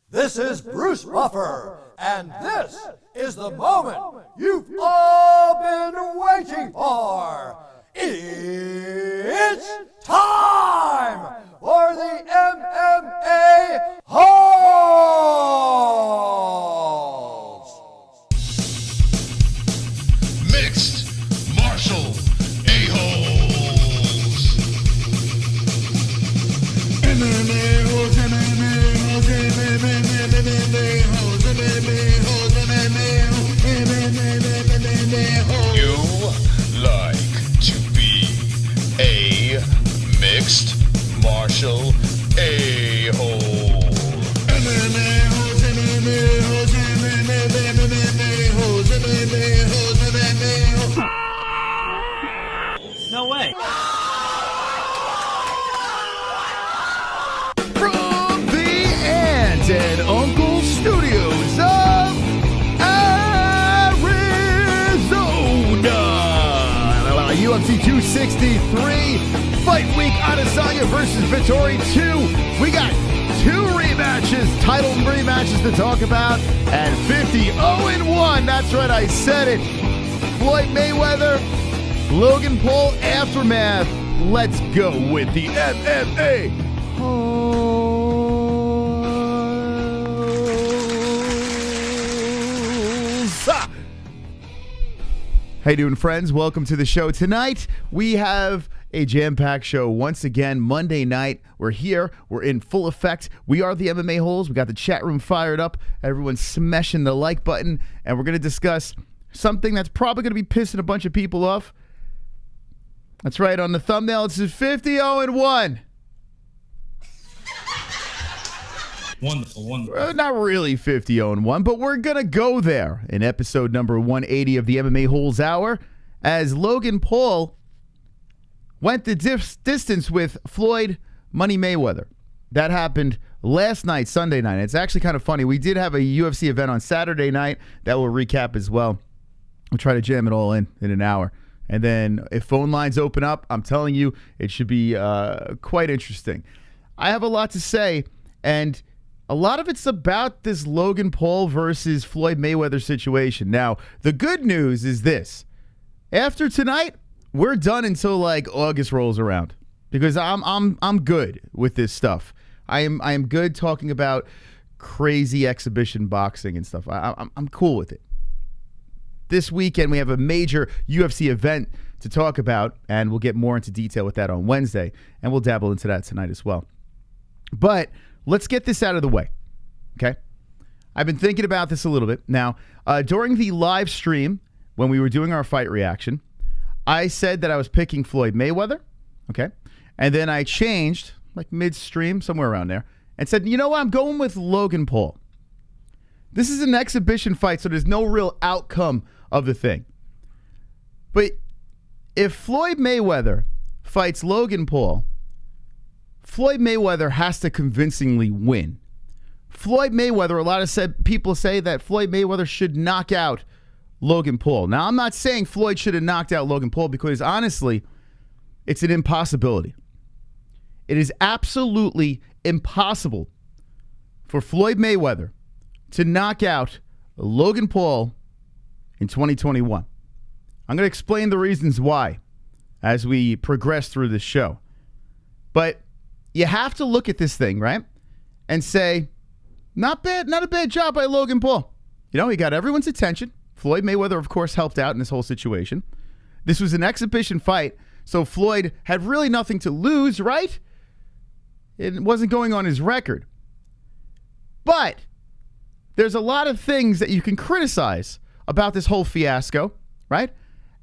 This is Bruce Buffer, and this is the moment you've all been waiting for. It's time for the MMA-Holes! Mixed martial a-holes. MMA-Holes, MMA-Holes, MMA-Holes, MMA-Holes, MMA-Holes. You like to be a mixed martial a-hole. MMA-Holes, MMA-Holes, MMA-Holes, MMA-Holes, MMA-Holes. No way. From the Aunt and Uncle Studios of Arizona, UFC 263, Fight Week Adesanya versus Vettori 2. We got two rematches, title rematches to talk about, and 50-0-1. That's right, I said it. Floyd Mayweather, Logan Paul aftermath. Let's go with the MMA. How you doing, friends? Welcome to the show. Tonight, we have a jam-packed show once again. Monday night, we're here. We're in full effect. We are the MMA Holes. We got the chat room fired up. Everyone's smashing the like button, and we're going to discuss something that's probably going to be pissing a bunch of people off. That's right. On the thumbnail, it says 50-0-1. Wonderful. Not really 50-0-1, but we're going to go there in episode number 180 of the MMA Holes Hour as Logan Paul went the distance with Floyd Money Mayweather. That happened last night, Sunday night. It's actually kind of funny. We did have a UFC event on Saturday night that we'll recap as well. We'll try to jam it all in an hour. And then if phone lines open up, I'm telling you, it should be quite interesting. I have a lot to say, and a lot of it's about this Logan Paul versus Floyd Mayweather situation. Now, the good news is this. After tonight, we're done until like August rolls around because I'm good with this stuff. I am good talking about crazy exhibition boxing and stuff. I'm cool with it. This weekend, we have a major UFC event to talk about, and we'll get more into detail with that on Wednesday, and we'll dabble into that tonight as well. But let's get this out of the way, okay? I've been thinking about this a little bit. Now, during the live stream, when we were doing our fight reaction, I said that I was picking Floyd Mayweather, okay? And then I changed, like midstream, somewhere around there, and said, you know what, I'm going with Logan Paul. This is an exhibition fight, so there's no real outcome of the thing. But if Floyd Mayweather fights Logan Paul, Floyd Mayweather has to convincingly win. Floyd Mayweather, a lot of people say that Floyd Mayweather should knock out Logan Paul. Now, I'm not saying Floyd should have knocked out Logan Paul because, honestly, it's an impossibility. It is absolutely impossible for Floyd Mayweather to knock out Logan Paul in 2021. I'm going to explain the reasons why as we progress through this show. But you have to look at this thing, right? And say, not bad, not a bad job by Logan Paul. You know, he got everyone's attention. Floyd Mayweather, of course, helped out in this whole situation. This was an exhibition fight, so Floyd had really nothing to lose, right? It wasn't going on his record. But there's a lot of things that you can criticize about this whole fiasco, right?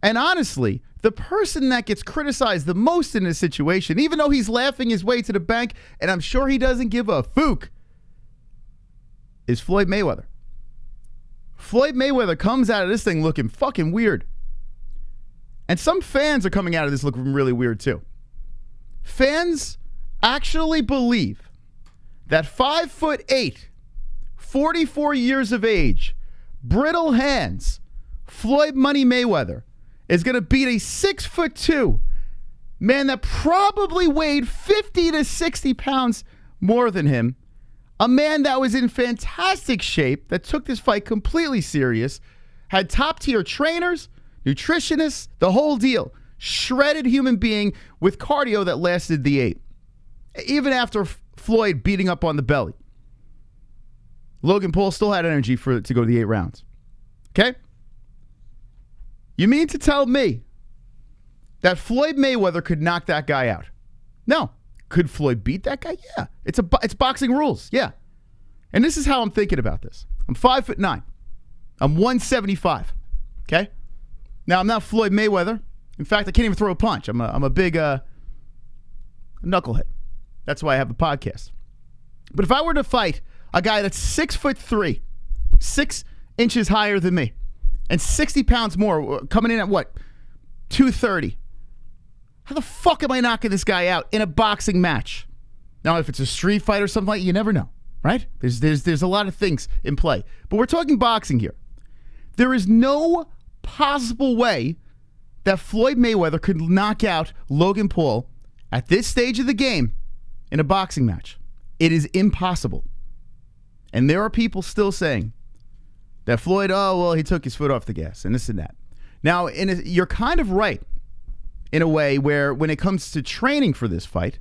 And honestly, the person that gets criticized the most in this situation, even though he's laughing his way to the bank, and I'm sure he doesn't give a fook, is Floyd Mayweather. Floyd Mayweather comes out of this thing looking fucking weird. And some fans are coming out of this looking really weird too. Fans actually believe that 5'8", 44 years of age, brittle hands, Floyd Money Mayweather is going to beat a 6'2" man that probably weighed 50 to 60 pounds more than him A man that was in fantastic shape, that took this fight completely serious, had top-tier trainers, nutritionists, the whole deal. Shredded human being with cardio that lasted the 8. Even after Floyd beating up on the belly. Logan Paul still had energy to go to the 8 rounds. Okay? You mean to tell me that Floyd Mayweather could knock that guy out? No. Could Floyd beat that guy? Yeah. It's boxing rules. Yeah. And this is how I'm thinking about this. I'm 5'9". I'm 175. Okay? Now, I'm not Floyd Mayweather. In fact, I can't even throw a punch. I'm a big knucklehead. That's why I have the podcast. But if I were to fight a guy that's 6'3", 6 inches higher than me, and 60 pounds more, coming in at what? 230. How the fuck am I knocking this guy out in a boxing match? Now, if it's a street fight or something like that, you never know, right? There's a lot of things in play. But we're talking boxing here. There is no possible way that Floyd Mayweather could knock out Logan Paul at this stage of the game in a boxing match. It is impossible. And there are people still saying that Floyd, oh, well, he took his foot off the gas and this and that. Now, you're kind of right in a way where when it comes to training for this fight,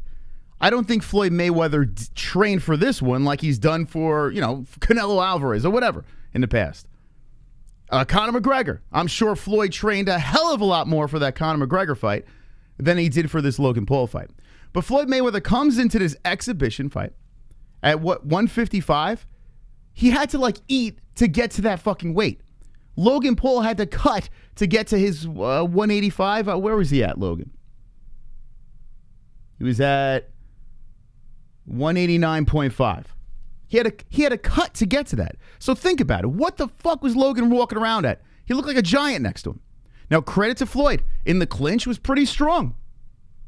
I don't think Floyd Mayweather trained for this one like he's done for, Canelo Alvarez or whatever in the past. Conor McGregor. I'm sure Floyd trained a hell of a lot more for that Conor McGregor fight than he did for this Logan Paul fight. But Floyd Mayweather comes into this exhibition fight at 155? He had to eat to get to that fucking weight. Logan Paul had to cut to get to his 185. Where was he at, Logan? He was at 189.5. He had a cut to get to that. So think about it. What the fuck was Logan walking around at? He looked like a giant next to him. Now, credit to Floyd. In the clinch, was pretty strong.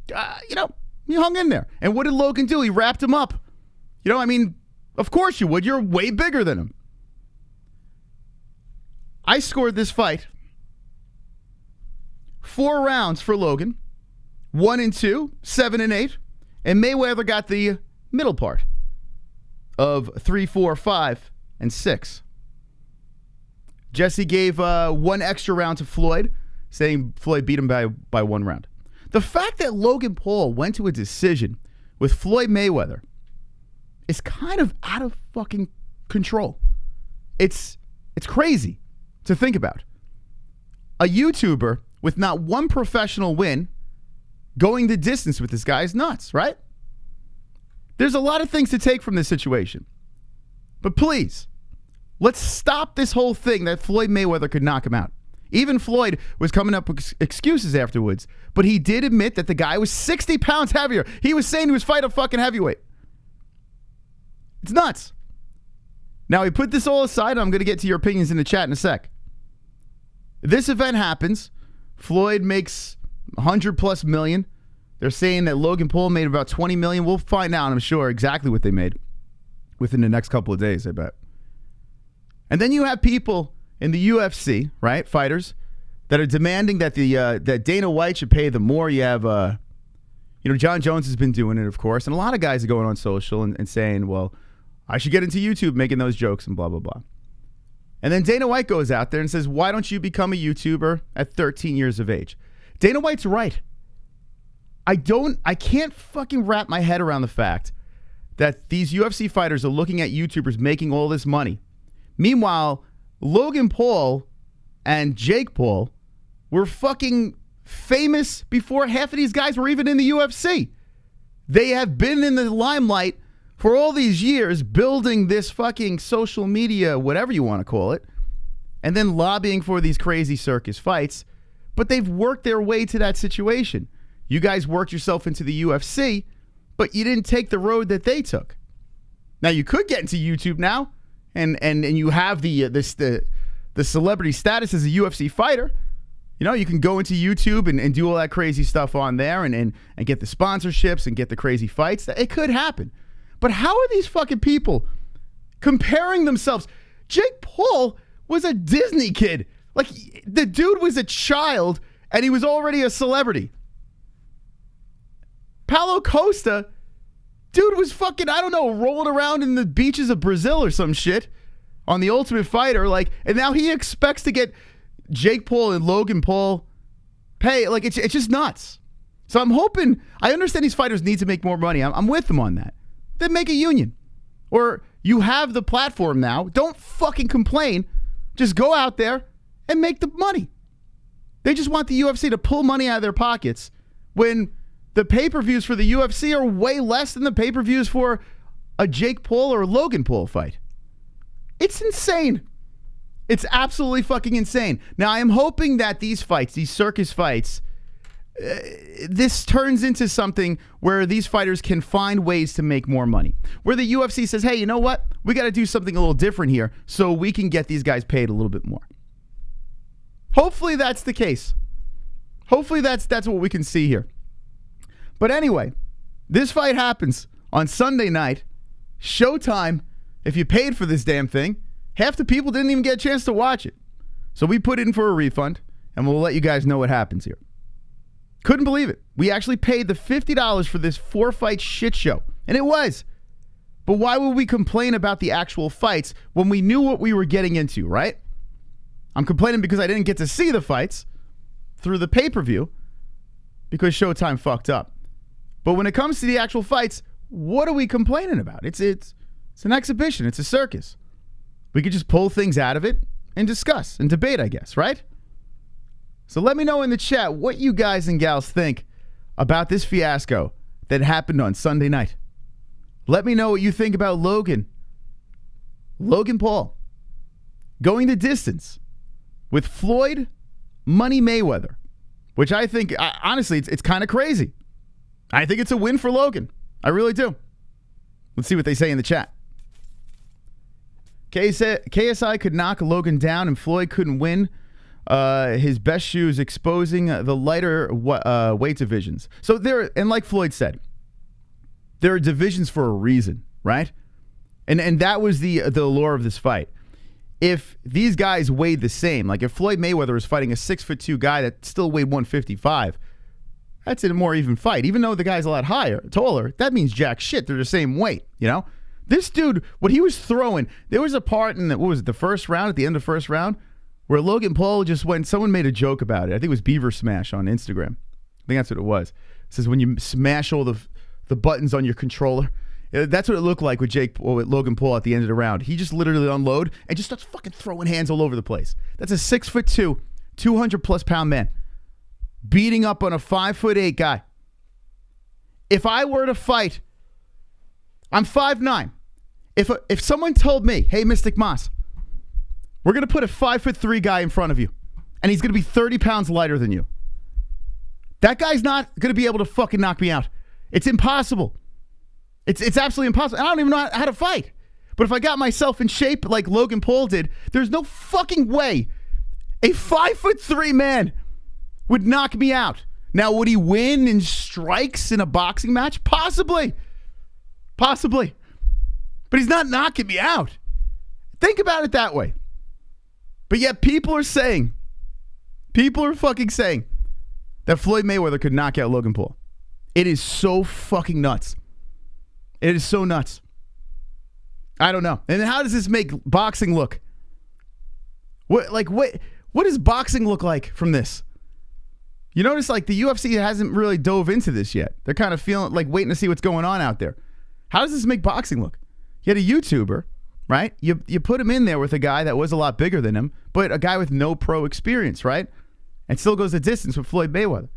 He hung in there. And what did Logan do? He wrapped him up. Of course you would. You're way bigger than him. I scored this fight 4 rounds for Logan. 1 and 2, 7 and 8. And Mayweather got the middle part of 3, 4, 5, and 6. Jessie gave 1 extra round to Floyd, saying Floyd beat him by 1 round. The fact that Logan Paul went to a decision with Floyd Mayweather is kind of out of fucking control. It's crazy to think about. A YouTuber with not one professional win going the distance with this guy is nuts, right? There's a lot of things to take from this situation. But please, let's stop this whole thing that Floyd Mayweather could knock him out. Even Floyd was coming up with excuses afterwards, but he did admit that the guy was 60 pounds heavier. He was saying he was fighting a fucking heavyweight. It's nuts. Now, we put this all aside, and I'm going to get to your opinions in the chat in a sec. This event happens. Floyd makes 100+ million. They're saying that Logan Paul made about 20 million. We'll find out, I'm sure, exactly what they made within the next couple of days, I bet. And then you have people in the UFC, right, fighters, that are demanding that that Dana White should pay them more. You have, John Jones has been doing it, of course, and a lot of guys are going on social and saying, well, I should get into YouTube making those jokes and blah, blah, blah. And then Dana White goes out there and says, why don't you become a YouTuber at 13 years of age? Dana White's right. I can't fucking wrap my head around the fact that these UFC fighters are looking at YouTubers making all this money. Meanwhile, Logan Paul and Jake Paul were fucking famous before half of these guys were even in the UFC. They have been in the limelight for all these years, building this fucking social media, whatever you want to call it, and then lobbying for these crazy circus fights. But they've worked their way to that situation. You guys worked yourself into the UFC, but you didn't take the road that they took. Now, you could get into YouTube now, and you have the celebrity status as a UFC fighter. You can go into YouTube and do all that crazy stuff on there and get the sponsorships and get the crazy fights. It could happen. But how are these fucking people comparing themselves? Jake Paul was a Disney kid. Like, the dude was a child, and he was already a celebrity. Paulo Costa Dude was fucking, I don't know, rolling around in the beaches of Brazil or some shit on The Ultimate Fighter. Like, and now he expects to get Jake Paul and Logan Paul pay. Like, it's just nuts. So I'm hoping, I understand these fighters need to make more money. I'm with them on that. Then make a union. Or you have the platform now. Don't fucking complain. Just go out there and make the money. They just want the UFC to pull money out of their pockets when the pay-per-views for the UFC are way less than the pay-per-views for a Jake Paul or a Logan Paul fight. It's insane. It's absolutely fucking insane. Now, I am hoping that these fights, these circus fights, this turns into something where these fighters can find ways to make more money. Where the UFC says, hey, you know what? We got to do something a little different here so we can get these guys paid a little bit more. Hopefully that's the case. Hopefully that's what we can see here. But anyway, this fight happens on Sunday night. Showtime. If you paid for this damn thing, half the people didn't even get a chance to watch it. So we put in for a refund, and we'll let you guys know what happens here. Couldn't believe it. We actually paid the $50 for this 4-fight shit show. And it was. But why would we complain about the actual fights when we knew what we were getting into, right? I'm complaining because I didn't get to see the fights through the pay-per-view because Showtime fucked up. But when it comes to the actual fights, what are we complaining about? It's an exhibition. It's a circus. We could just pull things out of it and discuss and debate, I guess, right? So let me know in the chat what you guys and gals think about this fiasco that happened on Sunday night. Let me know what you think about Logan Paul going the distance with Floyd Money Mayweather, which I think, honestly, it's kind of crazy. I think it's a win for Logan. I really do. Let's see what they say in the chat. KSI could knock Logan down and Floyd couldn't win. His best shoes exposing the lighter weight divisions. So there, and like Floyd said, there are divisions for a reason, right? And that was the allure of this fight. If these guys weighed the same, like if Floyd Mayweather was fighting a 6'2" guy that still weighed 155, that's a more even fight. Even though the guy's a lot taller, that means jack shit. They're the same weight, you know? This dude, what he was throwing, there was a part in the first round, at the end of the first round, where Logan Paul just went, someone made a joke about it. I think it was Beaver Smash on Instagram. I think that's what it was. It says when you smash all the buttons on your controller. That's what it looked like with Logan Paul at the end of the round. He just literally unload and just starts fucking throwing hands all over the place. That's a 6'2", 200+ pound man beating up on a 5'8" guy. If I were to fight, I'm 5'9". If someone told me, hey, Mystic Moss, we're going to put a 5'3" guy in front of you, and he's going to be 30 pounds lighter than you, that guy's not going to be able to fucking knock me out. It's impossible. It's absolutely impossible. I don't even know how to fight. But if I got myself in shape like Logan Paul did, there's no fucking way a 5'3" man would knock me out. Now, would he win in strikes in a boxing match? Possibly. Possibly. But he's not knocking me out. Think about it that way. But yet people are fucking saying that Floyd Mayweather could knock out Logan Paul. It is so fucking nuts. It is so nuts. I don't know. And how does this make boxing look? What does boxing look like from this? You notice like the UFC hasn't really dove into this yet. They're kind of feeling like waiting to see what's going on out there. How does this make boxing look? You had a YouTuber, right? You put him in there with a guy that was a lot bigger than him, but a guy with no pro experience, right? And still goes the distance with Floyd Mayweather.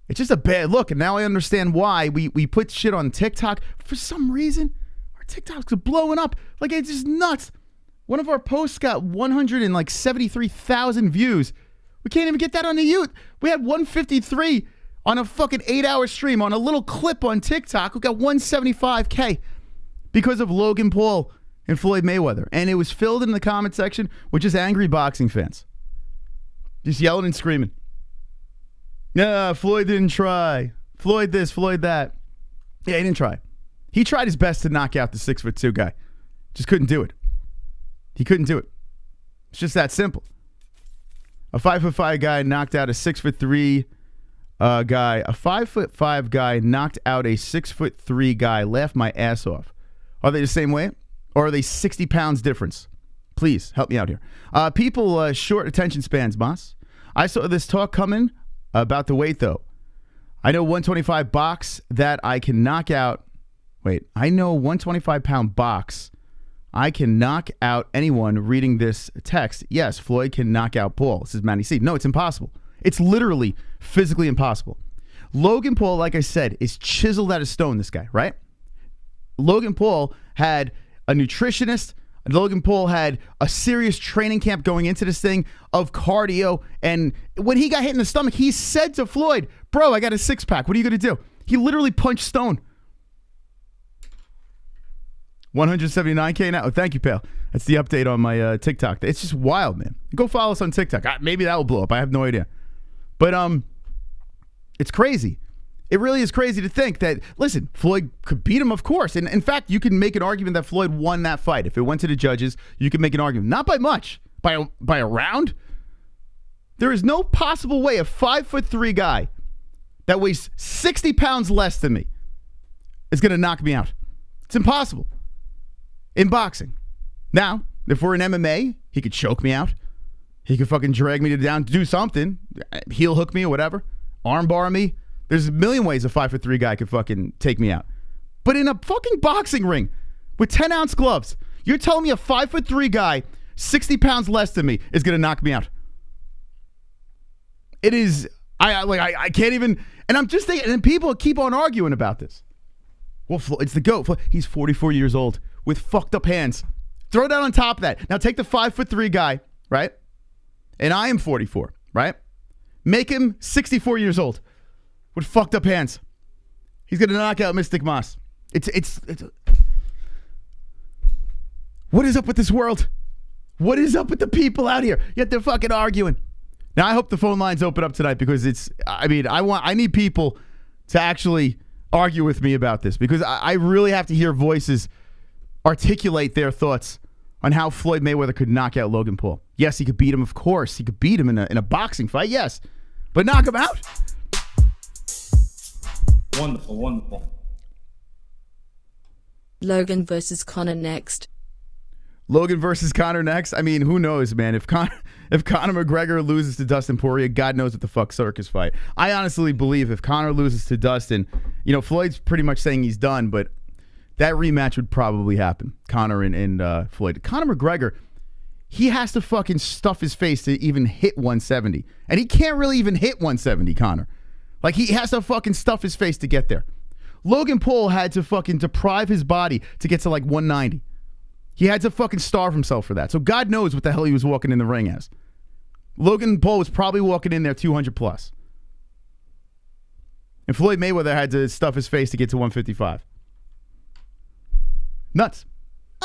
It's just a bad look, and now I understand why we put shit on TikTok. For some reason, our TikToks are blowing up. Like, it's just nuts. One of our posts got 173,000 views. We can't even get that on the YouTube. We had 153 on a fucking 8-hour stream on a little clip on TikTok. We got 175K because of Logan Paul and Floyd Mayweather. And it was filled in the comment section with just angry boxing fans. Just yelling and screaming. Yeah, Floyd didn't try. Floyd this, Floyd that. Yeah, he didn't try. He tried his best to knock out the 6'2" guy. Just couldn't do it. He couldn't do it. It's just that simple. A 5'5" guy knocked out a 6'3" guy, a 5'5" guy knocked out a 6'3" guy. Laughed my ass off. Are they the same weight? Or are they 60 pounds difference? Please, help me out here. People, short attention spans, boss. I saw this talk coming about the weight, though. I know 125 box that I can knock out. Wait, I know 125-pound box. I can knock out anyone reading this text. Yes, Floyd can knock out Paul. This is Manny C. No, it's impossible. It's literally physically impossible. Logan Paul, like I said, is chiseled out of stone, this guy, right? Logan Paul had a nutritionist. Logan Paul had a serious training camp going into this thing of cardio. And when he got hit in the stomach, he said to Floyd, bro, I got a six-pack. What are you going to do? He literally punched stone. 179K now. Oh, thank you, pal. That's the update on my TikTok. It's just wild, man. Go follow us on TikTok. Maybe that will blow up. I have no idea. But it's crazy. It really is crazy to think that, listen, Floyd could beat him, of course. And in fact, you can make an argument that Floyd won that fight. If it went to the judges, you can make an argument. Not by much. By a round. There is no possible way a 5'3" guy that weighs 60 pounds less than me is going to knock me out. It's impossible. In boxing. Now, if we're in MMA, he could choke me out. He could fucking drag me down to do something. Heel hook me or whatever. Arm bar me. There's a million ways a 5'3" guy could fucking take me out. But in a fucking boxing ring with 10-ounce gloves, you're telling me a 5'3" guy, 60 pounds less than me, is going to knock me out. It is, I can't even, and I'm just thinking, and people keep on arguing about this. Well, it's the GOAT. He's 44 years old with fucked up hands. Throw that on top of that. Now take the 5'3" guy, right? And I am 44, right? Make him 64 years old with fucked up hands. He's going to knock out Mystic Moss. It's what is up with this world? What is up with the people out here? Yet they're fucking arguing. Now I hope the phone lines open up tonight because I need people to actually argue with me about this because I really have to hear voices articulate their thoughts on how Floyd Mayweather could knock out Logan Paul. Yes, he could beat him, of course. He could beat him in a boxing fight, yes. But knock him out? Wonderful, wonderful. Logan versus Conor next. Logan versus Conor next? I mean, who knows, man? If Conor McGregor loses to Dustin Poirier, God knows what the fuck circus fight. I honestly believe if Conor loses to Dustin, Floyd's pretty much saying he's done, but that rematch would probably happen. Conor and Floyd. Conor McGregor, he has to fucking stuff his face to even hit 170. And he can't really even hit 170, Conor. Like, he has to fucking stuff his face to get there. Logan Paul had to fucking deprive his body to get to like 190. He had to fucking starve himself for that. So God knows what the hell he was walking in the ring as. Logan Paul was probably walking in there 200 plus. And Floyd Mayweather had to stuff his face to get to 155. Nuts.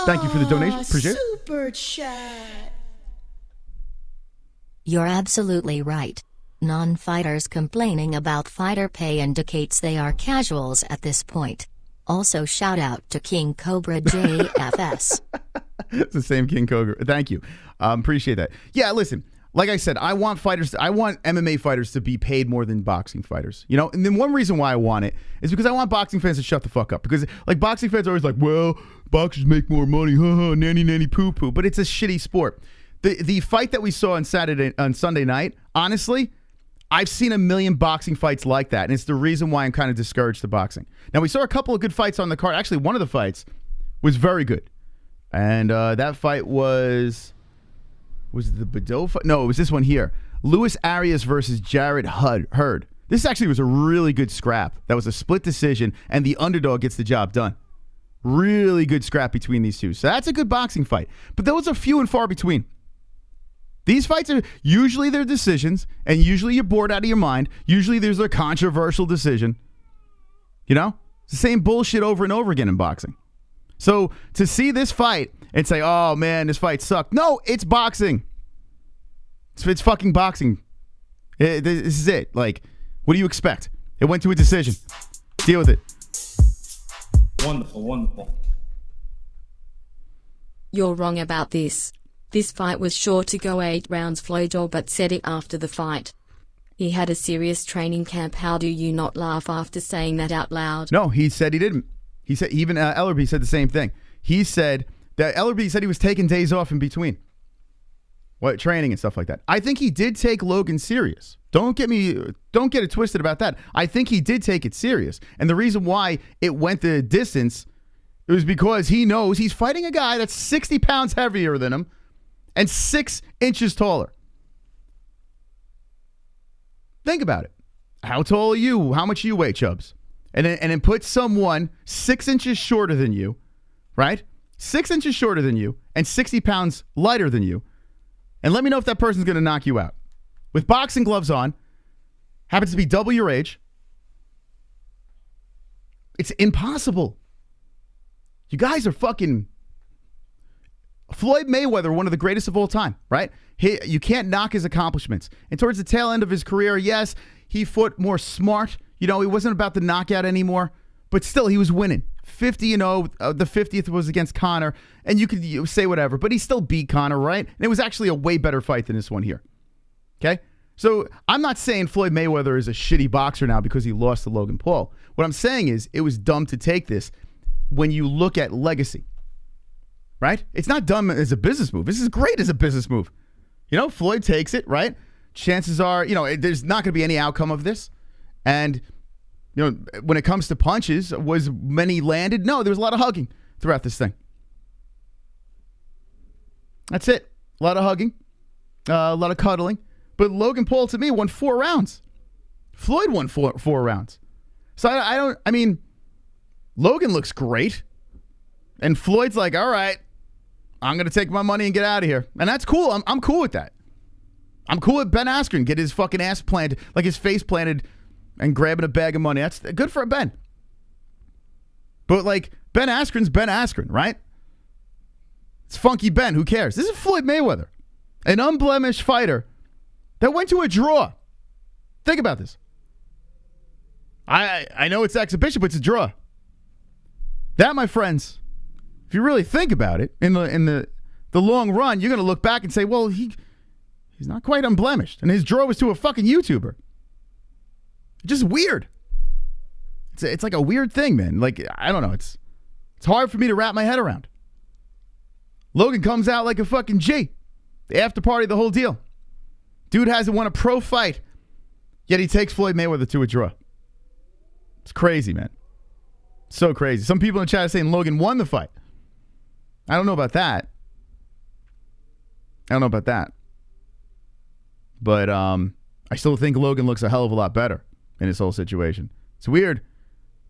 Thank you for the donation. Appreciate it. Super chat. You're absolutely right. Non-fighters complaining about fighter pay indicates they are casuals at this point. Also shout out to King Cobra JFS. It's the same King Cobra. Thank you. Appreciate that. Yeah, listen. Like I said, I want MMA fighters to be paid more than boxing fighters. And then one reason why I want it is because I want boxing fans to shut the fuck up. Because like boxing fans are always like, well, boxers make more money, nanny poo poo. But it's a shitty sport. The fight that we saw on Sunday night, honestly, I've seen a million boxing fights like that, and it's the reason why I'm kind of discouraged to boxing. Now, we saw a couple of good fights on the card. Actually, one of the fights was very good. And that fight was it the Badeau fight? No, it was this one here. Luis Arias versus Jarrett Hurd. This actually was a really good scrap. That was a split decision, and the underdog gets the job done. Really good scrap between these two. So that's a good boxing fight. But those are few and far between. These fights are usually their decisions, and usually you're bored out of your mind. Usually there's a controversial decision. It's the same bullshit over and over again in boxing. So to see this fight and say, oh man, this fight sucked. No, it's boxing. It's fucking boxing. This is it. Like, what do you expect? It went to a decision. Deal with it. Wonderful, wonderful. You're wrong about this. This fight was sure to go 8 rounds. Floyd all but said it after the fight. He had a serious training camp. How do you not laugh after saying that out loud? No, he said he didn't. He said, even Ellerby said the same thing. He said that Ellerby said he was taking days off in between. What, training and stuff like that. I think he did take Logan serious. Don't get it twisted about that. I think he did take it serious. And the reason why it went the distance, it was because he knows he's fighting a guy that's 60 pounds heavier than him and 6 inches taller. Think about it. How tall are you? How much do you weigh, Chubbs? And then put someone 6 inches shorter than you, right? 6 inches shorter than you and 60 pounds lighter than you. And let me know if that person's going to knock you out. With boxing gloves on, happens to be double your age. It's impossible. You guys are fucking... Floyd Mayweather, one of the greatest of all time, right? You can't knock his accomplishments. And towards the tail end of his career, yes, he fought more smart. You know, he wasn't about the knockout anymore. But still, he was winning. 50-0. The 50th was against Conor. And you could say whatever, but he still beat Conor, right? And it was actually a way better fight than this one here. Okay? So I'm not saying Floyd Mayweather is a shitty boxer now because he lost to Logan Paul. What I'm saying is it was dumb to take this when you look at legacy. Right? It's not dumb as a business move. This is great as a business move. You know, Floyd takes it, right? Chances are, you know, there's not going to be any outcome of this. And, you know, when it comes to punches, was many landed? No, there was a lot of hugging throughout this thing. That's it. A lot of hugging, a lot of cuddling. But Logan Paul, to me, won 4 rounds. Floyd won four rounds. So I mean, Logan looks great. And Floyd's like, all right, I'm going to take my money and get out of here. And that's cool. I'm cool with that. I'm cool with Ben Askren. Get his fucking ass planted, like his face planted and grabbing a bag of money. That's good for Ben. But like, Ben Askren's Ben Askren, right? It's Funky Ben. Who cares? This is Floyd Mayweather, an unblemished fighter that went to a draw. Think about this. I know it's exhibition, but it's a draw. That, my friends, if you really think about it, in the long run, you're going to look back and say, well, he's not quite unblemished. And his draw was to a fucking YouTuber. Just weird. It's like a weird thing, man. Like, I don't know. It's hard for me to wrap my head around. Logan comes out like a fucking G. The after party, the whole deal. Dude hasn't won a pro fight, yet he takes Floyd Mayweather to a draw. It's crazy, man. So crazy. Some people in the chat are saying Logan won the fight. I don't know about that. But I still think Logan looks a hell of a lot better in this whole situation. It's weird.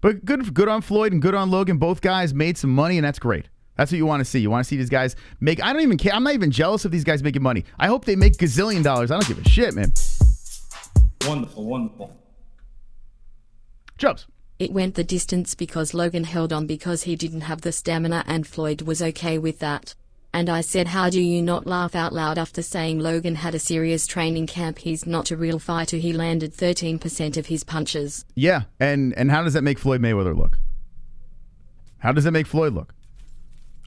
But good on Floyd and good on Logan. Both guys made some money, and that's great. That's what you want to see. You want to see these guys make... I don't even care. I'm not even jealous of these guys making money. I hope they make gazillion dollars. I don't give a shit, man. Wonderful, wonderful. Chubbs. It went the distance because Logan held on because he didn't have the stamina and Floyd was okay with that. And I said, how do you not laugh out loud after saying Logan had a serious training camp? He's not a real fighter. He landed 13% of his punches. Yeah, and how does that make Floyd Mayweather look? How does that make Floyd look?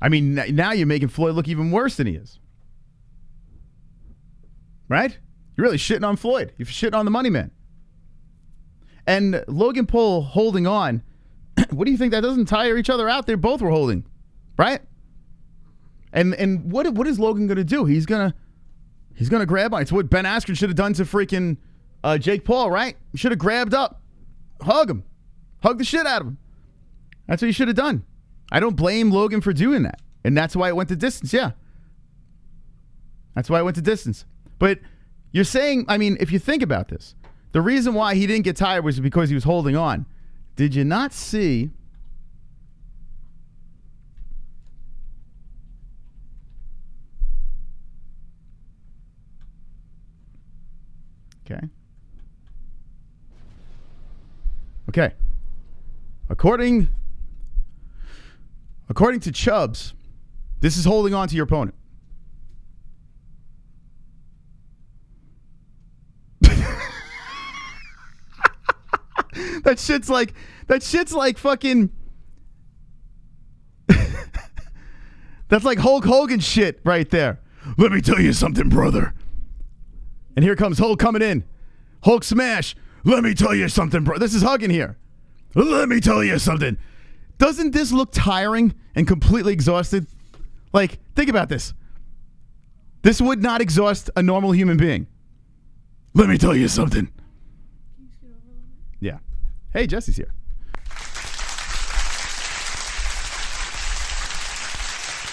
I mean, now you're making Floyd look even worse than he is. Right? You're really shitting on Floyd. You're shitting on the money man. And Logan Paul holding on. What do you think? That doesn't tire each other out? They both were holding. Right? And what is Logan going to do? He's gonna grab on. It's what Ben Askren should have done to freaking Jake Paul, right? He should have grabbed up. Hug him. Hug the shit out of him. That's what he should have done. I don't blame Logan for doing that. And that's why it went the distance, yeah. That's why it went the distance. But you're saying, I mean, if you think about this, the reason why he didn't get tired was because he was holding on. Did you not see... Okay. According to Chubbs, this is holding on to your opponent. That shit's like fucking that's like Hulk Hogan shit right there. Let me tell you something, brother. And here comes Hulk coming in. Hulk smash. Let me tell you something, bro. This is Hugging here. Let me tell you something. Doesn't this look tiring and completely exhausted? Like, think about this. This would not exhaust a normal human being. Let me tell you something. Yeah. Hey, Jessie's here.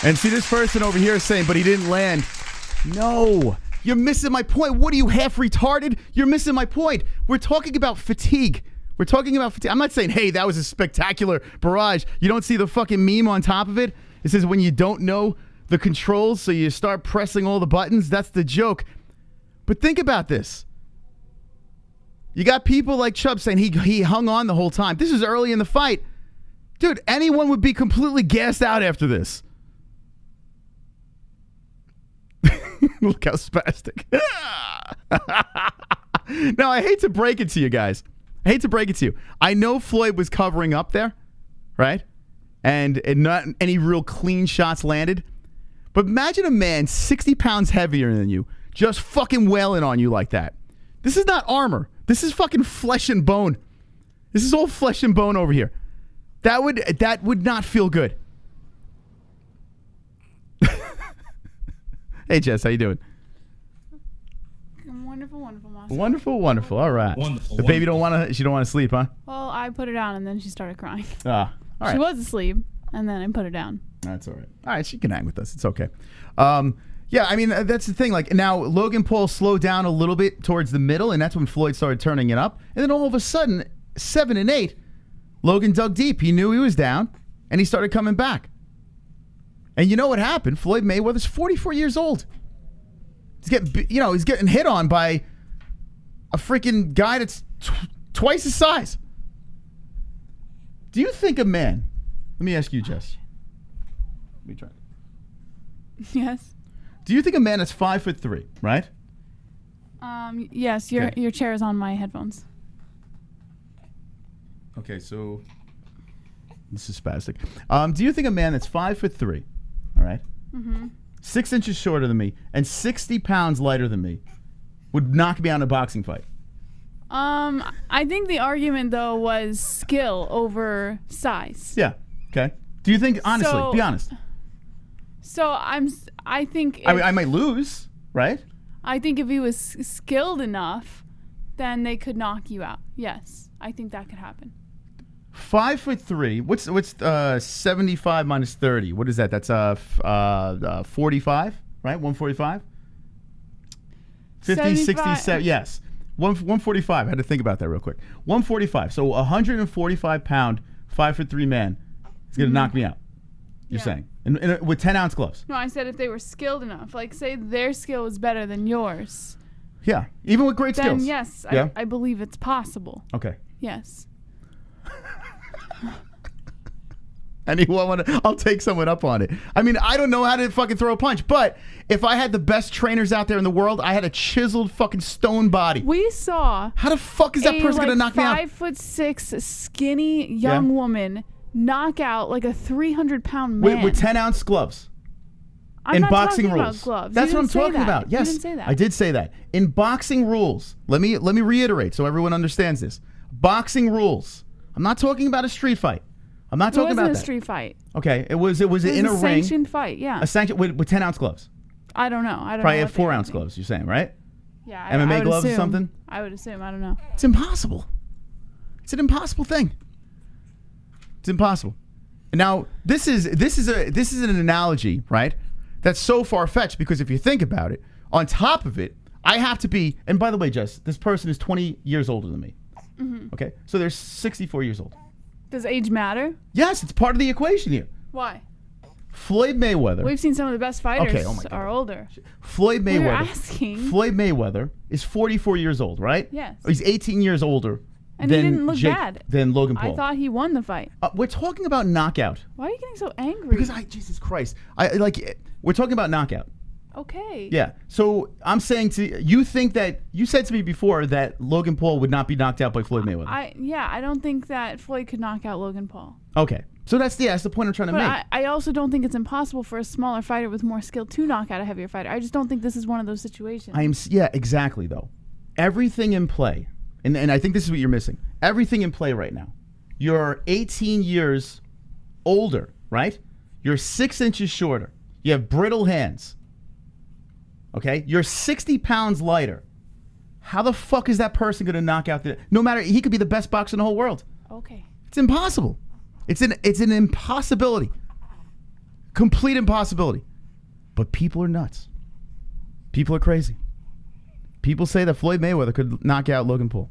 And see, this person over here is saying, but he didn't land. No. You're missing my point. What are you, half retarded? You're missing my point. We're talking about fatigue. We're talking about fatigue. I'm not saying, hey, that was a spectacular barrage. You don't see the fucking meme on top of it? It says when you don't know the controls, so you start pressing all the buttons. That's the joke. But think about this. You got people like Chubb saying he hung on the whole time. This is early in the fight. Dude, anyone would be completely gassed out after this. Look how spastic. Now, I hate to break it to you guys. I hate to break it to you. I know Floyd was covering up there, right? And not any real clean shots landed. But imagine a man 60 pounds heavier than you just fucking wailing on you like that. This is not armor. This is fucking flesh and bone. This is all flesh and bone over here. That would not feel good. Hey, Jess, how you doing? Wonderful, wonderful, Master. Wonderful, wonderful. All right. Wonderful. The baby she don't want to sleep, huh? Well, I put her down and then she started crying. All right. She was asleep and then I put her down. That's all right. All right, she can hang with us. It's okay. Yeah, I mean, that's the thing. Like, now Logan Paul slowed down a little bit towards the middle, and that's when Floyd started turning it up. And then all of a sudden, 7 and 8, Logan dug deep. He knew he was down, and he started coming back. And you know what happened? Floyd Mayweather's 44 years old. He's getting hit on by a freaking guy that's twice his size. Do you think a man? Let me ask you, Jess. Let me try. Yes. Do you think a man that's 5'3", right? Yes. Your chair is on my headphones. Okay, so this is spastic. Do you think a man that's 5'3", all right, 6 inches shorter than me and 60 pounds lighter than me would knock me out in a boxing fight? I think the argument though was skill over size. Yeah. Okay. Do you think, honestly, be honest? So I think I might lose, right? I think if he was skilled enough, then they could knock you out. Yes, I think that could happen. 5'3". What's 75 minus 30? What is that? That's 45, right? 145. 50, 60, 70. Yes, 145. I had to think about that real quick. 145. So 145 pound, 5'3" man is gonna knock me out. You're saying, and with 10-ounce gloves. No, I said if they were skilled enough. Like, say their skill was better than yours. Yeah, even with great skills. Then yes, yeah? I believe it's possible. Okay. Yes. I'll take someone up on it. I mean, I don't know how to fucking throw a punch, but if I had the best trainers out there in the world, I had a chiseled fucking stone body. We saw. How the fuck is that person gonna knock me out? 5'6" skinny young woman knock out like a 300-pound man with 10-ounce gloves. I'm not boxing talking rules. About gloves. That's You what I'm didn't say talking that. about. Yes, You didn't say that. I did say that. In boxing rules, let me reiterate so everyone understands this. Boxing rules. I'm not talking about a street fight. I'm not talking about that. It wasn't a street fight. Okay, it was in a ring. A sanctioned fight, yeah. A sanction with 10-ounce gloves. I don't know. Probably have 4-ounce gloves, you're saying, right? Yeah. MMA I gloves assume, or something? I would assume. I don't know. It's impossible. It's an impossible thing. It's impossible. Now, this is an analogy, right? That's so far-fetched because if you think about it, on top of it, I have to be, and by the way, Jess, this person is 20 years older than me. Okay? So they're 64 years old. Does age matter? Yes, it's part of the equation here. Why? Floyd Mayweather. We've seen some of the best fighters are older. Floyd Mayweather. We're asking. Floyd Mayweather is 44 years old, right? Yes. He's 18 years older and than he didn't look bad. Than Logan Paul. I thought he won the fight. We're talking about knockout. Why are you getting so angry? Because Jesus Christ. We're talking about knockout. Okay. Yeah. So I'm saying you think that you said to me before that Logan Paul would not be knocked out by Floyd Mayweather. I don't think that Floyd could knock out Logan Paul. Okay. So that's the point I'm trying to make. I also don't think it's impossible for a smaller fighter with more skill to knock out a heavier fighter. I just don't think this is one of those situations. Yeah, exactly though. everything in play, and I think this is what you're missing. Everything in play right now. You're 18 years older, right? You're 6 inches shorter. You have brittle hands. Okay? You're 60 pounds lighter. How the fuck is that person going to knock out no matter, he could be the best boxer in the whole world. Okay. It's impossible. It's an impossibility. Complete impossibility. But people are nuts. People are crazy. People say that Floyd Mayweather could knock out Logan Paul.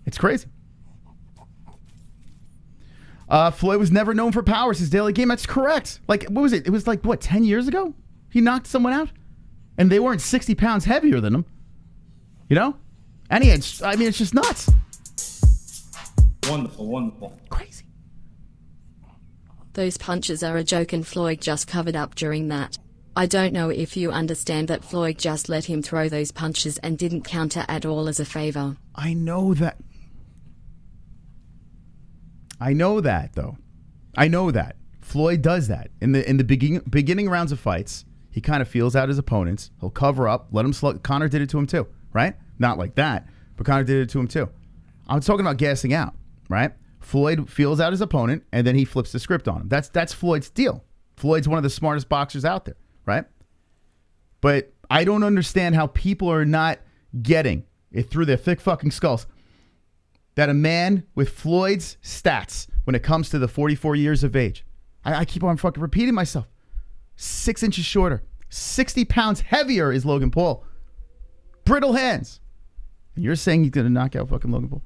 It's crazy. Floyd was never known for power since daily game. That's correct. Like, what was it? It was like, what, 10 years ago? He knocked someone out? And they weren't 60 pounds heavier than him. You know? And he had, I mean, it's just nuts. Wonderful, wonderful. Crazy. Those punches are a joke and Floyd just covered up during that. I don't know if you understand that Floyd just let him throw those punches and didn't counter at all as a favor. I know that. I know that, though. I know that. Floyd does that. In the beginning rounds of fights, he kind of feels out his opponents. He'll cover up, let him slow. Conor did it to him too, right? Not like that, but Conor did it to him too. I'm talking about gassing out, right? Floyd feels out his opponent, and then he flips the script on him. That's Floyd's deal. Floyd's one of the smartest boxers out there, right? But I don't understand how people are not getting it through their thick fucking skulls that a man with Floyd's stats when it comes to the 44 years of age, I keep on fucking repeating myself, 6 inches shorter, 60 pounds heavier is Logan Paul. Brittle hands. And you're saying he's going to knock out fucking Logan Paul?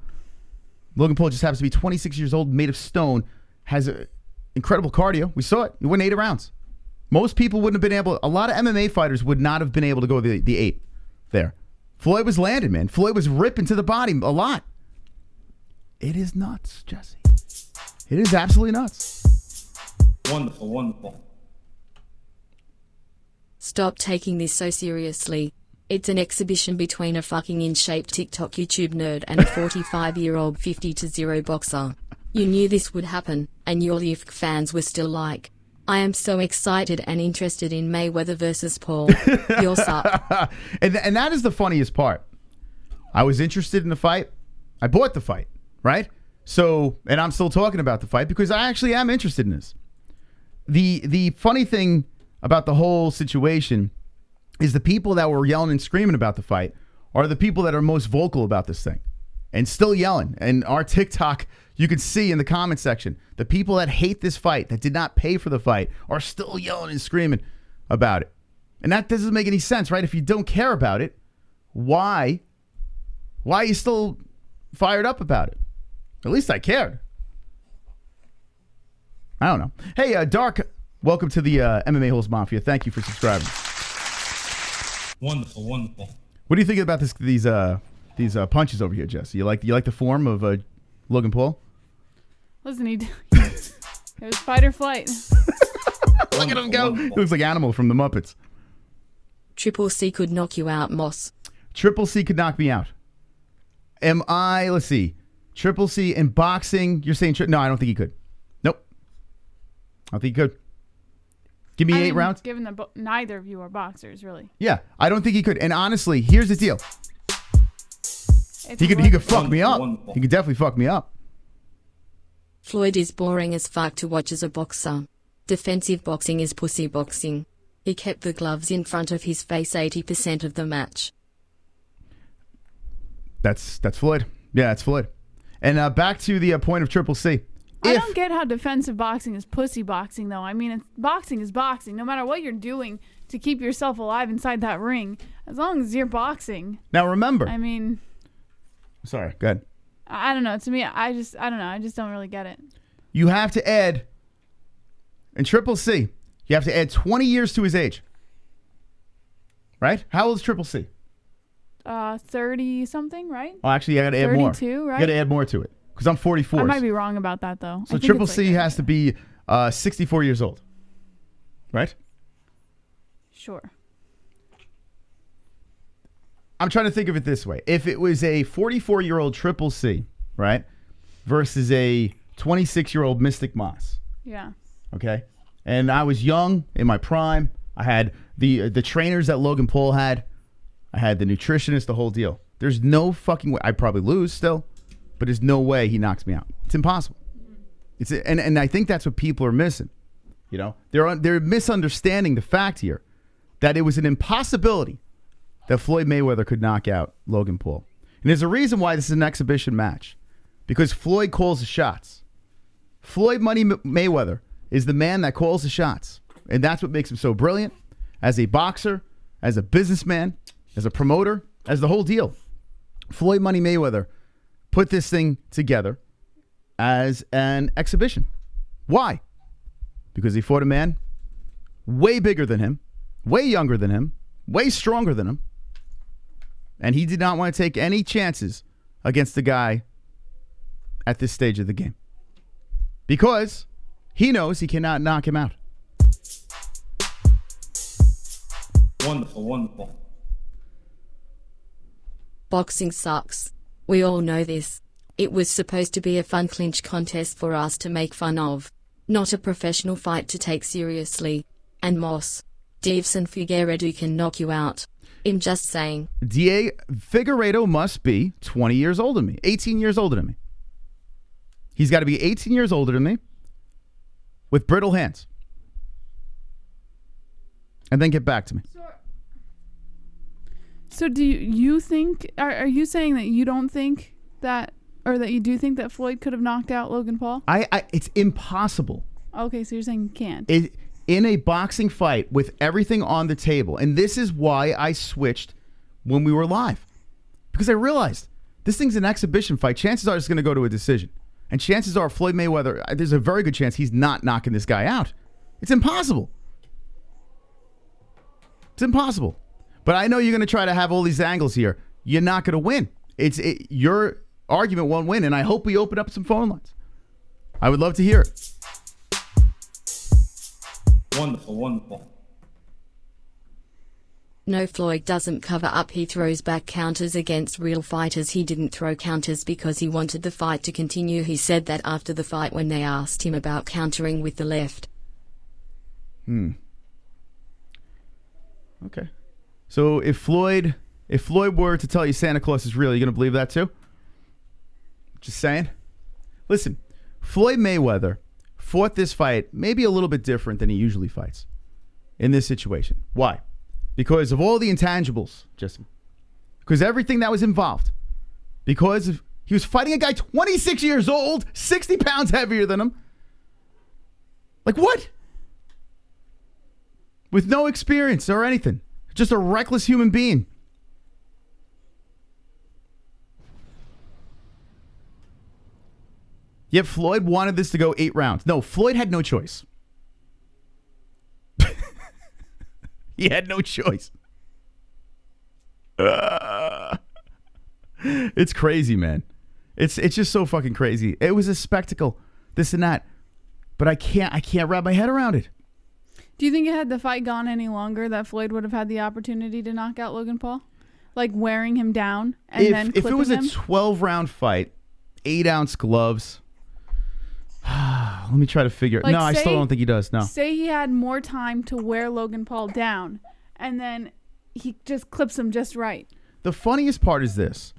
Logan Paul just happens to be 26 years old, made of stone, has incredible cardio. We saw it. He won 8 rounds. Most people wouldn't have been able, a lot of MMA fighters would not have been able to go the 8 there. Floyd was landing, man. Floyd was ripping to the body a lot. It is nuts, Jesse. It is absolutely nuts. Wonderful, wonderful. Stop taking this so seriously. It's an exhibition between a fucking in-shape TikTok YouTube nerd and a 45-year-old 50-0 boxer. You knew this would happen, and your UFC fans were still like, I am so excited and interested in Mayweather versus Paul. You're suck. And that is the funniest part. I was interested in the fight. I bought the fight, right? So, and I'm still talking about the fight because I actually am interested in this. The funny thing about the whole situation is the people that were yelling and screaming about the fight are the people that are most vocal about this thing and still yelling. And our TikTok, you can see in the comment section, the people that hate this fight, that did not pay for the fight, are still yelling and screaming about it. And that doesn't make any sense, right? If you don't care about it, why are you still fired up about it? At least I cared. I don't know. Hey, Dark, welcome to the MMA-Holes Mafia. Thank you for subscribing. Wonderful, wonderful. What do you think about these punches over here, Jesse? You like the form of Logan Paul? Listen, it was fight or flight. Look at him go. He looks like Animal from the Muppets. Triple C could knock you out, Moss. Triple C could knock me out. Let's see. Triple C in boxing, you're saying, no, I don't think he could. Nope. I don't think he could. Give me 8 rounds. Given that neither of you are boxers, really. Yeah, I don't think he could. And honestly, here's the deal. He could fuck me up. He could definitely fuck me up. Floyd is boring as fuck to watch as a boxer. Defensive boxing is pussy boxing. He kept the gloves in front of his face 80% of the match. That's Floyd. Yeah, that's Floyd. And back to the point of Triple C. I don't get how defensive boxing is pussy boxing, though. I mean, boxing is boxing. No matter what you're doing to keep yourself alive inside that ring, as long as you're boxing. Now remember. I mean. Sorry, go ahead. I don't know. To me, I don't know. I just don't really get it. You have to add, in Triple C, you have to add 20 years to his age. Right? How old is Triple C? 30 something, right? Oh, actually, I got to add more. 32, right? You got to add more to it because I'm 44. I might be wrong about that, though. So Triple C has to be 64 years old. Right? Sure. I'm trying to think of it this way. If it was a 44-year-old Triple C, right, versus a 26-year-old Mystic Moss. Yeah. Okay? And I was young, in my prime. I had the trainers that Logan Paul had. I had the nutritionist, the whole deal. There's no fucking way. I'd probably lose still, but there's no way he knocks me out. It's impossible. And I think that's what people are missing. You know, they're misunderstanding the fact here that it was an impossibility that Floyd Mayweather could knock out Logan Paul. And there's a reason why this is an exhibition match, because Floyd calls the shots. Floyd Money Mayweather is the man that calls the shots, and that's what makes him so brilliant as a boxer, as a businessman, as a promoter, as the whole deal. Floyd Money Mayweather put this thing together as an exhibition. Why? Because he fought a man way bigger than him, way younger than him, way stronger than him, and he did not want to take any chances against the guy at this stage of the game because he knows he cannot knock him out. Wonderful, wonderful. Boxing sucks. We all know this. It was supposed to be a fun clinch contest for us to make fun of, not a professional fight to take seriously. And Moss, Diaz and Figueiredo can knock you out. I'm just saying. Figueiredo must be 20 years older than me, 18 years older than me. He's got to be 18 years older than me with brittle hands. And then get back to me. So do you think, are you saying that you don't think that, or that you do think that Floyd could have knocked out Logan Paul? It's impossible. Okay, so you're saying you can't. In a boxing fight with everything on the table, and this is why I switched when we were live, because I realized this thing's an exhibition fight. Chances are it's going to go to a decision, and chances are Floyd Mayweather, there's a very good chance he's not knocking this guy out. It's impossible. It's impossible. But I know you're going to try to have all these angles here. You're not going to win. Your argument won't win, and I hope we open up some phone lines. I would love to hear it. Wonderful, wonderful. No, Floyd doesn't cover up. He throws back counters against real fighters. He didn't throw counters because he wanted the fight to continue. He said that after the fight when they asked him about countering with the left. Okay. So if Floyd were to tell you Santa Claus is real, you going to believe that too? Just saying. Listen, Floyd Mayweather fought this fight maybe a little bit different than he usually fights in this situation. Why? Because of all the intangibles, Jesse. Because everything that was involved. Because he was fighting a guy 26 years old, 60 pounds heavier than him. Like what? With no experience or anything. Just a reckless human being. Yet Floyd wanted this to go 8 rounds. No, Floyd had no choice. He had no choice. It's crazy, man. It's just so fucking crazy. It was a spectacle, this and that. But I can't wrap my head around it. Do you think had the fight gone any longer that Floyd would have had the opportunity to knock out Logan Paul? Like wearing him down and then clipping him? If it was a 12-round fight, 8-ounce gloves... Let me try to figure. Like, no, I still don't think he does. No. Say he had more time to wear Logan Paul down, and then he just clips him just right. The funniest part is this.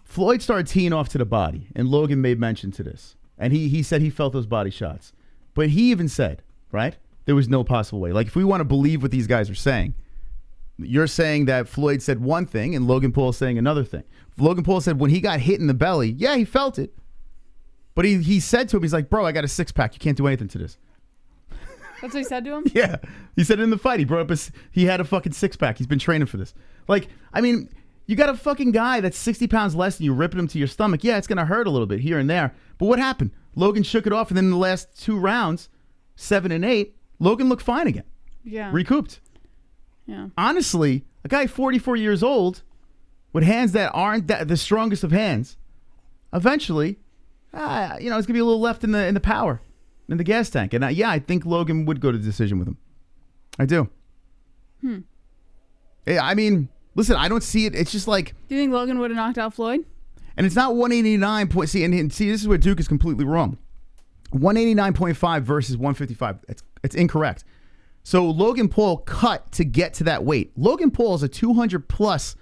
Floyd started teeing off to the body, and Logan made mention to this. And he said he felt those body shots. But he even said, right, there was no possible way. Like, if we want to believe what these guys are saying, you're saying that Floyd said one thing, and Logan Paul saying another thing. Logan Paul said when he got hit in the belly, yeah, he felt it. But he said to him, he's like, bro, I got a 6-pack. You can't do anything to this. That's what he said to him? Yeah. He said it in the fight. He brought up he had a fucking 6-pack. He's been training for this. Like, I mean, you got a fucking guy that's 60 pounds less than you ripping him to your stomach. Yeah, it's going to hurt a little bit here and there. But what happened? Logan shook it off, and then in the last 2 rounds, 7 and 8, Logan looked fine again. Yeah. Recouped. Yeah. Honestly, a guy 44 years old with hands that aren't the strongest of hands, eventually... it's going to be a little left in the power, in the gas tank. And I think Logan would go to decision with him. I do. I mean, listen, I don't see it. It's just like... Do you think Logan would have knocked out Floyd? And it's not 189 point... See, this is where Duke is completely wrong. 189.5 versus 155. It's incorrect. So Logan Paul cut to get to that weight. Logan Paul is a 200-plus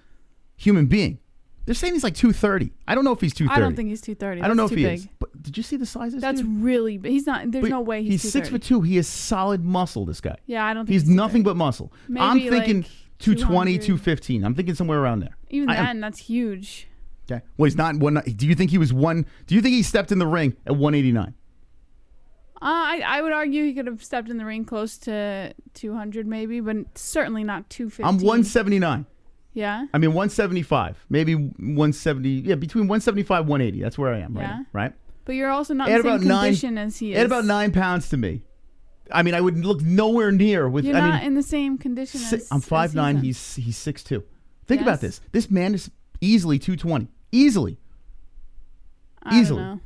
human being. They're saying he's like 230. I don't know if he's 230. I don't think he's 230. I don't know if too he big. is. But did you see the sizes? That's dude? really big. He's not. There's no way he's 230. 6'2". He is solid muscle, this guy. Yeah, I don't think he's nothing 230. but muscle. Maybe I'm thinking like 220, 200. 215. I'm thinking somewhere around there. Even then, that's huge. Okay. Well, he's not one. Do you think he was one? Do you think he stepped in the ring at 189? I would argue he could have stepped in the ring close to 200 maybe, but certainly not 250. I'm 179. Yeah. I mean 175, maybe 170. Yeah, between 175 and 180. That's where I am right now. Right. But you're also not in the same condition as he is. Add about 9 pounds to me. I mean, I would look nowhere near with. You're not in the same condition as. I'm 5'9". He's 6'2". Think about this. This man is easily 220. Easily. I don't know.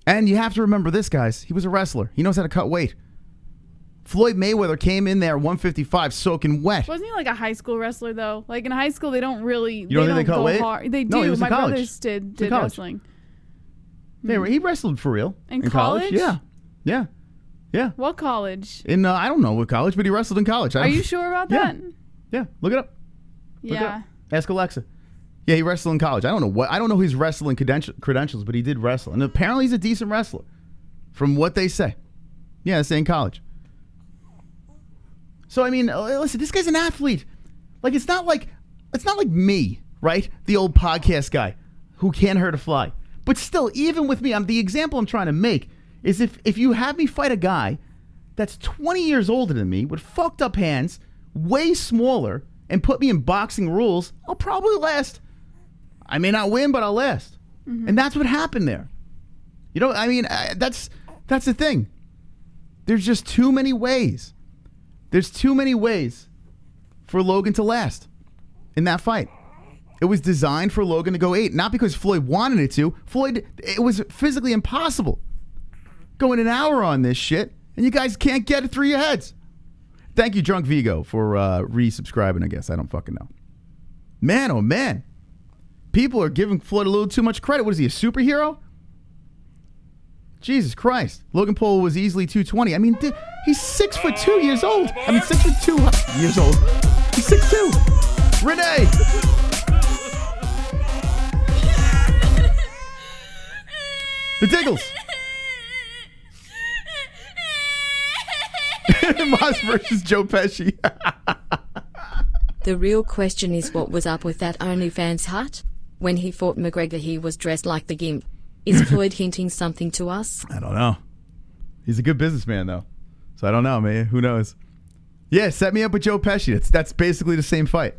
And you have to remember this, guys. He was a wrestler. He knows how to cut weight. Floyd Mayweather came in there 155 soaking wet. Wasn't he like a high school wrestler though? Like in high school, they don't really. You don't think they cut weight? Hard. They do. No, he was My in college. brothers did wrestling. He wrestled for real. In college? Yeah. Yeah. Yeah. What college? In I don't know what college, but he wrestled in college. Are you sure about that? Yeah. Look it up. Look it Yeah. up. Ask Alexa. Yeah, he wrestled in college. I don't know his wrestling credentials, but he did wrestle. And apparently he's a decent wrestler. From what they say. Yeah, they say in college. So I mean, listen, this guy's an athlete. Like it's not like me, right? The old podcast guy who can't hurt a fly. But still, even with me, the example I'm trying to make is if you have me fight a guy that's 20 years older than me with fucked up hands, way smaller, and put me in boxing rules, I'll probably last. I may not win, but I'll last. Mm-hmm. And that's what happened there. You know, I mean, that's the thing. There's just too many ways. There's too many ways for Logan to last in that fight. It was designed for Logan to go 8, not because Floyd wanted it to. It was physically impossible. Going an hour on this shit, and you guys can't get it through your heads. Thank you, Drunk Vigo, for resubscribing, I guess. I don't fucking know. Man, oh man. People are giving Floyd a little too much credit. What is he, a superhero? Jesus Christ. Logan Paul was easily 220. I mean, he's 6'2" years old. I mean, 6'2" years old. He's 6'2". Renee. The Diggles. Moss versus Joe Pesci. The real question is what was up with that OnlyFans hut? When he fought McGregor, he was dressed like the gimp. Is Floyd hinting something to us? I don't know. He's a good businessman, though. So I don't know, man. Who knows? Yeah, set me up with Joe Pesci. That's basically the same fight.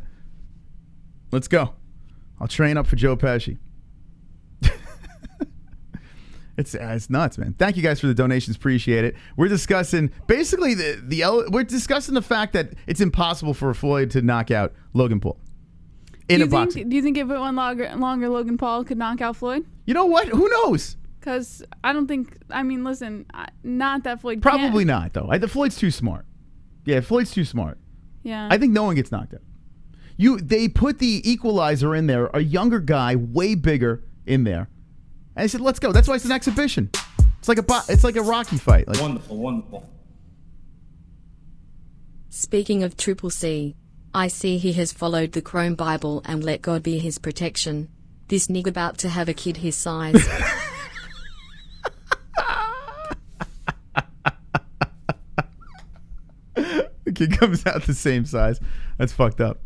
Let's go. I'll train up for Joe Pesci. It's nuts, man. Thank you guys for the donations. Appreciate it. We're discussing basically we're discussing the fact that it's impossible for Floyd to knock out Logan Paul in a boxing. Do you think if it went longer, Logan Paul could knock out Floyd? You know what? Who knows? Because I don't think. I mean, listen, not that Floyd. Probably can't. not, though. Floyd's too smart. Yeah, Floyd's too smart. Yeah. I think no one gets knocked out. They put the equalizer in there, a younger guy, way bigger in there. And I said, let's go. That's why it's an exhibition. It's like a Rocky fight. Like, Wonderful. Speaking of Triple C, I see he has followed the Chrome Bible and let God be his protection. This nigga about to have a kid his size. The kid comes out the same size. That's fucked up.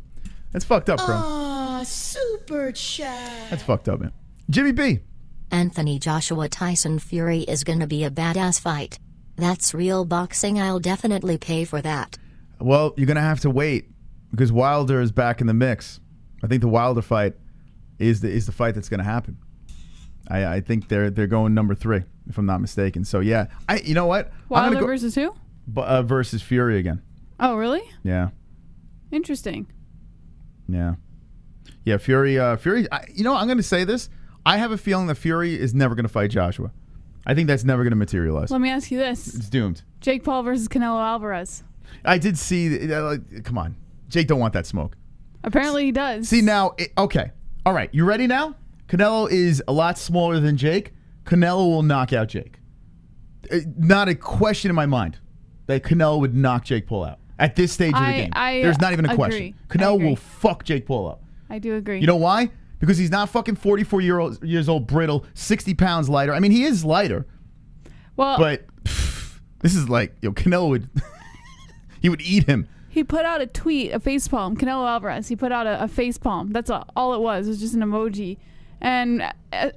That's fucked up, Chrome. Aw, super chat. That's fucked up, man. Jimmy B. Anthony Joshua Tyson Fury is gonna be a badass fight. That's real boxing. I'll definitely pay for that. Well, you're gonna have to wait because Wilder is back in the mix. I think the Wilder fight is the fight that's gonna happen. I think they're going number 3 if I'm not mistaken. So yeah, you know what? Wilder versus who? Versus Fury again. Oh really? Yeah. Interesting. Yeah. Yeah. Fury. You know, I'm gonna say this. I have a feeling that Fury is never going to fight Joshua. I think that's never going to materialize. Let me ask you this. It's doomed. Jake Paul versus Canelo Alvarez. I did see... come on. Jake don't want that smoke. Apparently he does. See, now... okay. All right. You ready now? Canelo is a lot smaller than Jake. Canelo will knock out Jake. Not a question in my mind. that Canelo would knock Jake Paul out at this stage of the game. There's not even a question. Canelo will fuck Jake Paul up. I do agree. You know why? Because he's not fucking 44 years old, brittle, 60 pounds lighter. I mean, he is lighter. Well, but this is like, Canelo would, he would eat him. He put out a tweet, a facepalm. Canelo Alvarez. He put out a facepalm. That's all it was. It was just an emoji. And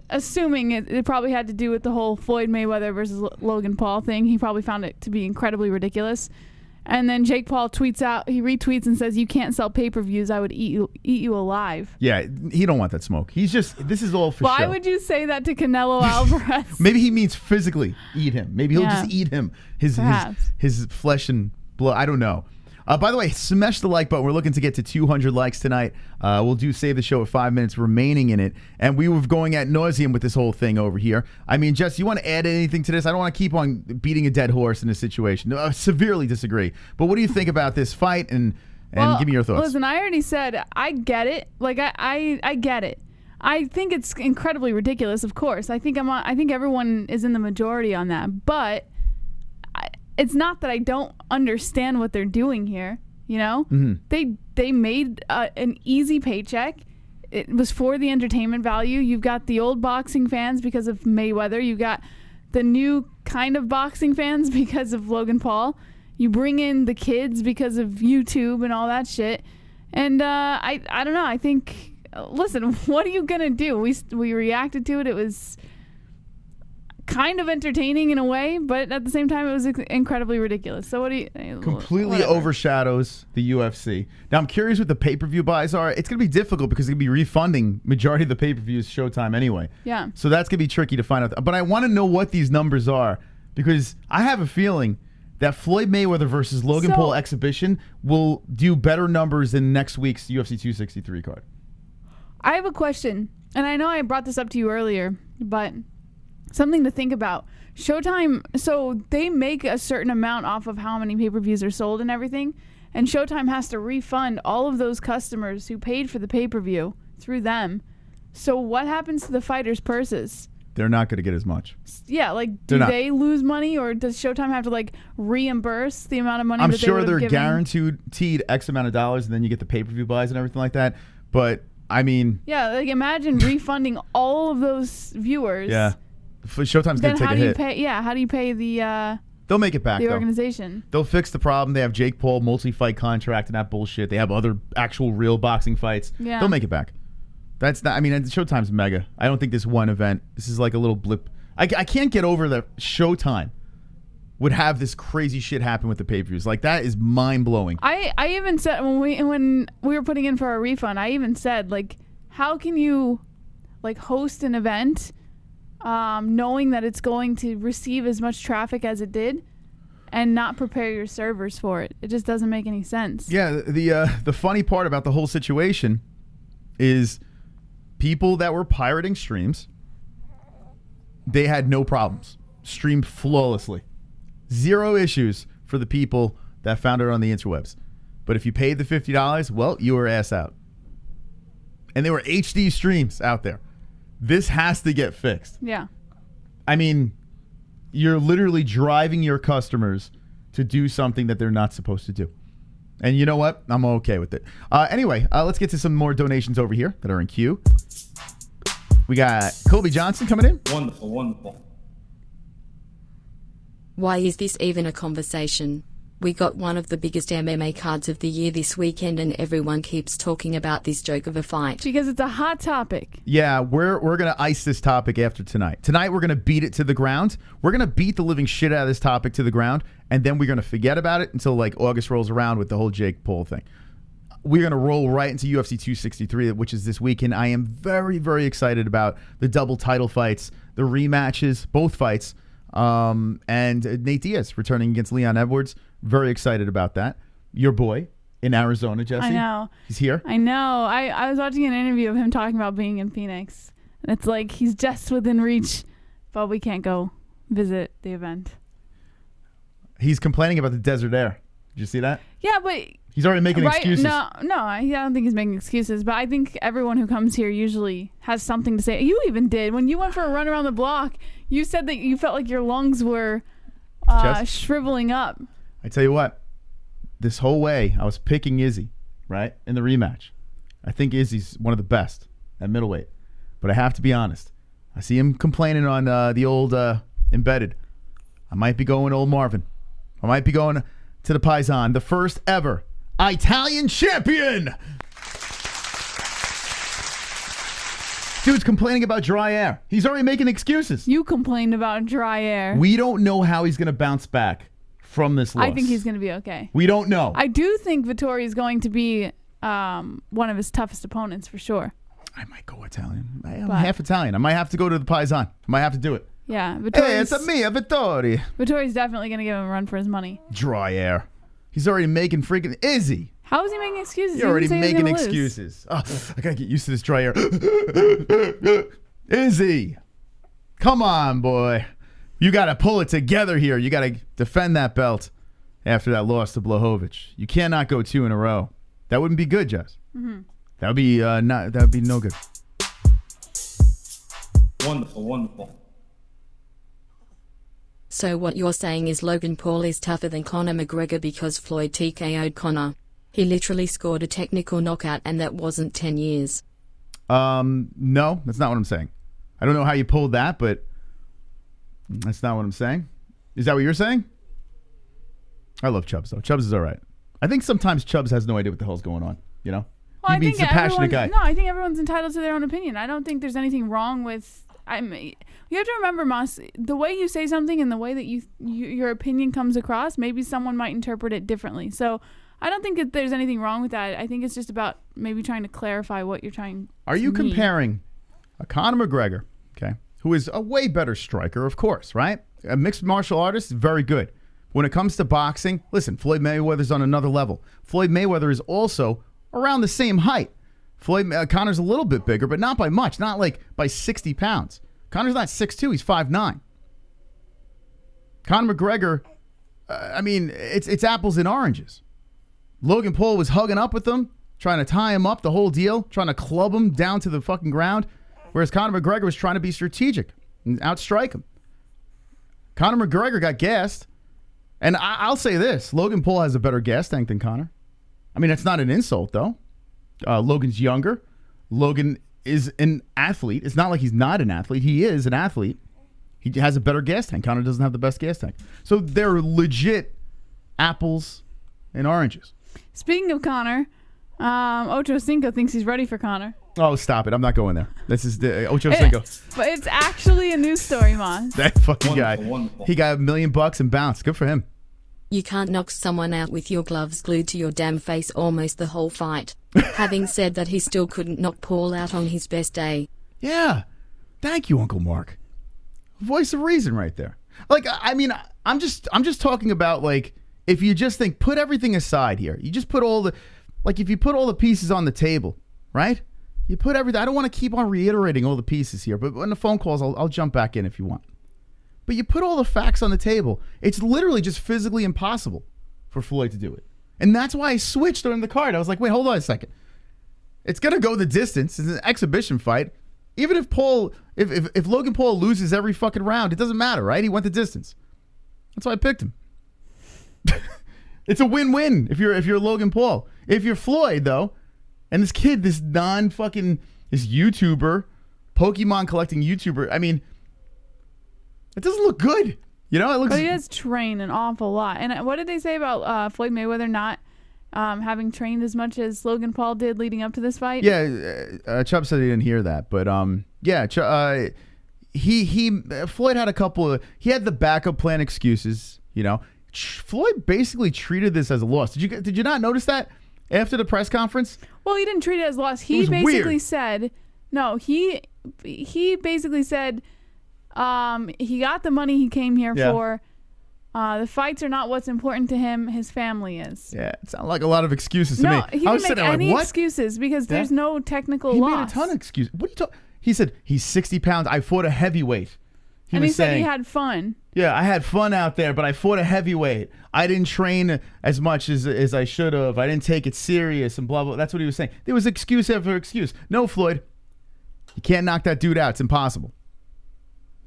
assuming it probably had to do with the whole Floyd Mayweather versus Logan Paul thing, he probably found it to be incredibly ridiculous. And then Jake Paul he retweets and says, "You can't sell pay-per-views. I would eat you alive." Yeah, he don't want that smoke. This is all for show. Why would you say that to Canelo Alvarez? Maybe he means physically eat him. Maybe he'll just eat him. His flesh and blood. I don't know. By the way, smash the like button. We're looking to get to 200 likes tonight. We'll save the show with 5 minutes remaining in it. And we were going ad nauseum with this whole thing over here. I mean, Jess, you want to add anything to this? I don't want to keep on beating a dead horse in this situation. I severely disagree. But what do you think about this fight? And give me your thoughts. Listen, I already said I get it. Like, I get it. I think it's incredibly ridiculous, of course. I think everyone is in the majority on that. But it's not that I don't understand what they're doing here, you know? Mm-hmm. They made an easy paycheck. It was for the entertainment value. You've got the old boxing fans because of Mayweather. You've got the new kind of boxing fans because of Logan Paul. You bring in the kids because of YouTube and all that shit. And I don't know. I think, listen, what are you going to do? We reacted to it. It was kind of entertaining in a way, but at the same time it was incredibly ridiculous. So what do you completely overshadows the UFC. Now I'm curious what the pay-per-view buys are. It's going to be difficult because they're going to be refunding majority of the pay-per-views Showtime anyway. Yeah. So that's going to be tricky to find out. But I want to know what these numbers are because I have a feeling that Floyd Mayweather versus Logan Paul exhibition will do better numbers than next week's UFC 263 card. I have a question, and I know I brought this up to you earlier, but something to think about. Showtime, so they make a certain amount off of how many pay-per-views are sold and everything, and Showtime has to refund all of those customers who paid for the pay-per-view through them. So what happens to the fighters' purses? They're not going to get as much. Yeah, like, do they lose money, or does Showtime have to, like, reimburse the amount of money that they would have given? I'm sure they're guaranteed X amount of dollars, and then you get the pay-per-view buys and everything like that. But, I mean... Yeah, like, imagine refunding all of those viewers. Yeah. Showtime's going to take a hit. How do you pay the... They'll make it back, the organization. They'll fix the problem. They have Jake Paul multi-fight contract and that bullshit. They have other actual real boxing fights. Yeah. They'll make it back. That's not... I mean, Showtime's mega. I don't think this one event... This is like a little blip. I can't get over that Showtime would have this crazy shit happen with the pay-per-views. Like, that is mind-blowing. I even said... When we were putting in for our refund, I even said, like, how can you, like, host an event... knowing that it's going to receive as much traffic as it did and not prepare your servers for it. It just doesn't make any sense. Yeah, the funny part about the whole situation is people that were pirating streams, they had no problems. Streamed flawlessly. Zero issues for the people that found it on the interwebs. But if you paid the $50, well, you were ass out. And there were HD streams out there. This has to get fixed. Yeah. I mean, you're literally driving your customers to do something that they're not supposed to do. And you know what? I'm okay with it. Anyway, let's get to some more donations over here that are in queue. We got Colby Johnson coming in. Wonderful, wonderful. Why is this even a conversation? We got one of the biggest MMA cards of the year this weekend and everyone keeps talking about this joke of a fight. Because it's a hot topic. Yeah, we're going to ice this topic after tonight. Tonight we're going to beat it to the ground. We're going to beat the living shit out of this topic to the ground, and then we're going to forget about it until like August rolls around with the whole Jake Paul thing. We're going to roll right into UFC 263, which is this weekend. I am very, very excited about the double title fights, the rematches, both fights, and Nate Diaz returning against Leon Edwards. Very excited about that. Your boy in Arizona, Jessie. I know. He's here. I know. I was watching an interview of him talking about being in Phoenix. And it's like he's just within reach, but we can't go visit the event. He's complaining about the desert air. Did you see that? Yeah, but... He's already making excuses. No, I don't think he's making excuses, but I think everyone who comes here usually has something to say. You even did. When you went for a run around the block, you said that you felt like your lungs were shriveling up. I tell you what, this whole way I was picking Izzy, right, in the rematch. I think Izzy's one of the best at middleweight. But I have to be honest. I see him complaining on the old embedded. I might be going old Marvin. I might be going to the Paisan, the first ever Italian champion. Dude's complaining about dry air. He's already making excuses. You complained about dry air. We don't know how he's going to bounce back from this loss. I think he's going to be okay. We don't know. I do think Vettori is going to be one of his toughest opponents for sure. I might go Italian. I'm half Italian. I might have to go to the Paisan. I might have to do it. Yeah. Hey, it's a Vettori. Vittori's definitely going to give him a run for his money. Dry air. He's already making freaking... Izzy. How is he making excuses? You're already making excuses. Oh, I got to get used to this dry air. Izzy. Come on, boy. You got to pull it together here. You got to defend that belt after that loss to Blachowicz. You cannot go 2 in a row. That wouldn't be good, Jess. Mm-hmm. That would be not. That would be no good. Wonderful, wonderful. So what you're saying is Logan Paul is tougher than Conor McGregor because Floyd TKO'd Conor. He literally scored a technical knockout and that wasn't 10 years. No, that's not what I'm saying. I don't know how you pulled that, but that's not what I'm saying. Is that what you're saying? I love Chubbs, though. Chubbs is all right. I think sometimes Chubbs has no idea what the hell's going on, you know? Well, He's a passionate guy. No, I think everyone's entitled to their own opinion. I don't think there's anything wrong with... you have to remember, Moss, the way you say something and the way that your opinion comes across, maybe someone might interpret it differently. So I don't think that there's anything wrong with that. I think it's just about maybe trying to clarify what you're trying Are you comparing a Conor McGregor, okay, who is a way better striker, of course, right? A mixed martial artist, very good. When it comes to boxing, listen, Floyd Mayweather's on another level. Floyd Mayweather is also around the same height. Conor's a little bit bigger, but not by much. Not like by 60 pounds. Conor's not 6'2", he's 5'9". Conor McGregor, it's apples and oranges. Logan Paul was hugging up with him, trying to tie him up, the whole deal, trying to club him down to the fucking ground, whereas Conor McGregor was trying to be strategic and outstrike him. Conor McGregor got gassed, and I'll say this, Logan Paul has a better gas tank than Conor. I mean, that's not an insult, though. Logan's younger. Logan is an athlete. It's not like he's not an athlete. He is an athlete. He has a better gas tank. Conor doesn't have the best gas tank. So they're legit apples and oranges. Speaking of Conor, Ocho Cinco thinks he's ready for Conor. Oh, stop it. I'm not going there. This is the Ocho Cinco. But it's actually a news story, Moss. That fucking guy. Wonderful. He got $1 million and bounced. Good for him. You can't knock someone out with your gloves glued to your damn face almost the whole fight. Having said that, he still couldn't knock Paul out on his best day. Yeah. Thank you, Uncle Mark. Voice of reason right there. Like, I mean, I'm just talking about, like, if you just think, put everything aside here. You just put all the, like, if you put all the pieces on the table, right? You put everything. I don't want to keep on reiterating all the pieces here, but when the phone calls, I'll jump back in if you want. But you put all the facts on the table. It's literally just physically impossible for Floyd to do it. And that's why I switched during the card. I was like, wait, hold on a second. It's going to go the distance. It's an exhibition fight. Even if if Logan Paul loses every fucking round, it doesn't matter, right? He went the distance. That's why I picked him. It's a win-win if you're Logan Paul. If you're Floyd, though, and this kid, this this YouTuber, Pokemon collecting YouTuber, I mean, it doesn't look good. You know, it looks. But he does train an awful lot. And what did they say about Floyd Mayweather not having trained as much as Logan Paul did leading up to this fight? Yeah, Chubb said he didn't hear that, but Floyd had a couple of. He had the backup plan excuses. You know, Floyd basically treated this as a loss. Did you not notice that after the press conference? Well, he didn't treat it as a loss. He basically said, no. He basically said. He got the money he came here for. The fights are not what's important to him. His family is. Yeah, it sounded like a lot of excuses to me. No, he didn't make any excuses because there's no technical loss. He made a ton of excuses. What are you talking? He said he's 60 pounds. I fought a heavyweight. He said he had fun. Yeah, I had fun out there, but I fought a heavyweight. I didn't train as much as I should have. I didn't take it serious and blah, blah. That's what he was saying. There was excuse after excuse. No, Floyd. You can't knock that dude out. It's impossible.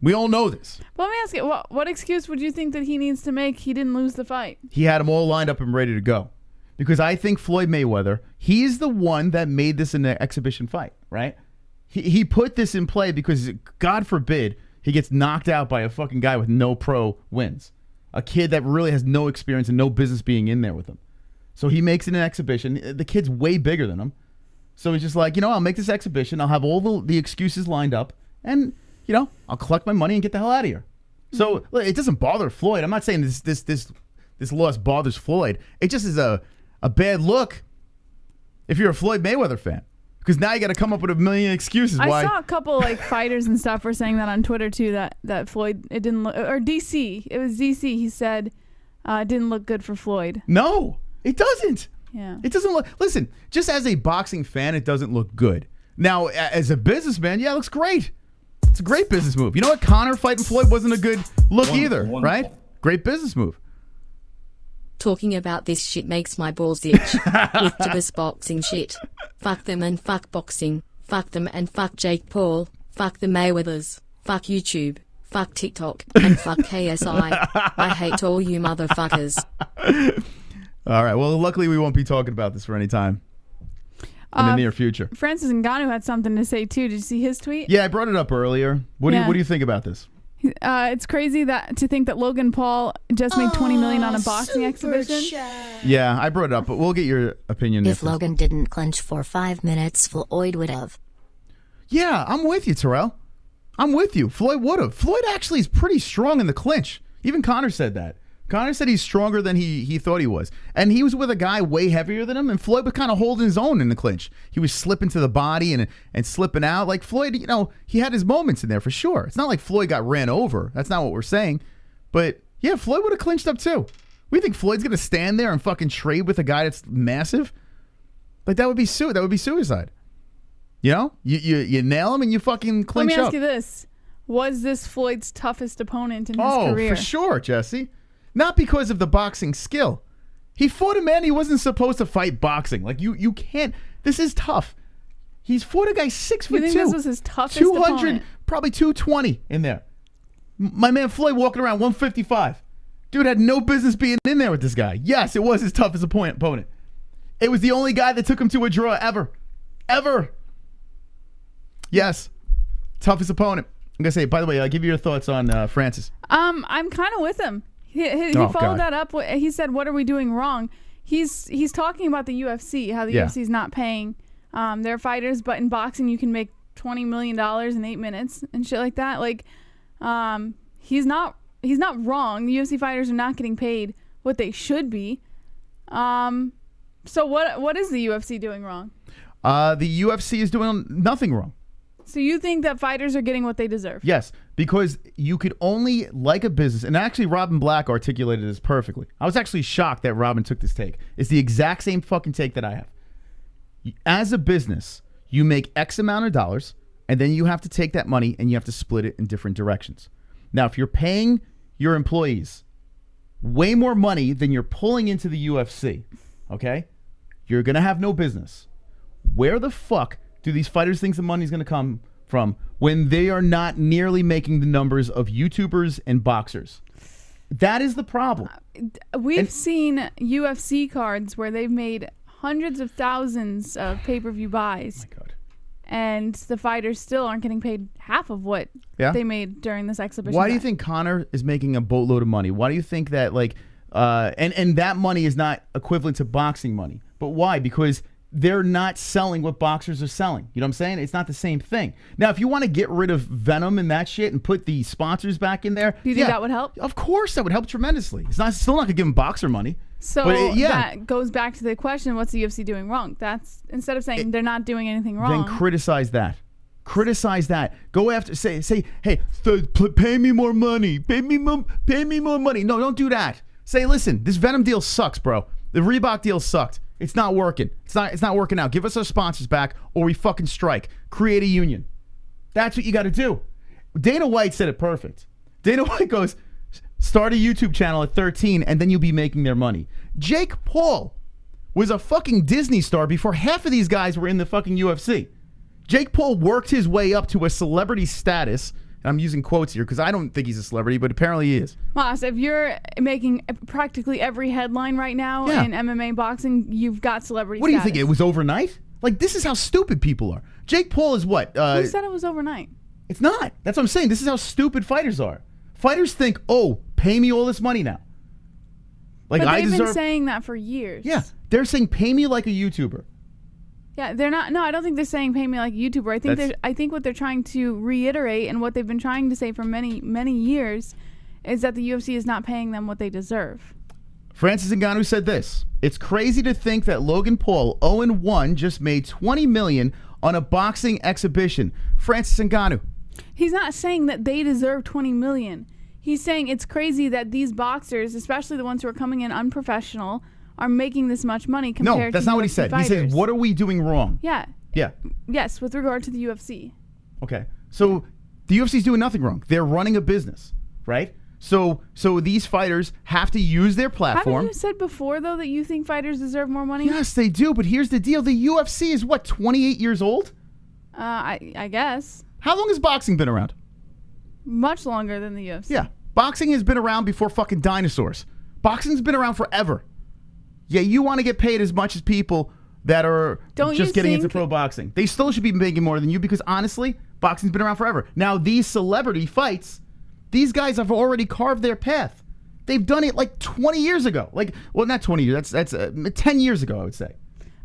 We all know this. But let me ask you, what excuse would you think that he needs to make? He didn't lose the fight. He had them all lined up and ready to go. Because I think Floyd Mayweather, he's the one that made this an exhibition fight, right? He put this in play because, God forbid, he gets knocked out by a fucking guy with no pro wins. A kid that really has no experience and no business being in there with him. So he makes it an exhibition. The kid's way bigger than him. So he's just like, I'll make this exhibition. I'll have all the excuses lined up. And, I'll collect my money and get the hell out of here. So it doesn't bother Floyd. I'm not saying this loss bothers Floyd. It just is a bad look if you're a Floyd Mayweather fan. Because now you got to come up with a million excuses. I saw a couple fighters and stuff were saying that on Twitter too. That Floyd, it didn't look, or DC. It was DC. He said it didn't look good for Floyd. No, it doesn't. Yeah, it doesn't look. Listen, just as a boxing fan, it doesn't look good. Now, as a businessman, yeah, it looks great. It's a great business move. You know what? Conor fighting Floyd wasn't a good look either, right? Great business move. Talking about this shit makes my balls itch. It's just boxing shit. Fuck them and fuck boxing. Fuck them and fuck Jake Paul. Fuck the Mayweathers. Fuck YouTube. Fuck TikTok. And fuck KSI. I hate all you motherfuckers. All right. Well, luckily we won't be talking about this for any time in the near future. Francis Ngannou had something to say too. Did you see his tweet? Yeah, I brought it up earlier. What do you think about this? It's crazy to think that Logan Paul just made $20 million on a boxing exhibition. Yeah, I brought it up, but we'll get your opinion. If Logan didn't clinch for 5 minutes, Floyd would have. Yeah, I'm with you, Terrell. I'm with you. Floyd would have. Floyd actually is pretty strong in the clinch. Even Conor said that. Conor said he's stronger than he thought he was. And he was with a guy way heavier than him, and Floyd was kind of holding his own in the clinch. He was slipping to the body and slipping out. Like Floyd, he had his moments in there for sure. It's not like Floyd got ran over. That's not what we're saying. But, yeah, Floyd would have clinched up too. We think Floyd's going to stand there and fucking trade with a guy that's massive? Like, that would be suicide. You nail him and you fucking clinch up. Let me ask you this. Was this Floyd's toughest opponent in his career? Oh, for sure, Jesse. Not because of the boxing skill. He fought a man he wasn't supposed to fight boxing. Like, you can't. This is tough. He's fought a guy 6'2". You think this was his toughest opponent? Probably 220 in there. My man Floyd walking around 155. Dude had no business being in there with this guy. Yes, it was his toughest opponent. It was the only guy that took him to a draw ever. Ever. Yes. Toughest opponent. I'm going to say, by the way, I'll give you your thoughts on Francis. I'm kind of with him. He followed that up. He said, "What are we doing wrong?" He's talking about the UFC, how the UFC is not paying their fighters, but in boxing you can make $20 million in 8 minutes and shit like that. Like, he's not wrong. The UFC fighters are not getting paid what they should be. So what is the UFC doing wrong? The UFC is doing nothing wrong. So you think that fighters are getting what they deserve? Yes, because you could only, like a business, and actually Robin Black articulated this perfectly. I was actually shocked that Robin took this take. It's the exact same fucking take that I have. As a business, you make X amount of dollars, and then you have to take that money and you have to split it in different directions. Now, if you're paying your employees way more money than you're pulling into the UFC, okay, you're going to have no business. Where the fuck do these fighters think the money's going to come from when they are not nearly making the numbers of YouTubers and boxers? That is the problem. We've seen UFC cards where they've made hundreds of thousands of pay-per-view buys. Oh my God. And the fighters still aren't getting paid half of what they made during this exhibition. Why do you think Conor is making a boatload of money? Why do you think that, like, and that money is not equivalent to boxing money? But why? Because they're not selling what boxers are selling. You know what I'm saying? It's not the same thing. Now, if you want to get rid of Venom and that shit and put the sponsors back in there, do you think that would help? Of course, that would help tremendously. It's still not going to give them boxer money. So that goes back to the question: what's the UFC doing wrong? That's instead of saying they're not doing anything wrong, then criticize that. Criticize that. Go after. Say, hey, pay me more money. Pay me more money. No, don't do that. Say, listen, this Venom deal sucks, bro. The Reebok deal sucked. It's not working. It's not working out. Give us our sponsors back or we fucking strike. Create a union. That's what you got to do. Dana White said it perfect. Dana White goes, start a YouTube channel at 13 and then you'll be making their money. Jake Paul was a fucking Disney star before half of these guys were in the fucking UFC. Jake Paul worked his way up to a celebrity status, I'm using quotes here because I don't think he's a celebrity, but apparently he is. Moss, if you're making practically every headline right now in MMA boxing, you've got celebrity What do you status. think? It was overnight? Like, this is how stupid people are. Jake Paul is what? Who said it was overnight? It's not. That's what I'm saying. This is how stupid fighters are. Fighters think, oh, pay me all this money now. Like, But I they've deserve. been saying that for years. Yeah, they're saying pay me like a YouTuber. Yeah, they're not. No, I don't think they're saying pay me like a YouTuber. I think That's- I think what they're trying to reiterate and what they've been trying to say for many years is that the UFC is not paying them what they deserve. Francis Ngannou said this: "It's crazy to think that Logan Paul, 0-1, just made $20 million on a boxing exhibition." Francis Ngannou. He's not saying that they deserve $20 million. He's saying it's crazy that these boxers, especially the ones who are coming in unprofessional, are making this much money compared to No, that's not what he UFC said. fighters. He said, "What are we doing wrong?" Yeah. Yeah. Yes, with regard to the UFC. Okay. So the UFC's doing nothing wrong. They're running a business, right? So these fighters have to use their platform. Haven't you said before, though, that you think fighters deserve more money? Yes, they do. But here's the deal: the UFC is what, 28 years old? I guess. How long has boxing been around? Much longer than the UFC. Yeah, boxing has been around before fucking dinosaurs. Boxing's been around forever. Yeah, you want to get paid as much as people that are just getting into pro boxing. They still should be making more than you because honestly, boxing's been around forever. Now, these celebrity fights, these guys have already carved their path. They've done it like 20 years ago. Like, well, not 20 years. That's 10 years ago, I would say.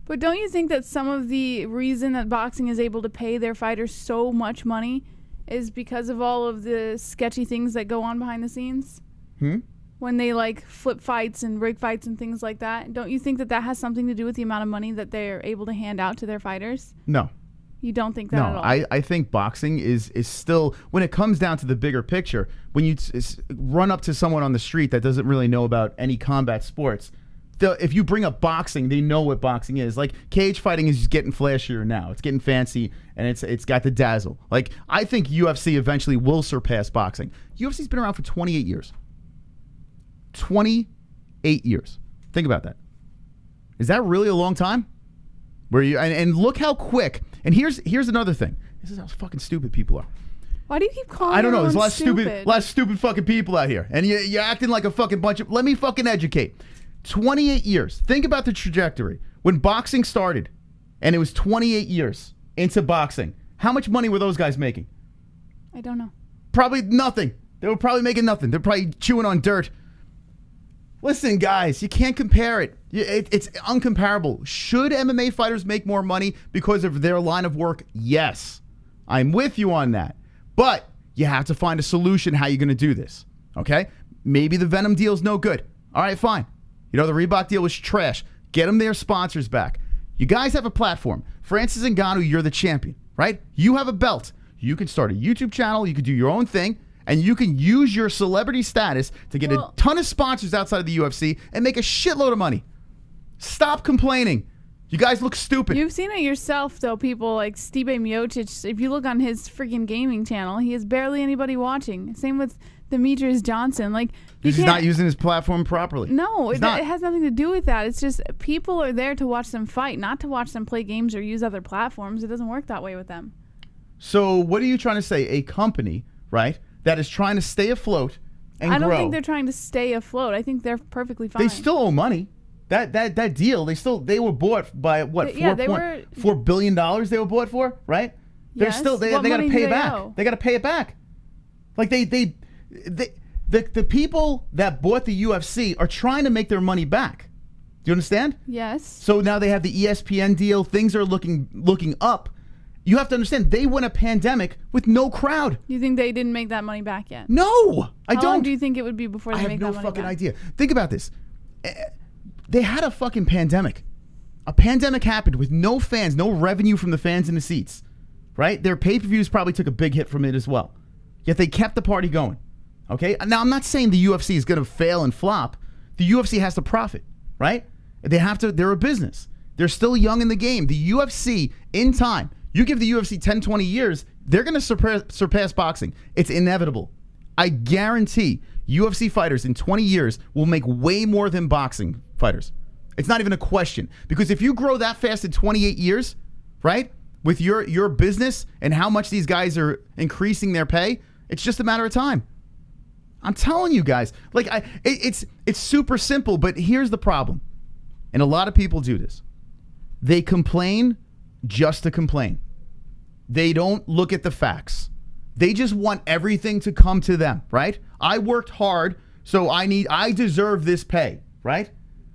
But don't you think that some of the reason that boxing is able to pay their fighters so much money is because of all of the sketchy things that go on behind the scenes? When they like flip fights and rig fights and things like that. Don't you think that that has something to do with the amount of money that they're able to hand out to their fighters? No. You don't think that at all? I think boxing is still, when it comes down to the bigger picture, when you run up to someone on the street that doesn't really know about any combat sports, if you bring up boxing, they know what boxing is. Like, cage fighting is just getting flashier now. It's getting fancy, and it's got the dazzle. Like, I think UFC eventually will surpass boxing. UFC's been around for 28 years. 28 years. Think about that. Is that really a long time? Where you and look how quick. And here's another thing. This is how fucking stupid people are. Why do you keep calling I don't know. There's a lot everyone of stupid fucking people out here, and you're acting like a fucking bunch of. Let me fucking educate. 28 years. Think about the trajectory when boxing started, and it was 28 years into boxing. How much money were those guys making? I don't know. Probably nothing. They were probably making nothing. They're probably chewing on dirt. Listen, guys, you can't compare it. It's uncomparable. Should MMA fighters make more money because of their line of work? Yes. I'm with you on that. But you have to find a solution how you're going to do this. Okay? Maybe the Venom deal's no good. All right, fine. You know, the Reebok deal was trash. Get them their sponsors back. You guys have a platform. Francis Ngannou, you're the champion, right? You have a belt. You can start a YouTube channel. You can do your own thing. And you can use your celebrity status to get a ton of sponsors outside of the UFC and make a shitload of money. Stop complaining. You guys look stupid. You've seen it yourself, though. People like Stipe Miocic. If you look on his freaking gaming channel, he has barely anybody watching. Same with Demetrius Johnson. Like, he's not using his platform properly. No, it has nothing to do with that. It's just people are there to watch them fight, not to watch them play games or use other platforms. It doesn't work that way with them. So what are you trying to say? A company, right, that is trying to stay afloat and grow. I don't think they're trying to stay afloat. I think they're perfectly fine. They still owe money. That deal, they were bought by what? $4 billion they were bought for, right? They're Yes. still they got to pay it back. They got to pay it back. Like the people that bought the UFC are trying to make their money back. Do you understand? Yes. So now they have the ESPN deal. Things are looking up. You have to understand, they went a pandemic with no crowd. You think they didn't make that money back yet? No, I don't. How long do you think it would be before they make that money back? I have no fucking idea. Think about this. They had a fucking pandemic. A pandemic happened with no fans, no revenue from the fans in the seats, right? Their pay-per-views probably took a big hit from it as well. Yet they kept the party going, okay? Now, I'm not saying the UFC is going to fail and flop. The UFC has to profit, right? They have to. They're a business. They're still young in the game. The UFC, in time, you give the UFC 10, 20 years, they're going to surpass boxing. It's inevitable. I guarantee UFC fighters in 20 years will make way more than boxing fighters. It's not even a question. Because if you grow that fast in 28 years, right, with your business and how much these guys are increasing their pay, It's just a matter of time. I'm telling you guys. Like, it's super simple, but here's the problem. And a lot of people do this. They complain just to complain. They don't look at the facts. They just want everything to come to them, right? I worked hard, so I deserve this pay, right?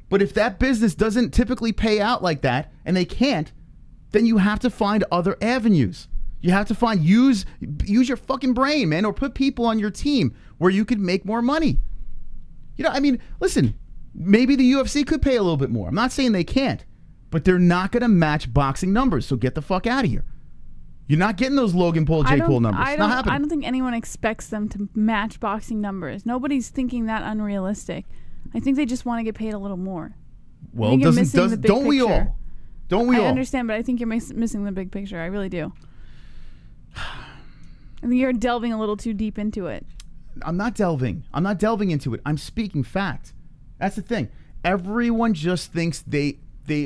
But if that business doesn't typically pay out like that, and they can't, then you have to find other avenues. You have to use your fucking brain, man, or put people on your team where you could make more money. You know, I mean, listen, maybe the UFC could pay a little bit more. I'm not saying they can't, but they're not going to match boxing numbers, so get the fuck out of here. You're not getting those Logan Paul, Jake Paul numbers. It's not happening. I don't think anyone expects them to match boxing numbers. Nobody's thinking that unrealistic. I think they just want to get paid a little more. Well, don't we all? Don't we all? I understand, but I think you're missing the big picture. I really do. I think you're delving a little too deep into it. I'm not delving into it. I'm speaking fact. That's the thing. Everyone just thinks they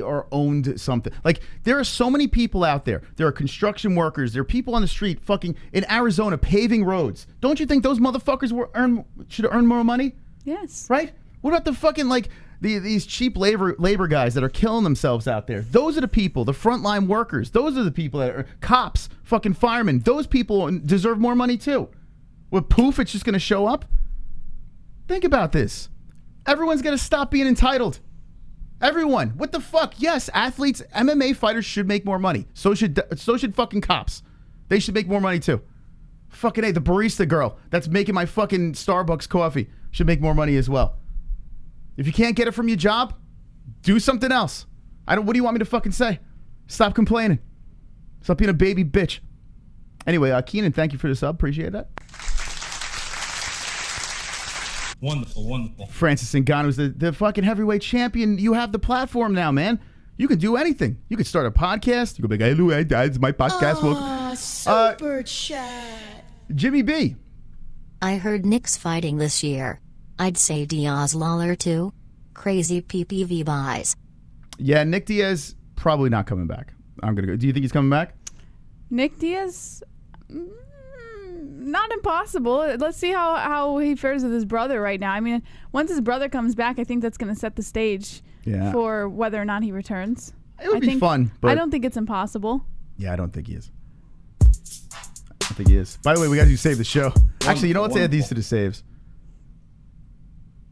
are owned something. Like, there are so many people out there. There are construction workers. There are people on the street fucking in Arizona paving roads. Don't you think those motherfuckers should earn more money? Yes. Right? What about the fucking, like, these cheap labor guys that are killing themselves out there? Those are the people, the frontline workers. Those are the people that are cops, fucking firemen. Those people deserve more money too. With poof, it's just going to show up? Think about this. Everyone's going to stop being entitled. Everyone. What the fuck? Yes, athletes, MMA fighters should make more money. So should fucking cops. They should make more money too. Fucking A, the barista girl that's making my fucking Starbucks coffee should make more money as well. If you can't get it from your job, do something else. What do you want me to fucking say? Stop complaining. Stop being a baby bitch. Anyway, Keenan, thank you for the sub. Appreciate that. Wonderful, wonderful. Francis Ngannou's the fucking heavyweight champion. You have the platform now, man. You can do anything. You could start a podcast. You could be like, hey, it's my podcast. Super chat. Jimmy B. I heard Nick's fighting this year. I'd say Diaz Lawler too. Crazy PPV buys. Yeah, Nick Diaz probably not coming back. I'm gonna go. Do you think he's coming back? Nick Diaz? Not impossible. Let's see how he fares with his brother right now. I mean, once his brother comes back, I think that's going to set the stage for whether or not he returns. It would be fun, but I don't think it's impossible. Yeah, I don't think he is. I think he is. By the way, we got to save the show. Actually, you know, let's add these to the saves.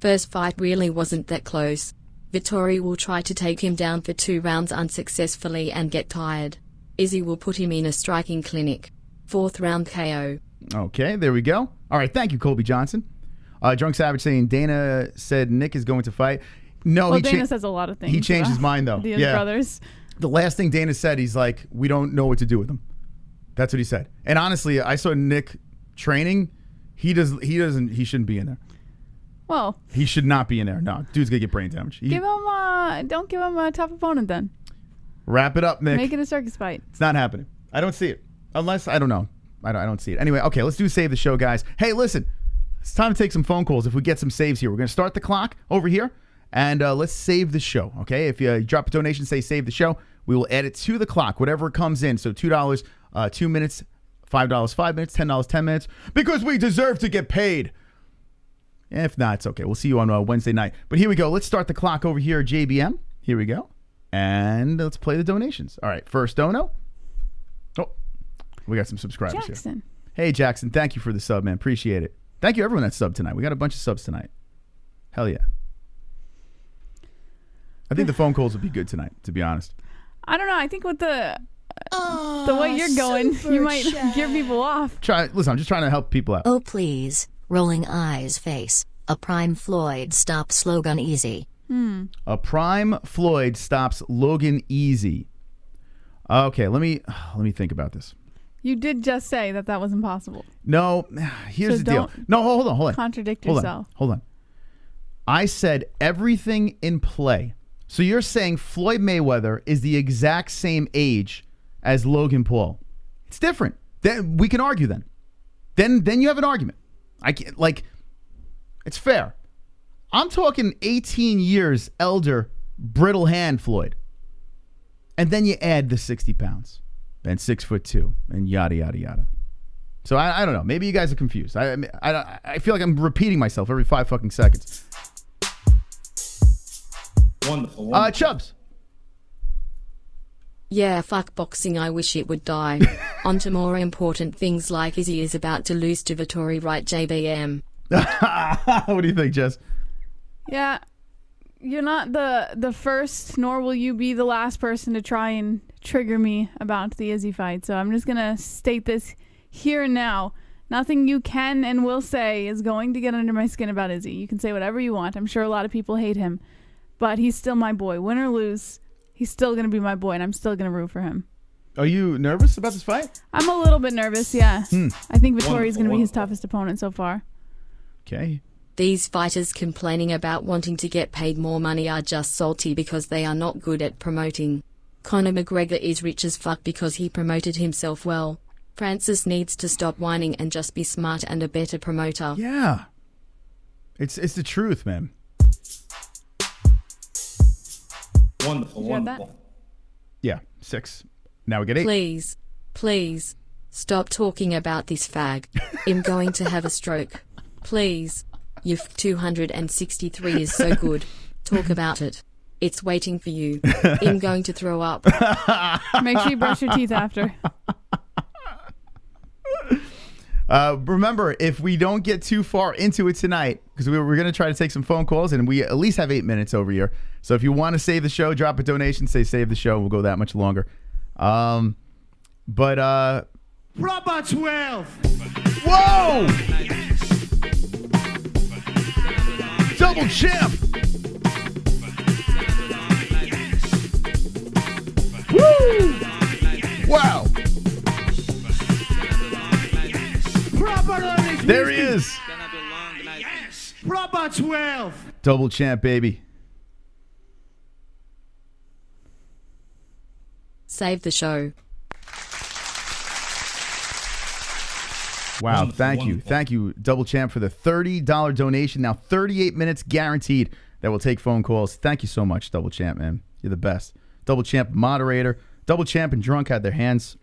First fight really wasn't that close. Vittori will try to take him down for 2 rounds unsuccessfully and get tired. Izzy will put him in a striking clinic. 4th round KO. Okay, there we go. All right, thank you, Colby Johnson. Drunk Savage saying Dana said Nick is going to fight. No, well, Dana says a lot of things. He changed his mind, though. The other brothers. The last thing Dana said, he's like, we don't know what to do with him. That's what he said. And honestly, I saw Nick training. He shouldn't be in there. Well, he should not be in there. No, dude's gonna get brain damage. Don't give him a tough opponent then. Wrap it up, Nick. Make it a circus fight. It's not happening. I don't see it. Unless, I don't know. I don't see it. Anyway, okay, let's do save the show, guys. Hey, listen, it's time to take some phone calls if we get some saves here. We're gonna start the clock over here, and let's save the show, okay? If you drop a donation, say save the show, we will add it to the clock, whatever comes in. So $2, 2 minutes, $5, 5 minutes, $10, 10 minutes, because we deserve to get paid. If not, it's okay. We'll see you on Wednesday night. But here we go. Let's start the clock over here at JBM. Here we go. And let's play the donations. All right, first dono. Oh, we got some subscribers Jackson. Here. Hey, Jackson. Thank you for the sub, man. Appreciate it. Thank you, everyone that subbed tonight. We got a bunch of subs tonight. Hell yeah. I think the phone calls will be good tonight, to be honest. I don't know. I think with the way you're going, you might gear people off. Listen, I'm just trying to help people out. Oh, please. Rolling eyes face. A prime Floyd stops Logan easy. A prime Floyd stops Logan easy. Okay, let me think about this. You did just say that was impossible. No, here's the deal. No, hold on. Contradict yourself. Hold on. I said everything in play. So you're saying Floyd Mayweather is the exact same age as Logan Paul. It's different. Then we can argue then. Then you have an argument. I can't, like, it's fair. I'm talking 18 years elder, brittle hand Floyd. And then you add the 60 pounds and 6'2" and yada, yada, yada. So I don't know. Maybe you guys are confused. I feel like I'm repeating myself every 5 fucking seconds. Wonderful. Chubbs. Yeah, fuck boxing, I wish it would die. On to more important things like Izzy is about to lose to Vittori, right, JBM? What do you think, Jess? Yeah, you're not the first, nor will you be the last person to try and trigger me about the Izzy fight. So I'm just going to state this here and now. Nothing you can and will say is going to get under my skin about Izzy. You can say whatever you want. I'm sure a lot of people hate him, but he's still my boy. Win or lose, he's still going to be my boy, and I'm still going to root for him. Are you nervous about this fight? I'm a little bit nervous, yeah. I think Vittori's going to be his toughest opponent so far. Okay. These fighters complaining about wanting to get paid more money are just salty because they are not good at promoting. Conor McGregor is rich as fuck because he promoted himself well. Francis needs to stop whining and just be smart and a better promoter. Yeah. It's the truth, man. Wonderful, wonderful. Yeah, 6. Now we get 8. Please, stop talking about this fag. I'm going to have a stroke. Please. You've 263 is so good. Talk about it. It's waiting for you. I'm going to throw up. Make sure you brush your teeth after. Remember, if we don't get too far into it tonight, because we're going to try to take some phone calls, and we at least have 8 minutes over here. So if you want to save the show, drop a donation, say save the show. We'll go that much longer. Proper 12. Whoa! Double champ! Woo! Wow! There he is! Yes! Proper 12. Double champ, baby. Save the show. Wow, Wonderful, thank you. wonderful. Thank you, Double Champ, for the $30 donation. Now 38 minutes guaranteed that we'll take phone calls. Thank you so much, Double Champ, man. You're the best. Double Champ moderator. Double Champ and Drunk had their hands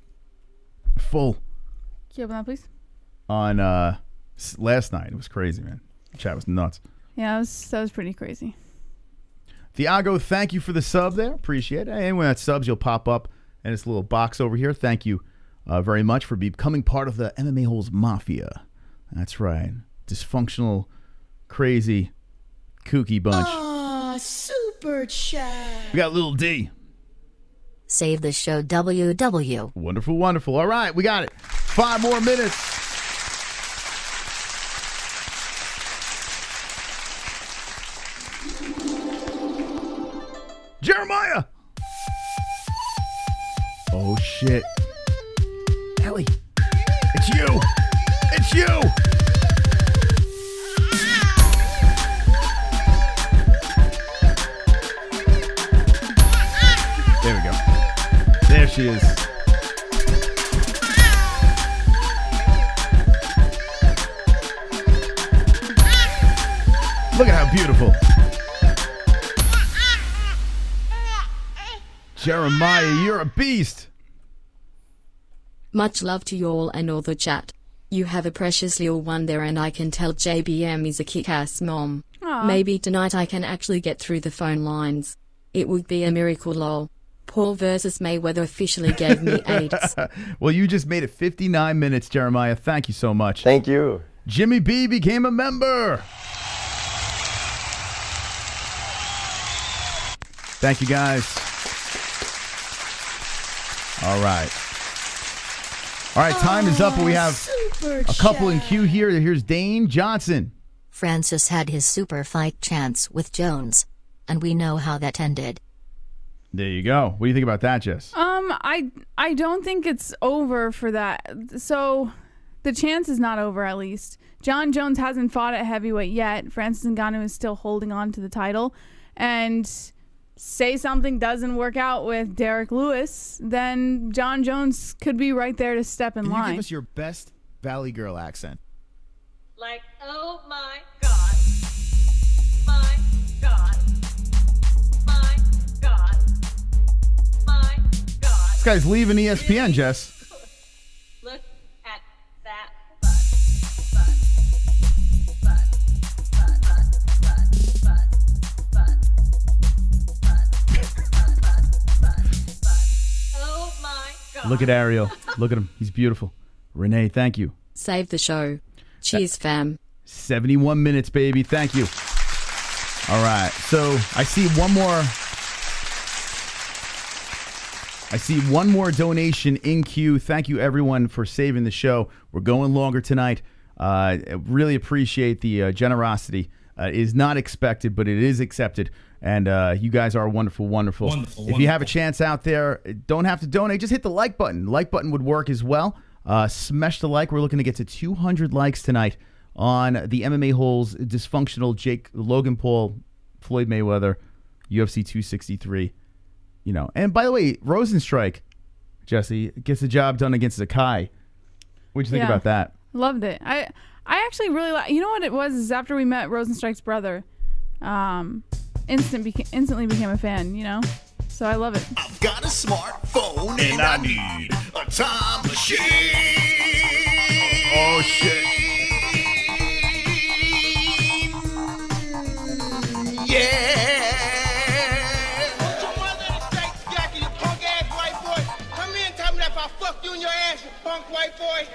full Can you open that, please? on last night. It was crazy, man. The chat was nuts. Yeah, that was pretty crazy. Thiago, thank you for the sub there. Appreciate it. And when that subs, you'll pop up in this little box over here. Thank you very much for becoming part of the MMA-Holes Mafia. That's right. Dysfunctional, crazy, kooky bunch. Aw, super chat. We got Little D. Save the show WW. Wonderful, wonderful. All right, we got it. 5 more minutes. Jeremiah. Oh, shit. Ellie. It's you. It's you. There we go. There she is. Look at how beautiful. Jeremiah, you're a beast. Much love to you all and all the chat. You have a precious little one there, and I can tell JBM is a kick-ass mom. Aw. Maybe tonight I can actually get through the phone lines. It would be a miracle, lol. Paul versus Mayweather officially gave me AIDS. Well, you just made it 59 minutes, Jeremiah. Thank you so much. Thank you. Jimmy B became a member. Thank you, guys. All right. All right, time is up. We have a couple in queue here. Here's Dane Johnson. Francis had his super fight chance with Jones, and we know how that ended. There you go. What do you think about that, Jess? I don't think it's over for that. So the chance is not over, at least. John Jones hasn't fought at heavyweight yet. Francis Ngannou is still holding on to the title. And say something doesn't work out with Derek Lewis, then John Jones could be right there to step in Can line. you give us your best Valley Girl accent? Like, oh my God. My God. My God. My God. This guy's leaving ESPN, Jess. Look at that Look at Ariel. Look at him. He's beautiful. Renee, thank you. Save the show. Cheers, fam. 71 minutes, baby. Thank you. All right. So I see one more donation in queue. Thank you, everyone, for saving the show. We're going longer tonight. Really appreciate the generosity. It is not expected, but it is accepted. And you guys are wonderful, wonderful. If you have a chance out there, don't have to donate. Just hit the like button. Like button would work as well. Smash the like. We're looking to get to 200 likes tonight on the MMA-Holes dysfunctional Logan Paul, Floyd Mayweather, UFC 263. You know, and by the way, Rosenstrike, Jessie, gets the job done against Zakai. What'd you think about that? Loved it. I actually really like. You know what it was? Is after we met Rosenstrike's brother, instantly became a fan. You know, so I love it. I've got a smartphone and I need a time machine. Oh shit. Yeah. Fuck you in your ass, you punk white boy.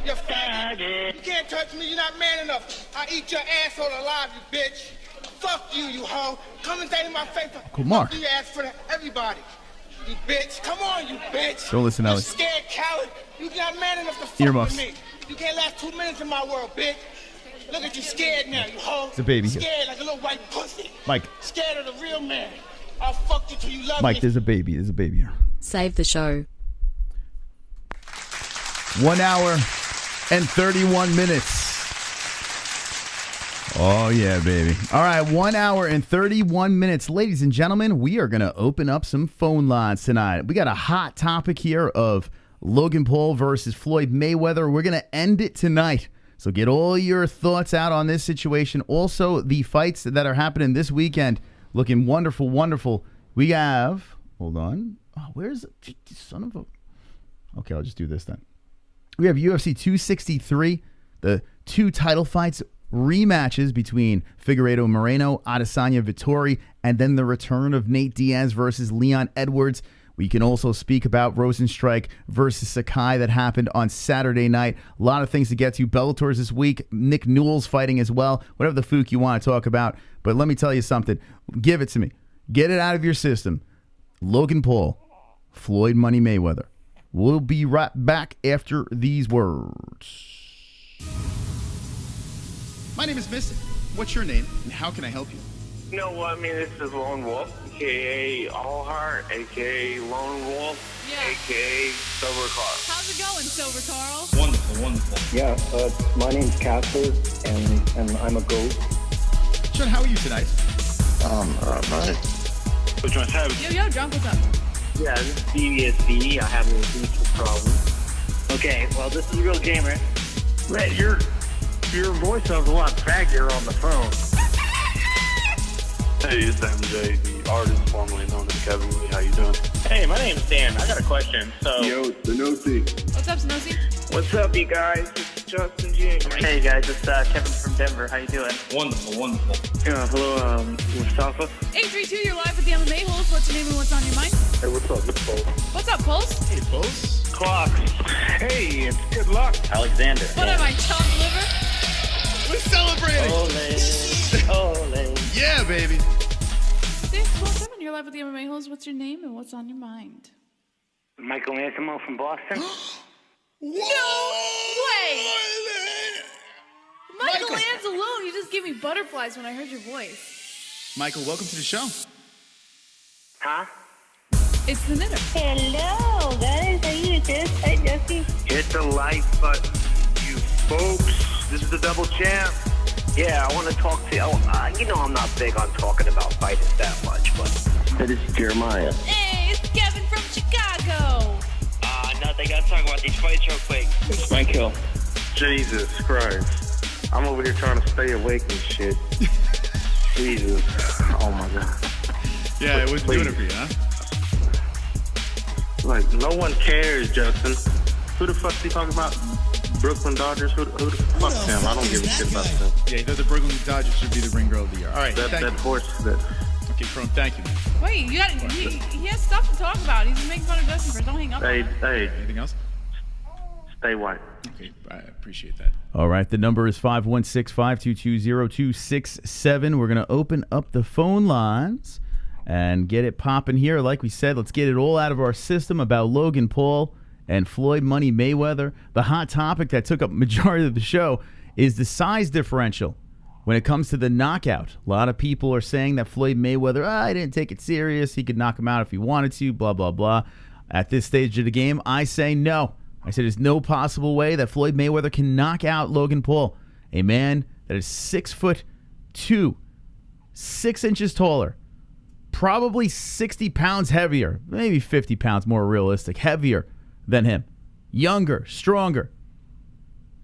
You faggot. You can't touch me, you're not man enough. I eat your asshole alive, you bitch. Fuck you, you hoe. Come and say in my face. Cool, Mark. Fuck you ass for everybody. You bitch. Come on, you bitch. Don't listen, Ellie. You scared coward. You're not man enough to fuck with me. You can't last 2 minutes in my world, bitch. Look at you scared now, you hoe. It's a baby. Scared like a little white pussy. Mike. Scared of the real man. I'll fuck you till you love me. Mike, there's a baby. There's a baby here. Save the show. 1 hour and 31 minutes. Oh, yeah, baby. All right, 1 hour and 31 minutes. Ladies and gentlemen, we are going to open up some phone lines tonight. We got a hot topic here of Logan Paul versus Floyd Mayweather. We're going to end it tonight. So get all your thoughts out on this situation. Also, the fights that are happening this weekend looking wonderful, wonderful. We have, hold on. Oh, where's the son of a... Okay, I'll just do this then. We have UFC 263, the 2 title fights, rematches between Figueiredo Moreno, Adesanya Vettori, and then the return of Nate Diaz versus Leon Edwards. We can also speak about Rosenstrike versus Sakai that happened on Saturday night. A lot of things to get to. Bellator's this week. Nick Newell's fighting as well. Whatever the fook you want to talk about. But let me tell you something. Give it to me. Get it out of your system. Logan Paul, Floyd Money Mayweather. We'll be right back after these words. My name is Mystic. What's your name, and how can I help you? No, I mean, this is Lone Wolf, a.k.a. Allheart, a.k.a. Lone Wolf, a.k.a. Sober Carl. How's it going, Sober Carl? Wonderful, wonderful. Yeah, my name's Casper, and I'm a ghost. Sean, how are you tonight? Which one's having? Yo, drunk, what's up? Yeah, this is BBSB. I have an addiction problem. Okay, well, this is Real Gamer. Man, your voice sounds a lot faggier on the phone. Hey, it's MJ, the artist formerly known as Kevin Lee. How you doing? Hey, my name's Dan. I got a question. So, Yo, Sanosi. What's up, Sanosi? what's up, you guys? It's Justin Jr. Hey, guys, it's Kevin from Denver. How you doing? Wonderful, wonderful. Hello, Mustafa. 832, you're live with the MMA-Holes. What's your name and what's on your mind? Hey, what's up? It's Paul. What's up, Pulse? Hey, Pulse. Clock. Hey, it's good luck. Alexander. What am I, chopped liver? We're celebrating. Ole. Yeah, baby. 617, you're live with the MMA-Holes. What's your name and what's on your mind? Michael Antimo from Boston. No way! Michael Anzalone, you just gave me butterflies when I heard your voice. Michael, welcome to the show. Huh? It's the knitter. Hello, guys. How you doing? Hi, Jessie. Hit the like button, you folks. This is the double champ. Yeah, I want to talk to you. You know I'm not big on talking about fighting that much, but... This is Jeremiah. Hey, it's Kevin from Chicago. Nothing. Gotta talk about these fights real quick. It's Michael. Jesus Christ. I'm over here trying to stay awake and shit. Jesus. Oh, my God. Yeah, it wasn't doing it for you, huh? Like, no one cares, Justin. Who the fuck is he talking about? Brooklyn Dodgers? Who the fuck them? I don't give a shit about them. Yeah, the Brooklyn Dodgers should be the ring girl of the year. All right, that horse, that Okay, Chrome, thank you. Wait, he has stuff to talk about. He's making fun of Justin first. Don't hang up. Hey, Anything else? stay white. Okay, I appreciate that. All right, the number is 516-522-0267. We're going to open up the phone lines and get it popping here. Like we said, let's get it all out of our system about Logan Paul and Floyd Money Mayweather. The hot topic that took up majority of the show is the size differential when it comes to the knockout. A lot of people are saying that Floyd Mayweather, I didn't take it serious. He could knock him out if he wanted to, blah, blah, blah. At this stage of the game, I say no. I said there's no possible way that Floyd Mayweather can knock out Logan Paul, a man that is 6'2", 6 inches taller, probably 60 pounds heavier, maybe 50 pounds more realistic, heavier than him, younger, stronger,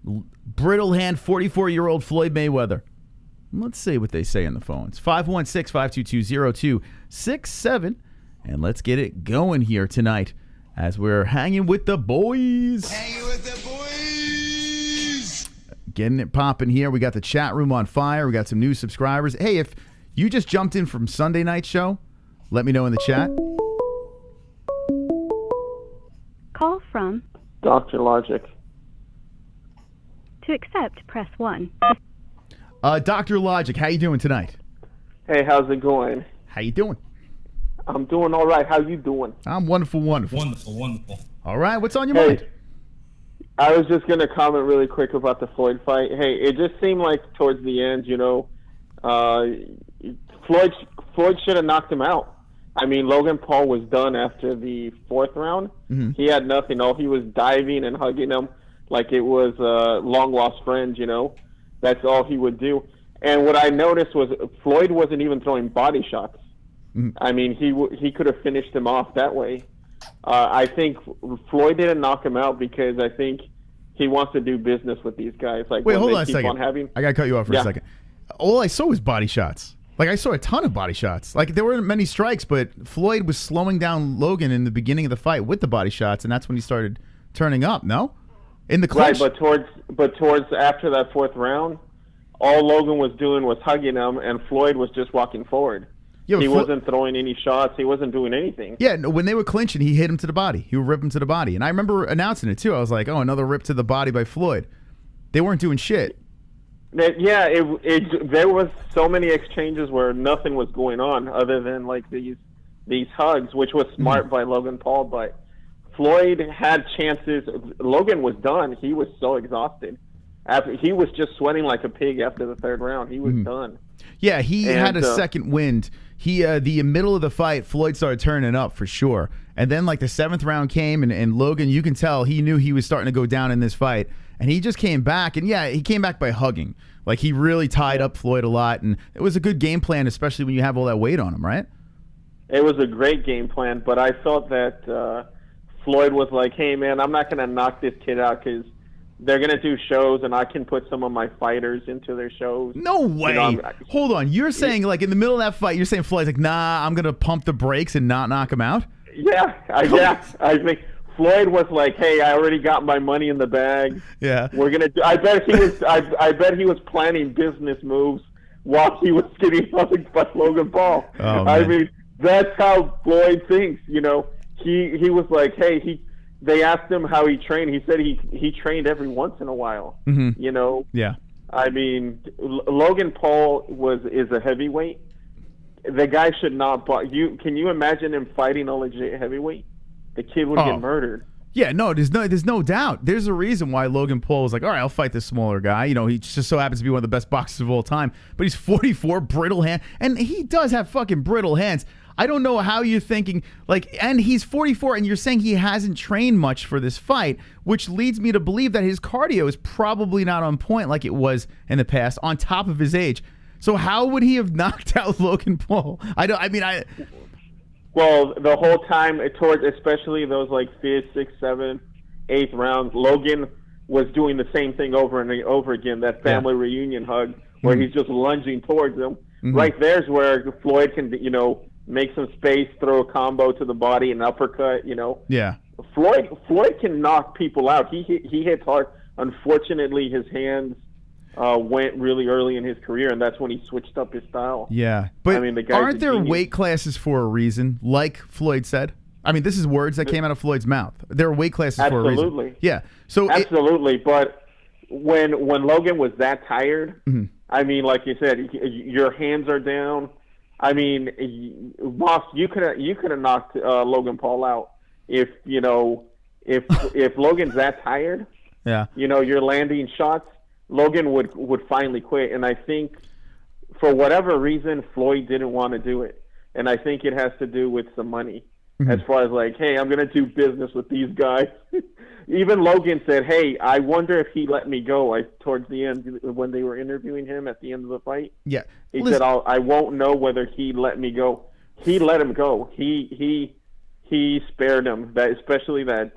brittle hand, 44-year-old Floyd Mayweather. Let's see what they say on the phones. 516-522-0267, and let's get it going here tonight as we're hanging with the boys. Hanging with the boys. Getting it popping here. We got the chat room on fire. We got some new subscribers. Hey, if you just jumped in from Sunday night show, let me know in the chat. Call from Dr. Logic. to accept, press 1. Dr. Logic, how you doing tonight? Hey, how's it going? How you doing? I'm doing all right. How you doing? I'm wonderful, wonderful. Wonderful. All right, what's on your mind? I was just going to comment really quick about the Floyd fight. Hey, it just seemed like towards the end, Floyd should have knocked him out. I mean, Logan Paul was done after the 4th round. Mm-hmm. He had nothing. All he was diving and hugging him like it was a long-lost friend, That's all he would do. And what I noticed was Floyd wasn't even throwing body shots. Mm-hmm. I mean, he could have finished him off that way. I think Floyd didn't knock him out because I think he wants to do business with these guys. Like, wait, hold they on a keep second. I got to cut you off for a second. All I saw was body shots. Like, I saw a ton of body shots. Like, there weren't many strikes, but Floyd was slowing down Logan in the beginning of the fight with the body shots, and that's when he started turning up, no? In the clinch. Right, but towards after that 4th round, all Logan was doing was hugging him, and Floyd was just walking forward. Yeah, he wasn't throwing any shots. He wasn't doing anything. Yeah, no, when they were clinching, he hit him to the body. He would rip him to the body. And I remember announcing it, too. I was like, oh, another rip to the body by Floyd. They weren't doing shit. Yeah, there was so many exchanges where nothing was going on other than, like, these hugs, which was smart by Logan Paul. But Floyd had chances. Logan was done. He was so exhausted. He was just sweating like a pig after the 3rd round. He was done. Yeah, he had a second wind. The middle of the fight, Floyd started turning up for sure. And then like the 7th round came, and Logan, you can tell he knew he was starting to go down in this fight. And he just came back, and yeah, he came back by hugging. Like, he really tied up Floyd a lot, and it was a good game plan, especially when you have all that weight on him, right? It was a great game plan, but I felt that Floyd was like, hey, man, I'm not going to knock this kid out because they're going to do shows, and I can put some of my fighters into their shows. No way. Hold on. You're saying, like, in the middle of that fight, you're saying Floyd's like, nah, I'm going to pump the brakes and not knock him out? Yeah. I think Floyd was like, hey, I already got my money in the bag. Yeah. We're going to do – I bet he was planning business moves while he was getting hugged by Logan Paul. Oh, I man. mean, that's how Floyd thinks, He was like, hey, they asked him how he trained. He said he trained every once in a while. Mm-hmm. Yeah. I mean, Logan Paul is a heavyweight. The guy should not. Can you imagine him fighting a legit heavyweight? The kid would get murdered. Yeah, no, there's no doubt. There's a reason why Logan Paul was like, all right, I'll fight this smaller guy. He just so happens to be one of the best boxers of all time. But he's 44, brittle hand, and he does have fucking brittle hands. I don't know how you're thinking, and he's 44, and you're saying he hasn't trained much for this fight, which leads me to believe that his cardio is probably not on point like it was in the past, on top of his age. So how would he have knocked out Logan Paul? Well, the whole time, especially those 5th, 6th, 7th, 8th rounds, Logan was doing the same thing over and over again, that family reunion hug, where he's just lunging towards him. Mm-hmm. Right there's where Floyd can, make some space, throw a combo to the body, an uppercut, Yeah. Floyd can knock people out. He hits hard. Unfortunately, his hands went really early in his career, and that's when he switched up his style. Yeah, but I mean, the guy's aren't a there genius. weight classes for a reason? Like Floyd said. I mean, this is words that came out of Floyd's mouth. There are weight classes for a reason. Absolutely. Yeah. So absolutely, but when Logan was that tired, Mhm. I mean, like you said, your hands are down. I mean, Moss, you could have knocked Logan Paul out if if Logan's that tired. Yeah. You're landing shots. Logan would finally quit, and I think for whatever reason Floyd didn't want to do it, and I think it has to do with some money. As far as like, hey, I'm going to do business with these guys. Even Logan said, hey, I wonder if he let me go towards the end when they were interviewing him at the end of the fight. Yeah. He said, I won't know whether he let me go. He let him go. He spared him, especially that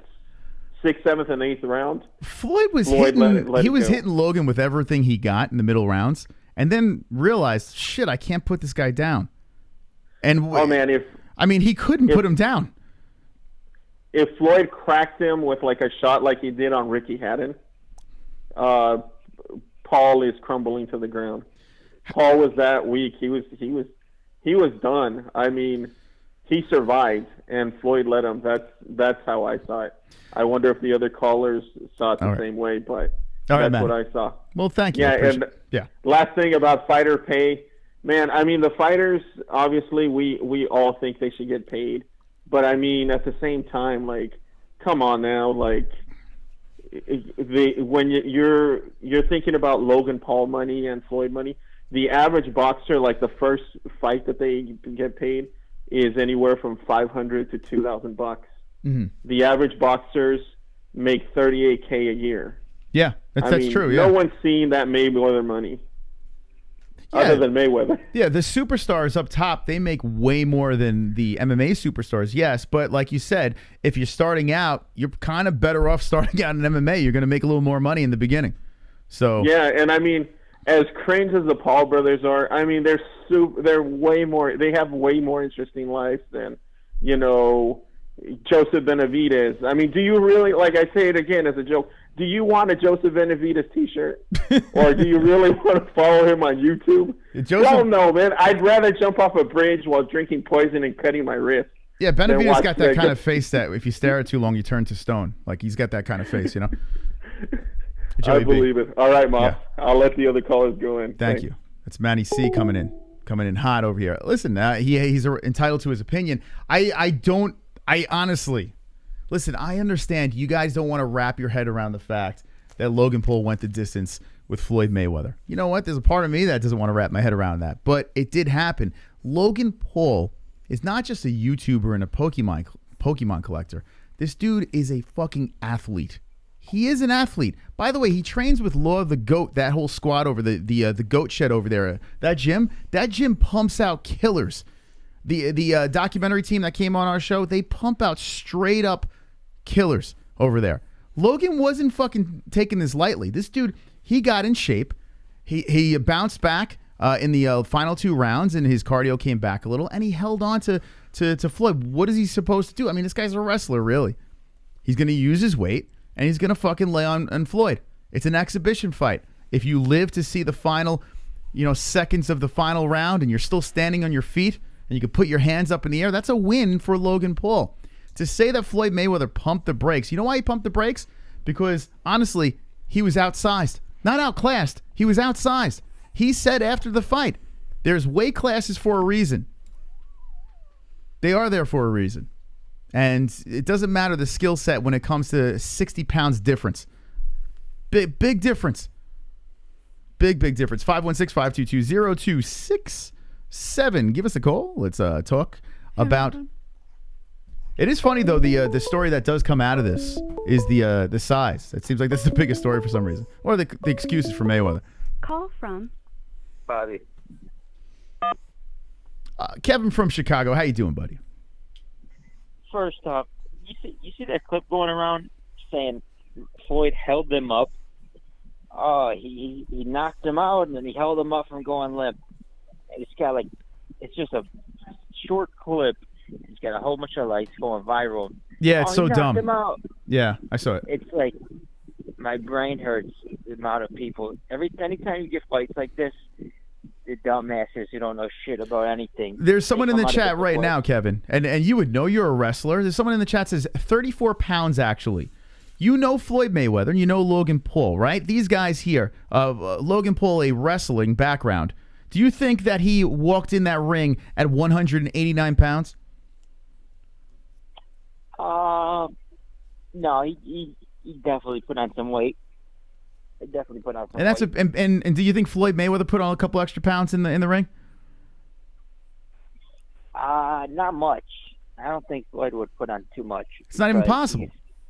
6th, 7th, and 8th round. Floyd was let he it was go. hitting Logan with everything he got in the middle rounds, and then realized, shit, I can't put this guy down. And oh man, he couldn't put him down. If Floyd cracked him with like a shot like he did on Ricky Hatton, Paul is crumbling to the ground. Paul was that weak. He was done. I mean, he survived, and Floyd let him. That's how I saw it. I wonder if the other callers saw it the same way, but that's what I saw. Well, thank you. Yeah, and last thing about fighter pay, man. I mean, the fighters obviously we all think they should get paid, but I mean at the same time, like, come on now, like when you're thinking about Logan Paul money and Floyd money, the average boxer, like the first fight that they get paid is anywhere from $500 to $2,000 bucks. Mhm. The average boxers make $38K a year. Yeah, that's true. Yeah. No one's seen that Mayweather money other than Mayweather. Yeah, the superstars up top, they make way more than the MMA superstars, yes. But like you said, if you're starting out, you're kind of better off starting out in MMA. You're going to make a little more money in the beginning. So Yeah, and I mean, as cringe as the Paul brothers are, I mean, they're way more. They have way more interesting lives than, Joseph Benavidez. I mean, do you really, like I say it again as a joke, do you want a Joseph Benavidez t-shirt? Or do you really want to follow him on YouTube? Hell no, man. I'd rather jump off a bridge while drinking poison and cutting my wrist. yeah, Benavidez got that kind of face that if you stare at too long, you turn to stone. Like, he's got that kind of face, I Joey B. believe it. All right, Mom. Yeah. I'll let the other callers go in. Thank you. That's Manny C coming in hot over here. Listen, he's entitled to his opinion. I honestly, listen, I understand you guys don't want to wrap your head around the fact that Logan Paul went the distance with Floyd Mayweather. You know what? There's a part of me that doesn't want to wrap my head around that, but it did happen. Logan Paul is not just a YouTuber and a Pokemon collector. This dude is a fucking athlete. He is an athlete. By the way, he trains with Law of the Goat, that whole squad over the goat shed over there. That gym pumps out killers. The documentary team that came on our show, they pump out straight up killers over there. Logan wasn't fucking taking this lightly. This dude, he got in shape. He bounced back in the final 2 rounds, and his cardio came back a little, and he held on to Floyd. What is he supposed to do? I mean, this guy's a wrestler, really. He's going to use his weight, and he's going to fucking lay on Floyd. It's an exhibition fight. If you live to see the final, seconds of the final round, and you're still standing on your feet, and you can put your hands up in the air, that's a win for Logan Paul. To say that Floyd Mayweather pumped the brakes, you know why he pumped the brakes? Because, honestly, he was outsized. Not outclassed. He was outsized. He said after the fight, there's weight classes for a reason. They are there for a reason. And it doesn't matter the skill set when it comes to 60 pounds difference. Big difference. Big difference. 516-522-0267. Give us a call. Let's talk about. It is funny though. The story that does come out of this is the size. It seems like that's the biggest story for some reason, or the excuses for Mayweather. Call from Bobby. Kevin from Chicago. How you doing, buddy? First off, you see that clip going around saying Floyd held them up? Oh, he knocked him out and then he held him up from going limp. It's got it's just a short clip. It's got a whole bunch of lights going viral. Yeah, it's so dumb. Him out. Yeah, I saw it. It's like my brain hurts. the amount of people. Anytime you get fights like this, the dumbasses who don't know shit about anything. There's someone in the chat right woodwork. now, Kevin, and you would know, you're a wrestler. There's someone in the chat says 34 pounds actually. You know Floyd Mayweather and you know Logan Paul, right? These guys here, Logan Paul, a wrestling background. Do you think that he walked in that ring at 189 pounds? No, he definitely put on some weight. He definitely put on some And that's weight. and do you think Floyd Mayweather put on a couple extra pounds in the ring? Not much. I don't think Floyd would put on too much. It's not even because possible.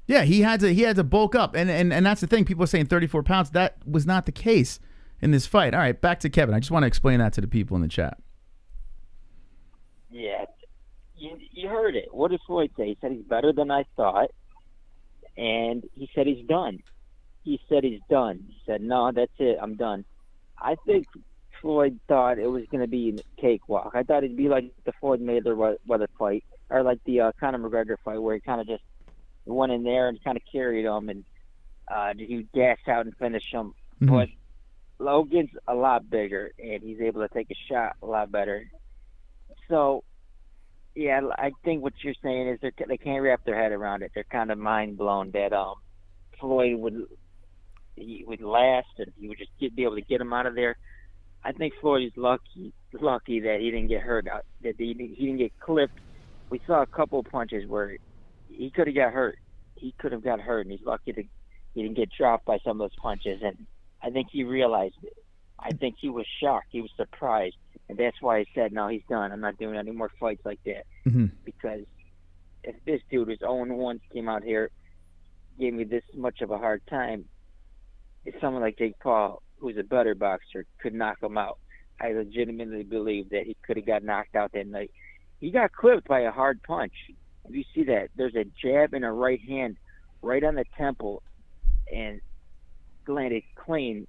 Yeah, he had to bulk up, and that's the thing. People are saying 34 pounds. That was not the case in this fight. All right, back to Kevin. I just want to explain that to the people in the chat. Yeah, you heard it. What did Floyd say? He said he's better than I thought, and he said he's done. He said he's done. He said, no, that's it. I'm done. I think Floyd thought it was going to be a cakewalk. I thought it'd be like the Floyd Mayweather fight, or like the Conor McGregor fight, where he kind of just went in there and kind of carried him, and he dashed out and finished him. Mm-hmm. But Logan's a lot bigger, and he's able to take a shot a lot better. So, yeah, I think what you're saying is they can't wrap their head around it. They're kind of mind blown that Floyd would last, and he would just be able to get him out of there. I think Floyd is lucky that he didn't get hurt, that he didn't get clipped. We saw a couple of punches where he could have got hurt. He could have got hurt, and he's lucky that he didn't get dropped by some of those punches. And I think he realized it. I think he was shocked. He was surprised. And that's why he said, no, he's done. I'm not doing any more fights like that. Mm-hmm. Because if this dude was 0-1, came out here, gave me this much of a hard time, if someone like Jake Paul, who's a better boxer, could knock him out, I legitimately believe that he could have got knocked out that night. He got clipped by a hard punch. If you see that, there's a jab and a right hand right on the temple, and landed clean.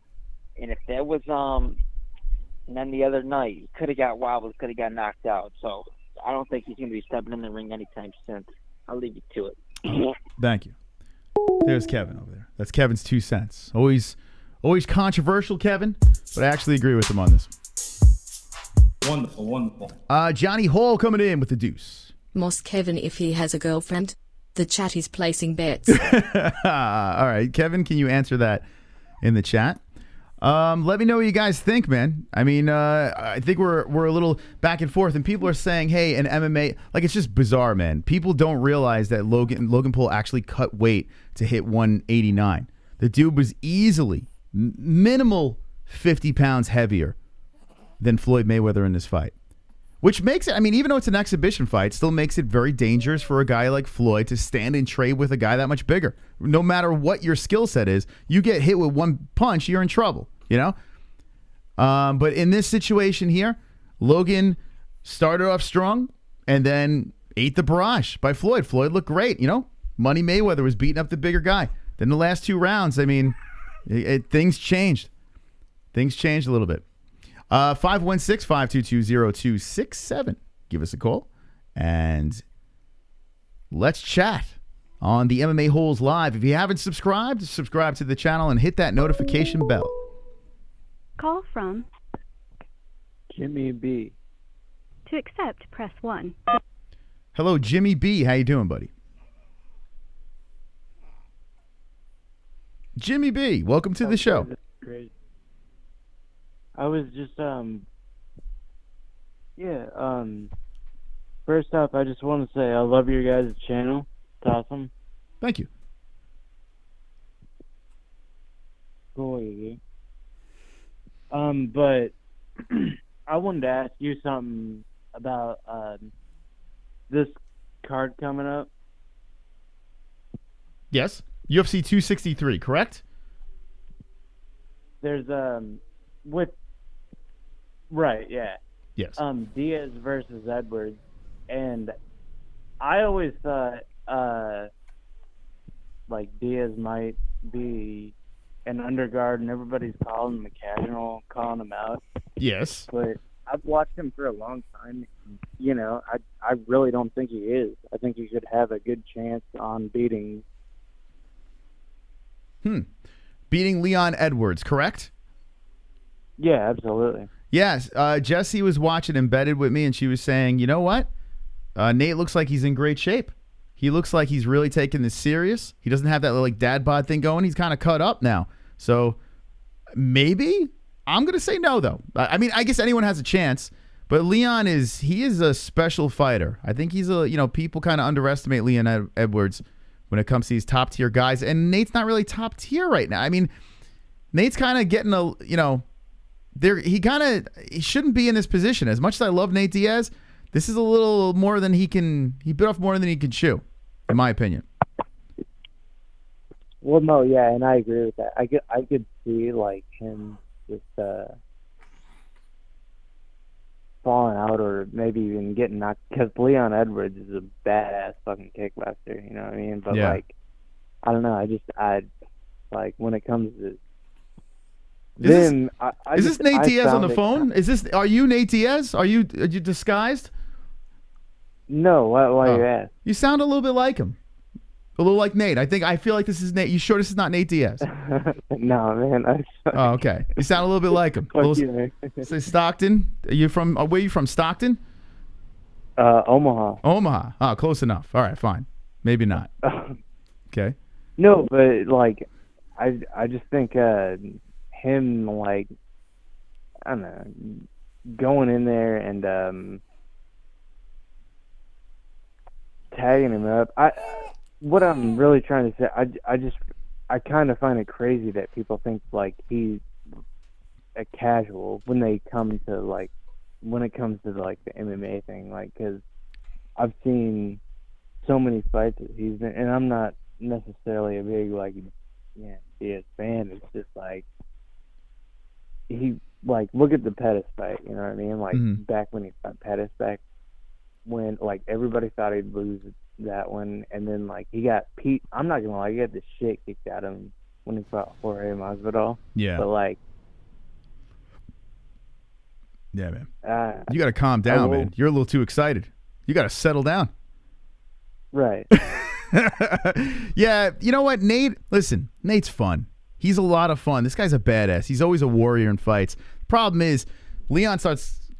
And if that was and then the other night, he could have got wobbled, could have got knocked out. So I don't think he's going to be stepping in the ring anytime soon. I'll leave you to it. Thank you. There's Kevin over there. That's Kevin's 2 cents. Always controversial, Kevin, but I actually agree with him on this. Wonderful, wonderful. Johnny Hall coming in with the deuce. Moss Kevin if he has a girlfriend. The chat is placing bets. All right, Kevin, can you answer that in the chat? Let me know what you guys think, man. I mean, I think we're a little back and forth, and people are saying, hey, in MMA, like, it's just bizarre, man. People don't realize that Logan Paul actually cut weight to hit 189. The dude was easily minimal 50 pounds heavier than Floyd Mayweather in this fight. Which makes it, I mean, even though it's an exhibition fight, still makes it very dangerous for a guy like Floyd to stand and trade with a guy that much bigger. No matter what your skill set is, you get hit with one punch, you're in trouble, you know? But in this situation here, Logan started off strong and then ate the barrage by Floyd. Floyd looked great, you know? Money Mayweather was beating up the bigger guy. Then the last 2 rounds, I mean, things changed. Things changed a little bit. 516-522-0267. Give us a call and let's chat on the MMA-Holes Live. If you haven't subscribed, subscribe to the channel and hit that notification bell. Call from Jimmy B. To accept, press 1. Hello, Jimmy B. How you doing, buddy? Jimmy B, welcome to the show. Great. I was just, first off, I just want to say I love your guys' channel. It's awesome. Thank you. Cool, you. But I wanted to ask you something about, this card coming up. Yes. UFC 263, correct? There's, right, yeah. Yes. Diaz versus Edwards, and I always thought like Diaz might be an underguard, and everybody's calling him a casual, calling him out. Yes. But I've watched him for a long time. And, you know, I really don't think he is. I think he should have a good chance on beating. beating Leon Edwards, correct? Yeah, absolutely. Yes. Jessie was watching Embedded with me, and she was saying, you know what? Nate looks like he's in great shape. He looks like he's really taking this serious. He doesn't have that like dad bod thing going. He's kind of cut up now. So maybe I'm going to say no, though. I mean, I guess anyone has a chance. But Leon is a special fighter. I think he's people kind of underestimate Leon Edwards when it comes to these top tier guys. And Nate's not really top tier right now. I mean, Nate's kind of getting he shouldn't be in this position. As much as I love Nate Diaz, this is a little more than he bit off more than he can chew, in my opinion. Well, no, yeah, and I agree with that. I could see like him just falling out, or maybe even getting knocked, because Leon Edwards is a badass fucking kickbuster, you know what I mean? But like, I don't know, I like when it comes to is this Nate Diaz on the phone? Are you Nate Diaz? Are you disguised? No, why you ask? You sound a little bit like him. A little like Nate. I feel like this is Nate. You sure this is not Nate Diaz? No, man. Oh, okay. You sound a little bit like him. Say Stockton. Are you from? Where are you from? Stockton? Omaha. Omaha. Oh, close enough. All right, fine. Maybe not. Okay. No, but like, I just think him, like, I don't know, going in there and tagging him up. What I'm really trying to say, I kind of find it crazy that people think like he's a casual when it comes to like the MMA thing, like, because I've seen so many fights that he's been, and I'm not necessarily a big like Diaz fan. It's just like he, like, look at the Pettis fight, you know what I mean? Like back when he fought Pettis, back when like everybody thought he'd lose that one, and then like he got I'm not gonna lie, he got the shit kicked out of him when he fought Jorge Masvidal. Yeah. But like, yeah, man, you gotta calm down, man. You're a little too excited. You gotta settle down. Right. Yeah, you know what, Nate? Listen, Nate's fun. He's a lot of fun. This guy's a badass. He's always a warrior in fights. Problem is, Leon starts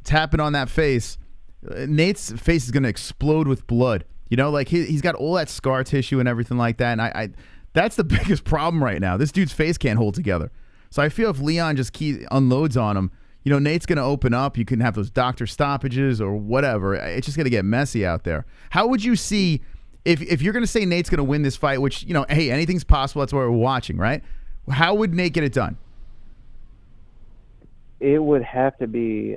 tapping on that face. Nate's face is gonna explode with blood. You know, like he's got all that scar tissue and everything like that. And that's the biggest problem right now. This dude's face can't hold together. So I feel if Leon just unloads on him, you know, Nate's going to open up. You can have those doctor stoppages or whatever. It's just going to get messy out there. How would you see, if you're going to say Nate's going to win this fight, which, you know, hey, anything's possible. That's why we're watching, right? How would Nate get it done? It would have to be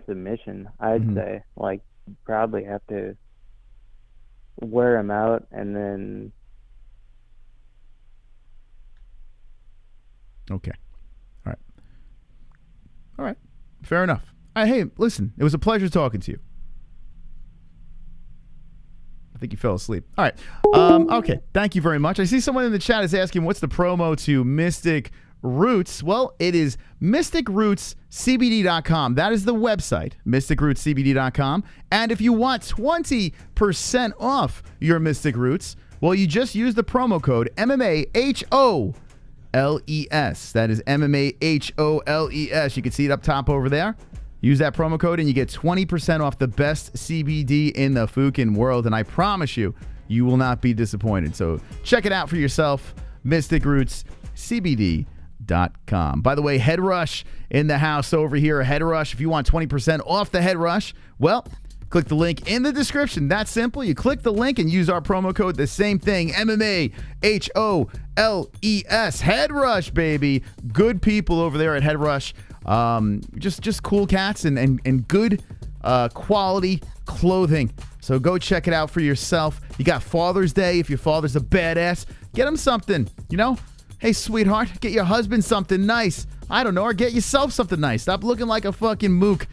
submission, I'd say. Like, probably have to wear him out, and then... Okay. All right. Fair enough. Hey, listen, it was a pleasure talking to you. I think you fell asleep. All right. Okay. Thank you very much. I see someone in the chat is asking, what's the promo to Mystic Roots? Well, it is mysticrootscbd.com. That is the website, mysticrootscbd.com. And if you want 20% off your Mystic Roots, well, you just use the promo code MMAHOLES. That is MMAHOLES. You can see it up top over there. Use that promo code and you get 20% off the best CBD in the fucking world. And I promise you, you will not be disappointed. So check it out for yourself, mysticrootscbd.com. By the way, Head Rush in the house over here. Head Rush, if you want 20% off the Head Rush, well, click the link in the description. That's simple. You click the link and use our promo code. The same thing, MMAHOLES. Head Rush, baby. Good people over there at Head Rush. Just cool cats and good quality clothing. So go check it out for yourself. You got Father's Day. If your father's a badass, get him something, you know? Hey, sweetheart, get your husband something nice. I don't know, or get yourself something nice. Stop looking like a fucking mook.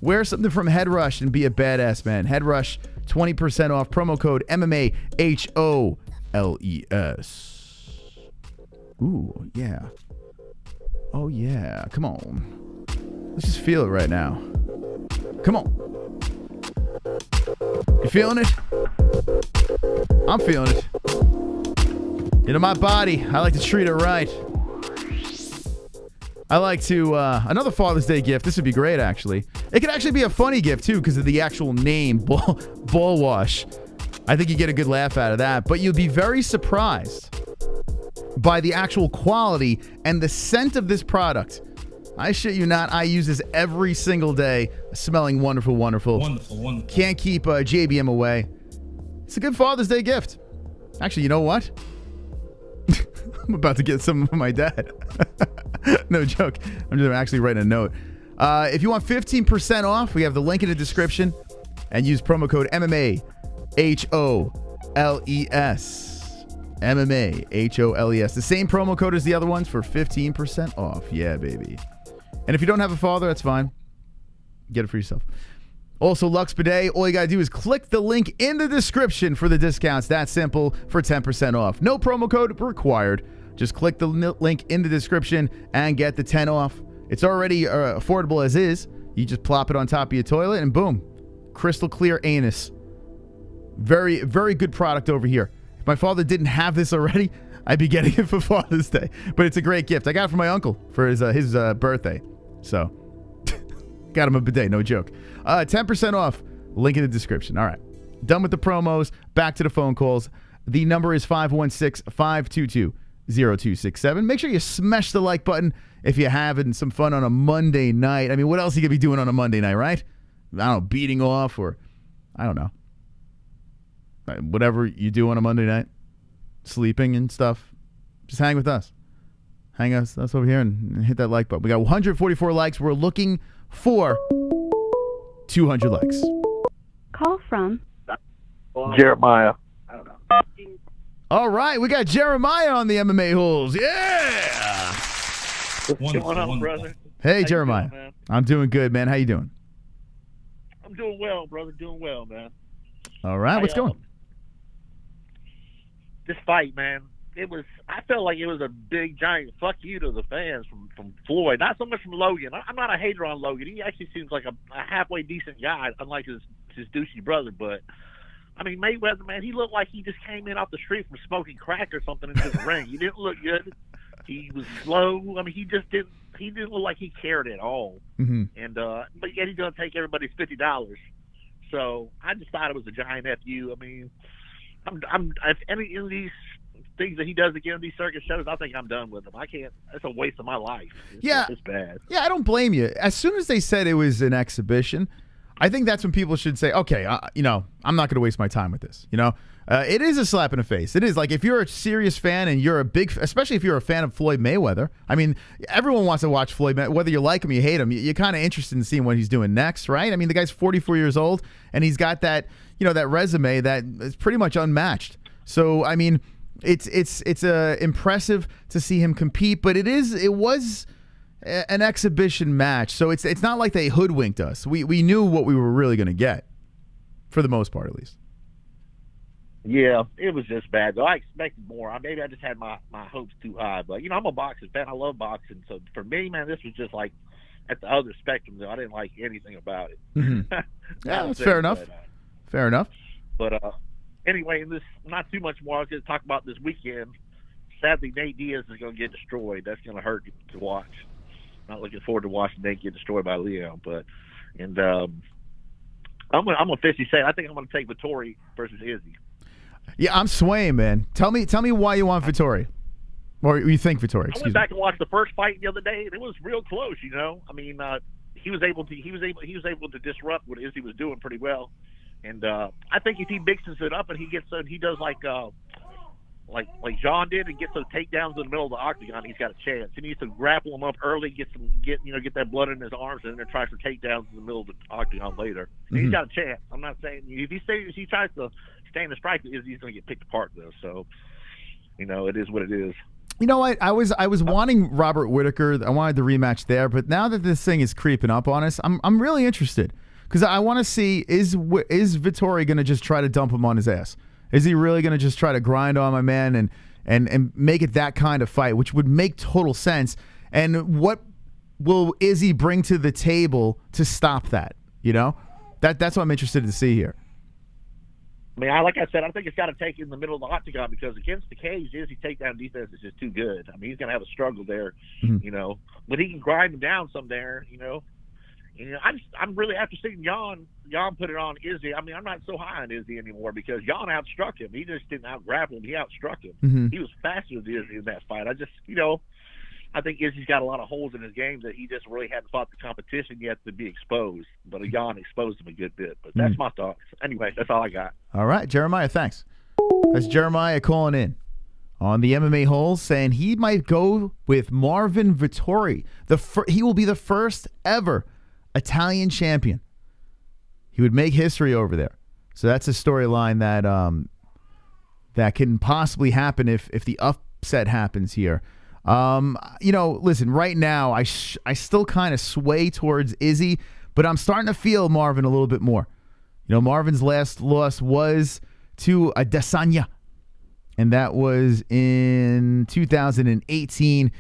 Wear something from Head Rush and be a badass, man. Head Rush, 20% off. Promo code MMAHOLES. Ooh, yeah. Oh, yeah. Come on. Let's just feel it right now. Come on. You feeling it? I'm feeling it. You know, my body, I like to treat it right. I like to, another Father's Day gift. This would be great, actually. It could actually be a funny gift, too, because of the actual name, Ball Wash. I think you get a good laugh out of that. But you'll be very surprised by the actual quality and the scent of this product. I shit you not, I use this every single day. Smelling wonderful, wonderful. Wonderful. Can't keep JBM away. It's a good Father's Day gift. Actually, you know what? I'm about to get some from my dad. No joke. I'm just actually writing a note. If you want 15% off, we have the link in the description. And use promo code MMA-HOLES. MMA-HOLES. The same promo code as the other ones for 15% off. Yeah, baby. And if you don't have a father, that's fine. Get it for yourself. Also, Lux Bidet, all you got to do is click the link in the description for the discounts. That simple for 10% off. No promo code required. Just click the link in the description and get the 10 off. It's already affordable as is. You just plop it on top of your toilet and boom. Crystal clear anus. Very, very good product over here. If my father didn't have this already, I'd be getting it for Father's Day. But it's a great gift. I got it from my uncle for his birthday. So, got him a bidet, no joke. 10% off. Link in the description. All right. Done with the promos. Back to the phone calls. The number is 516-522-0267. Make sure you smash the like button if you're having some fun on a Monday night. I mean, what else are you going to be doing on a Monday night, right? I don't know, beating off or, I don't know. Whatever you do on a Monday night. Sleeping and stuff. Just hang with us. Hang us over here and hit that like button. We got 144 likes. We're looking for 200 likes. Call from Jeremiah. All right, we got Jeremiah on the MMA-Holes. Yeah! What's going on, brother? Hey, Jeremiah. Doing, I'm doing good, man. How you doing? I'm doing well, brother. Doing well, man. All right, what's going? This fight, man. I felt like it was a big, giant fuck you to the fans from Floyd. Not so much from Logan. I'm not a hater on Logan. He actually seems like a halfway decent guy, unlike his douchey brother. But, I mean, Mayweather, man, he looked like he just came in off the street from smoking crack or something into the ring. He didn't look good. He was slow. I mean, he didn't look like he cared at all. Mm-hmm. And but yet he's going to take everybody's $50. So I just thought it was a giant FU. I mean, if any of these things that he does again in these circus shows, I think I'm done with him. I can't. It's a waste of my life. It's bad. Yeah, I don't blame you. As soon as they said it was an exhibition, I think that's when people should say, okay, I'm not going to waste my time with this. It is a slap in the face. It is. Like, if you're a serious fan and you're especially if you're a fan of Floyd Mayweather, I mean, everyone wants to watch Floyd Mayweather, whether you like him or you hate him. You're kind of interested in seeing what he's doing next, right? I mean, the guy's 44 years old and he's got that, that resume that is pretty much unmatched. So, I mean, it's impressive to see him compete, but it was an exhibition match. So it's not like they hoodwinked us. We knew what we were really going to get, for the most part, at least. Yeah, it was just bad, though. I expected more. Maybe I just had my hopes too high. But, I'm a boxing fan. I love boxing. So, for me, man, this was just like at the other spectrum, though. I didn't like anything about it. Mm-hmm. Yeah, that's fair enough. Fair enough. But anyway, not too much more. I was going to talk about this weekend. Sadly, Nate Diaz is going to get destroyed. That's going to hurt to watch. Not looking forward to watching Nate get destroyed by Leo. I'm officially saying I think I'm going to take Vettori versus Izzy. Yeah, I'm swaying, man. Tell me why you want Vettori, or you think Vettori. I went back and watched the first fight the other day, and it was real close. I mean, he was able to disrupt what Izzy was doing pretty well, and I think if he mixes it up and he does like John did and gets those takedowns in the middle of the octagon, he's got a chance. He needs to grapple him up early, get that blood in his arms, and then try for takedowns in the middle of the octagon later. Mm-hmm. He's got a chance. I'm not saying if he tries to stay in the strike, he's going to get picked apart though. So, it is what it is. You know what? I was wanting Robert Whittaker. I wanted the rematch there, but now that this thing is creeping up on us, I'm really interested because I want to see is Vettori going to just try to dump him on his ass? Is he really going to just try to grind on my man and make it that kind of fight, which would make total sense? And what will Izzy bring to the table to stop that? That's what I'm interested to see here. I mean, like I said, I think it's got to take in the middle of the octagon because against the cage, Izzy takedown defense is just too good. I mean, he's going to have a struggle there, you know, but he can grind him down some there, you know. And I'm really, after seeing Jan put it on Izzy, I mean, I'm not so high on Izzy anymore because Jan outstruck him. He just didn't out-grapple him. He outstruck him. He was faster than Izzy in that fight. I think Izzy's got a lot of holes in his game that he just really hadn't fought the competition yet to be exposed. But Jan exposed him a good bit. But that's my thoughts. Anyway, that's all I got. All right, Jeremiah, thanks. That's Jeremiah calling in on the MMA Holes saying he might go with Marvin Vettori. He will be the first ever Italian champion. He would make history over there. So that's a storyline that can possibly happen if the upset happens here. You know, listen, right now I still kind of sway towards Izzy, but I'm starting to feel Marvin a little bit more. You know, Marvin's last loss was to Adesanya, and that was in 2018.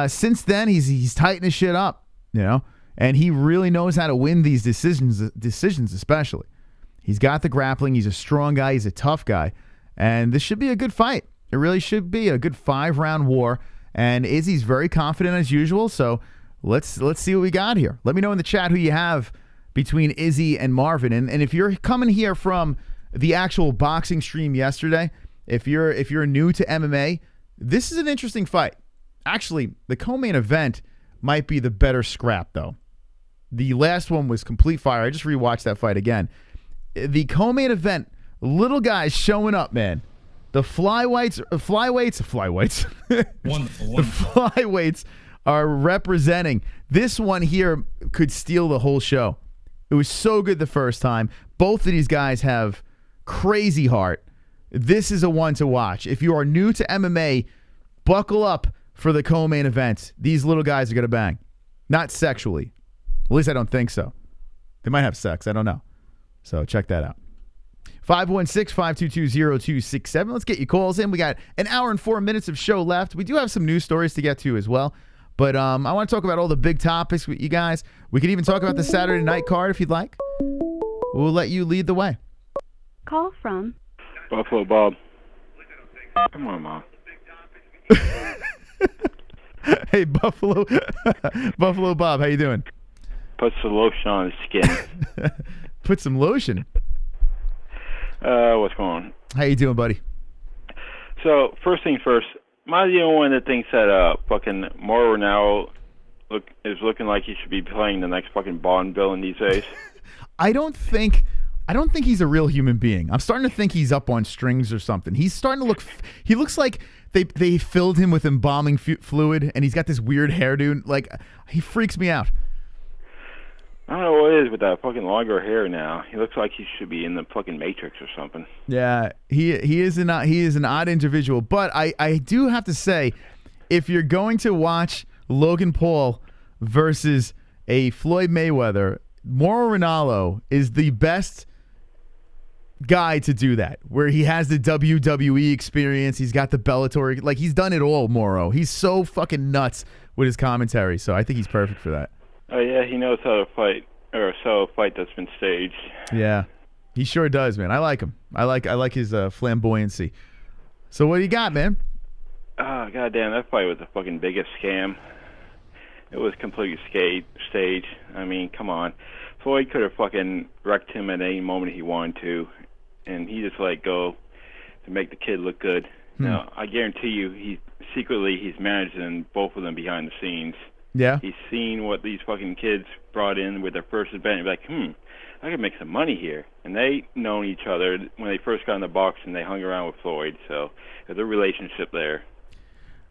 Since then, he's tightened his shit up, you know, and he really knows how to win these decisions especially. He's got the grappling. He's a strong guy. He's a tough guy, and this should be a good fight. It really should be a good 5-round war. And Izzy's very confident as usual, so let's see what we got here. Let me know in the chat who you have between Izzy and Marvin. And if you're coming here from the actual boxing stream yesterday, if you're new to MMA, this is an interesting fight. Actually, the co-main event might be the better scrap, though. The last one was complete fire. I just rewatched that fight again. The co-main event, little guys showing up, man. The flyweights. Wonderful. The flyweights are representing. This one here could steal the whole show. It was so good the first time. Both of these guys have crazy heart. This is a one to watch. If you are new to MMA, buckle up for the co-main event. These little guys are going to bang. Not sexually. At least I don't think so. They might have sex. I don't know. So check that out. 516-522-0267. Let's get your calls in. We got an hour and 4 minutes of show left. We do have some news stories to get to as well. But I want to talk about all the big topics with you guys. We could even talk about the Saturday night card if you'd like. We'll let you lead the way. Call from Buffalo Bob. Come on, Mom. Hey, Buffalo Bob, how you doing? Put some lotion on his skin. Put some lotion? What's going on? How you doing, buddy? So, first thing first, am I the only one that thinks that fucking Mauro now is looking like he should be playing the next fucking Bond villain these days? I don't think he's a real human being. I'm starting to think he's up on strings or something. He's starting to look. He looks like they filled him with embalming fluid, and he's got this weird hairdo. Like, he freaks me out. I don't know what it is with that fucking longer hair now. He looks like he should be in the fucking Matrix or something. Yeah, he is an odd individual. But I do have to say, if you're going to watch Logan Paul versus a Floyd Mayweather, Mauro Ranallo is the best guy to do that, where he has the WWE experience. He's got the Bellator. Like, he's done it all, Mauro. He's so fucking nuts with his commentary. So I think he's perfect for that. Oh, yeah, he knows how to fight, or sell a fight that's been staged. Yeah, he sure does, man. I like him. I like his flamboyancy. So what do you got, man? Oh, goddamn, that fight was the fucking biggest scam. It was completely staged. I mean, come on. Floyd could have fucking wrecked him at any moment he wanted to, and he just let go to make the kid look good. Now, I guarantee you, he's managing both of them behind the scenes. Yeah. He's seen what these fucking kids brought in with their first event and be like, I can make some money here. And they known each other when they first got in the box and they hung around with Floyd. So there's a relationship there.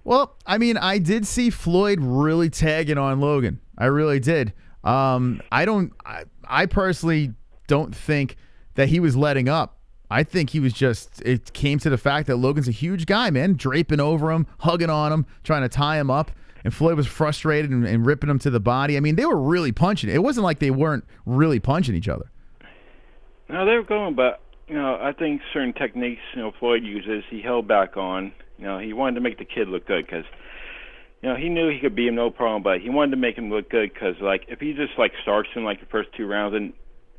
Well, I mean, I did see Floyd really tagging on Logan. I really did. I personally don't think that he was letting up. I think he was it came to the fact that Logan's a huge guy, man, draping over him, hugging on him, trying to tie him up. And Floyd was frustrated and ripping him to the body. I mean, they were really punching. It wasn't like they weren't really punching each other. No, they were going, but, I think certain techniques, Floyd uses, he held back on. He wanted to make the kid look good because, he knew he could beat him no problem, but he wanted to make him look good because, like, if he just, starts him, the first 2 rounds, and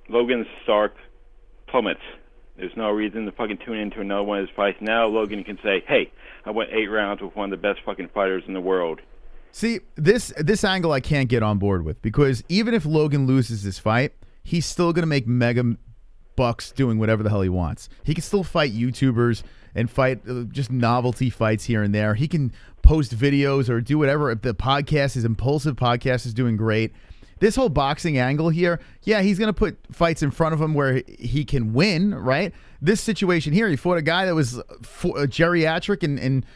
Logan's start plummets. There's no reason to fucking tune into another one of his fights. Now Logan can say, hey, I went 8 rounds with one of the best fucking fighters in the world. See, this angle I can't get on board with, because even if Logan loses this fight, he's still going to make mega bucks doing whatever the hell he wants. He can still fight YouTubers and fight just novelty fights here and there. He can post videos or do whatever. If the podcast, his Impulsive podcast, is doing great. This whole boxing angle here, yeah, he's going to put fights in front of him where he can win, right? This situation here, he fought a guy that was geriatric and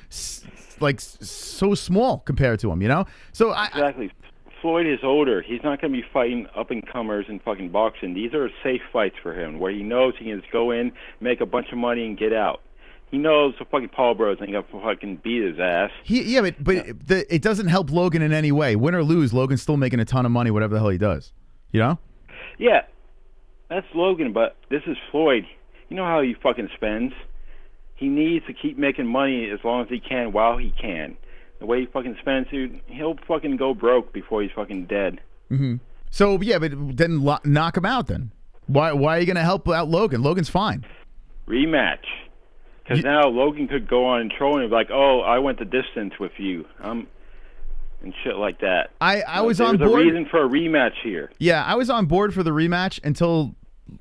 like so small compared to him, you know? So Exactly. Floyd is older. He's not going to be fighting up-and-comers in fucking boxing. These are safe fights for him, where he knows he can just go in, make a bunch of money, and get out. He knows the fucking Paul Bros ain't gonna fucking beat his ass. It doesn't help Logan in any way. Win or lose, Logan's still making a ton of money, whatever the hell he does. You know? Yeah, that's Logan, but this is Floyd. You know how he fucking spends? He needs to keep making money as long as he can while he can. The way he fucking spends, dude, he'll fucking go broke before he's fucking dead. Mm-hmm. So, yeah, but then knock him out then. Why are you going to help out Logan? Logan's fine. Rematch. Because now Logan could go on and troll and be like, oh, I went the distance with you. And shit like that. I was on board. There's a reason for a rematch here. Yeah, I was on board for the rematch until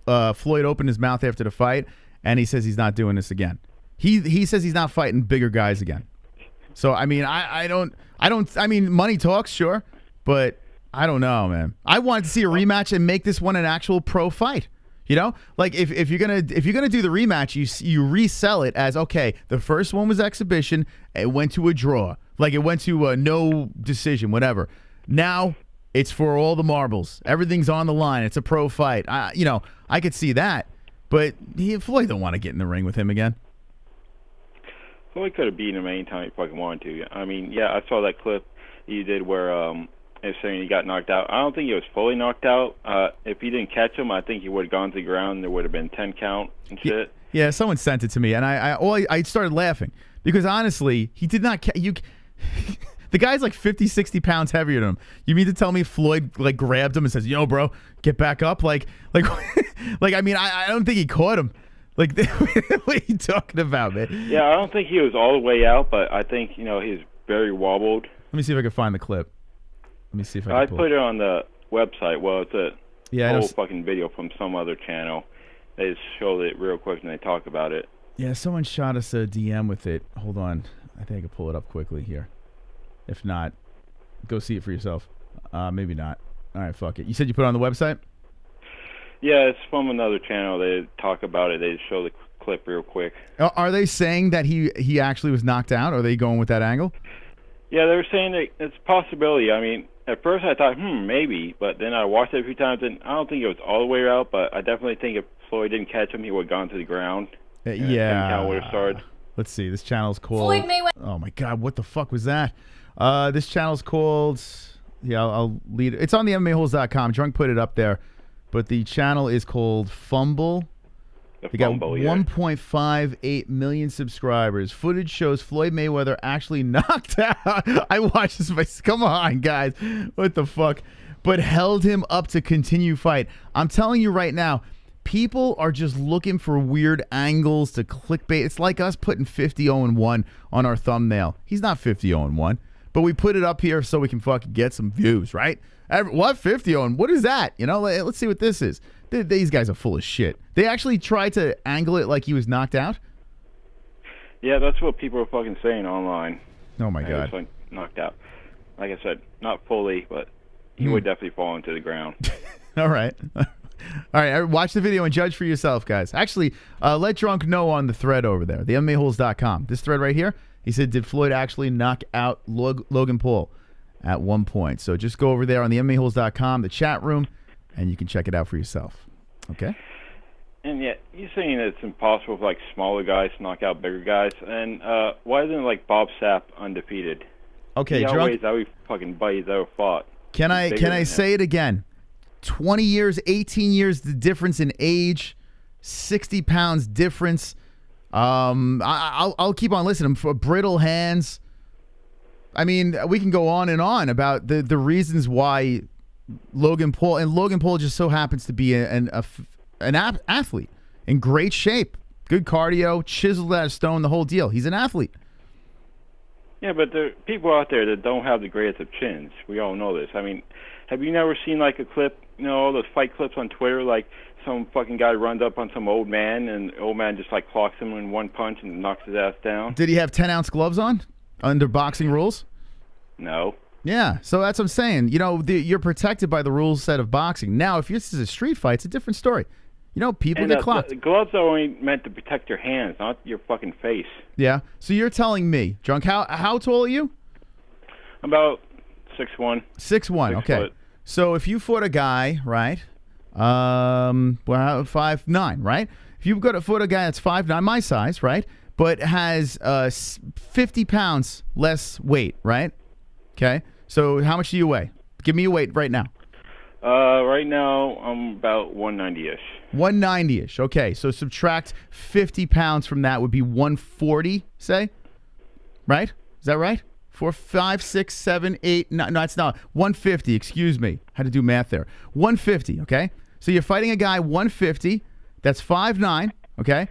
Floyd opened his mouth after the fight, and he says he's not doing this again. He says he's not fighting bigger guys again. So, I mean, I mean, money talks, sure, but I don't know, man. I wanted to see a rematch and make this one an actual pro fight. You know, like if you're gonna do the rematch, you resell it as, okay, the first one was exhibition, it went to a draw, like it went to a no decision, whatever. Now it's for all the marbles, everything's on the line. It's a pro fight. I could see that, but Floyd don't want to get in the ring with him again. Floyd could have beaten him anytime he fucking wanted to. I mean, yeah, I saw that clip you did where it's saying he got knocked out. I don't think he was fully knocked out. If he didn't catch him, I think he would have gone to the ground. There would have been 10 count and shit. Yeah, someone sent it to me, and I started laughing because honestly, he did not. The guy's like 50, 60 pounds heavier than him. You mean to tell me Floyd like grabbed him and says, "Yo, bro, get back up"? Like, I mean, I don't think he caught him. Like, what are you talking about, man? Yeah, I don't think he was all the way out, but I think he was very wobbled. Let me see if I can find the clip. Let me see if I can put it on the website. Well, it's a whole know. fucking video from some other channel. They just showed it real quick and they talk about it. Yeah, someone shot us a DM with it. Hold on. I think I can pull it up quickly here. If not, go see it for yourself. Maybe not. All right, fuck it. You said you put it on the website? Yeah, it's from another channel. They talk about it. They just show the clip real quick. Are they saying that he actually was knocked out? Are they going with that angle? Yeah, they were saying that it's a possibility. I mean, at first I thought, maybe, but then I watched it a few times, and I don't think it was all the way out, but I definitely think if Floyd didn't catch him, he would have gone to the ground. Yeah. Would have started. Let's see. This channel's called... Floyd Mayweather. Oh, my God. What the fuck was that? This channel's called... Yeah, I'll lead it. It's on the MMA-Holes.com. Drunk put it up there. But the channel is called Fumble. They got 1.58 million subscribers. Footage shows Floyd Mayweather actually knocked out. I watched this. Come on, guys. What the fuck? But held him up to continue fight. I'm telling you right now, people are just looking for weird angles to clickbait. It's like us putting 50-0-1 on our thumbnail. He's not 50-0-1. But we put it up here so we can fucking get some views, right? What 50-0? What is that? You know, let's see what this is. These guys are full of shit. They actually tried to angle it like he was knocked out? Yeah, that's what people are fucking saying online. Oh, my God. He was like knocked out. Like I said, not fully, but he would definitely fall into the ground. All right. All right, watch the video and judge for yourself, guys. Actually, let Drunk know on the thread over there, the MMAHoles.com. This thread right here, he said, did Floyd actually knock out Logan Paul at one point? So just go over there on the MMAHoles.com, the chat room, and you can check it out for yourself. Okay? And yet, you're saying that it's impossible for like smaller guys to knock out bigger guys. And why isn't like Bob Sapp undefeated? Okay, he Drunk. outweighs every fucking buddy he's ever fought. Can I say it again? 20 years, 18 years, the difference in age, 60 pounds difference. I'll keep on listening. For brittle hands. I mean, we can go on and on about the reasons why Logan Paul just so happens to be an athlete. in great shape. Good cardio, chiseled out of stone, the whole deal. He's an athlete. Yeah, but there are people out there that don't have the greatest of chins. We all know this. I mean, have you never seen like a clip, all those fight clips on Twitter, like some fucking guy runs up on some old man and the old man just like clocks him in one punch and knocks his ass down? Did he have 10-ounce gloves on under boxing rules? No. Yeah, so that's what I'm saying. You're protected by the rules set of boxing. Now, if this is a street fight, it's a different story. People get clocked. The gloves are only meant to protect your hands, not your fucking face. Yeah. So you're telling me, Drunk, how tall are you? About 6'1". 6'1", okay. Foot. So if you fought a guy, right, 5'9", right? If you fought a guy that's 5'9", my size, right, but has 50 pounds less weight, right? Okay. So how much do you weigh? Give me your weight right now. Right now, I'm about 190-ish. 190-ish. Okay, so subtract 50 pounds from that would be 140, say? Right? Is that right? 4, 5, 6, 7, 8, no, it's not. 150, excuse me. Had to do math there. 150, okay? So you're fighting a guy 150, that's 5'9", okay?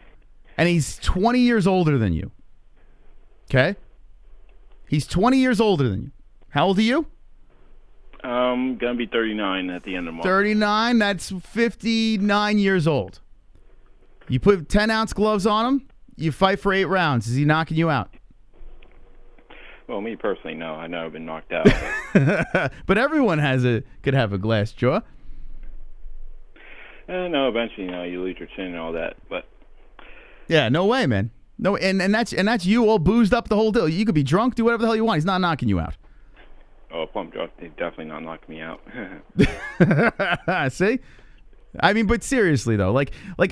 And he's 20 years older than you. Okay? He's 20 years older than you. How old are you? I'm going to be 39 at the end of the month. 39, that's 59 years old. You put 10-ounce gloves on him, you fight for 8 rounds. Is he knocking you out? Well, me personally, no. I've never been knocked out. But everyone could have a glass jaw. No, eventually, you lose your chin and all that. But yeah, no way, man. No, and that's you all boozed up the whole deal. You could be drunk, do whatever the hell you want. He's not knocking you out. Oh, if I'm drunk, he's definitely not knocking me out. See? I mean, but seriously though, like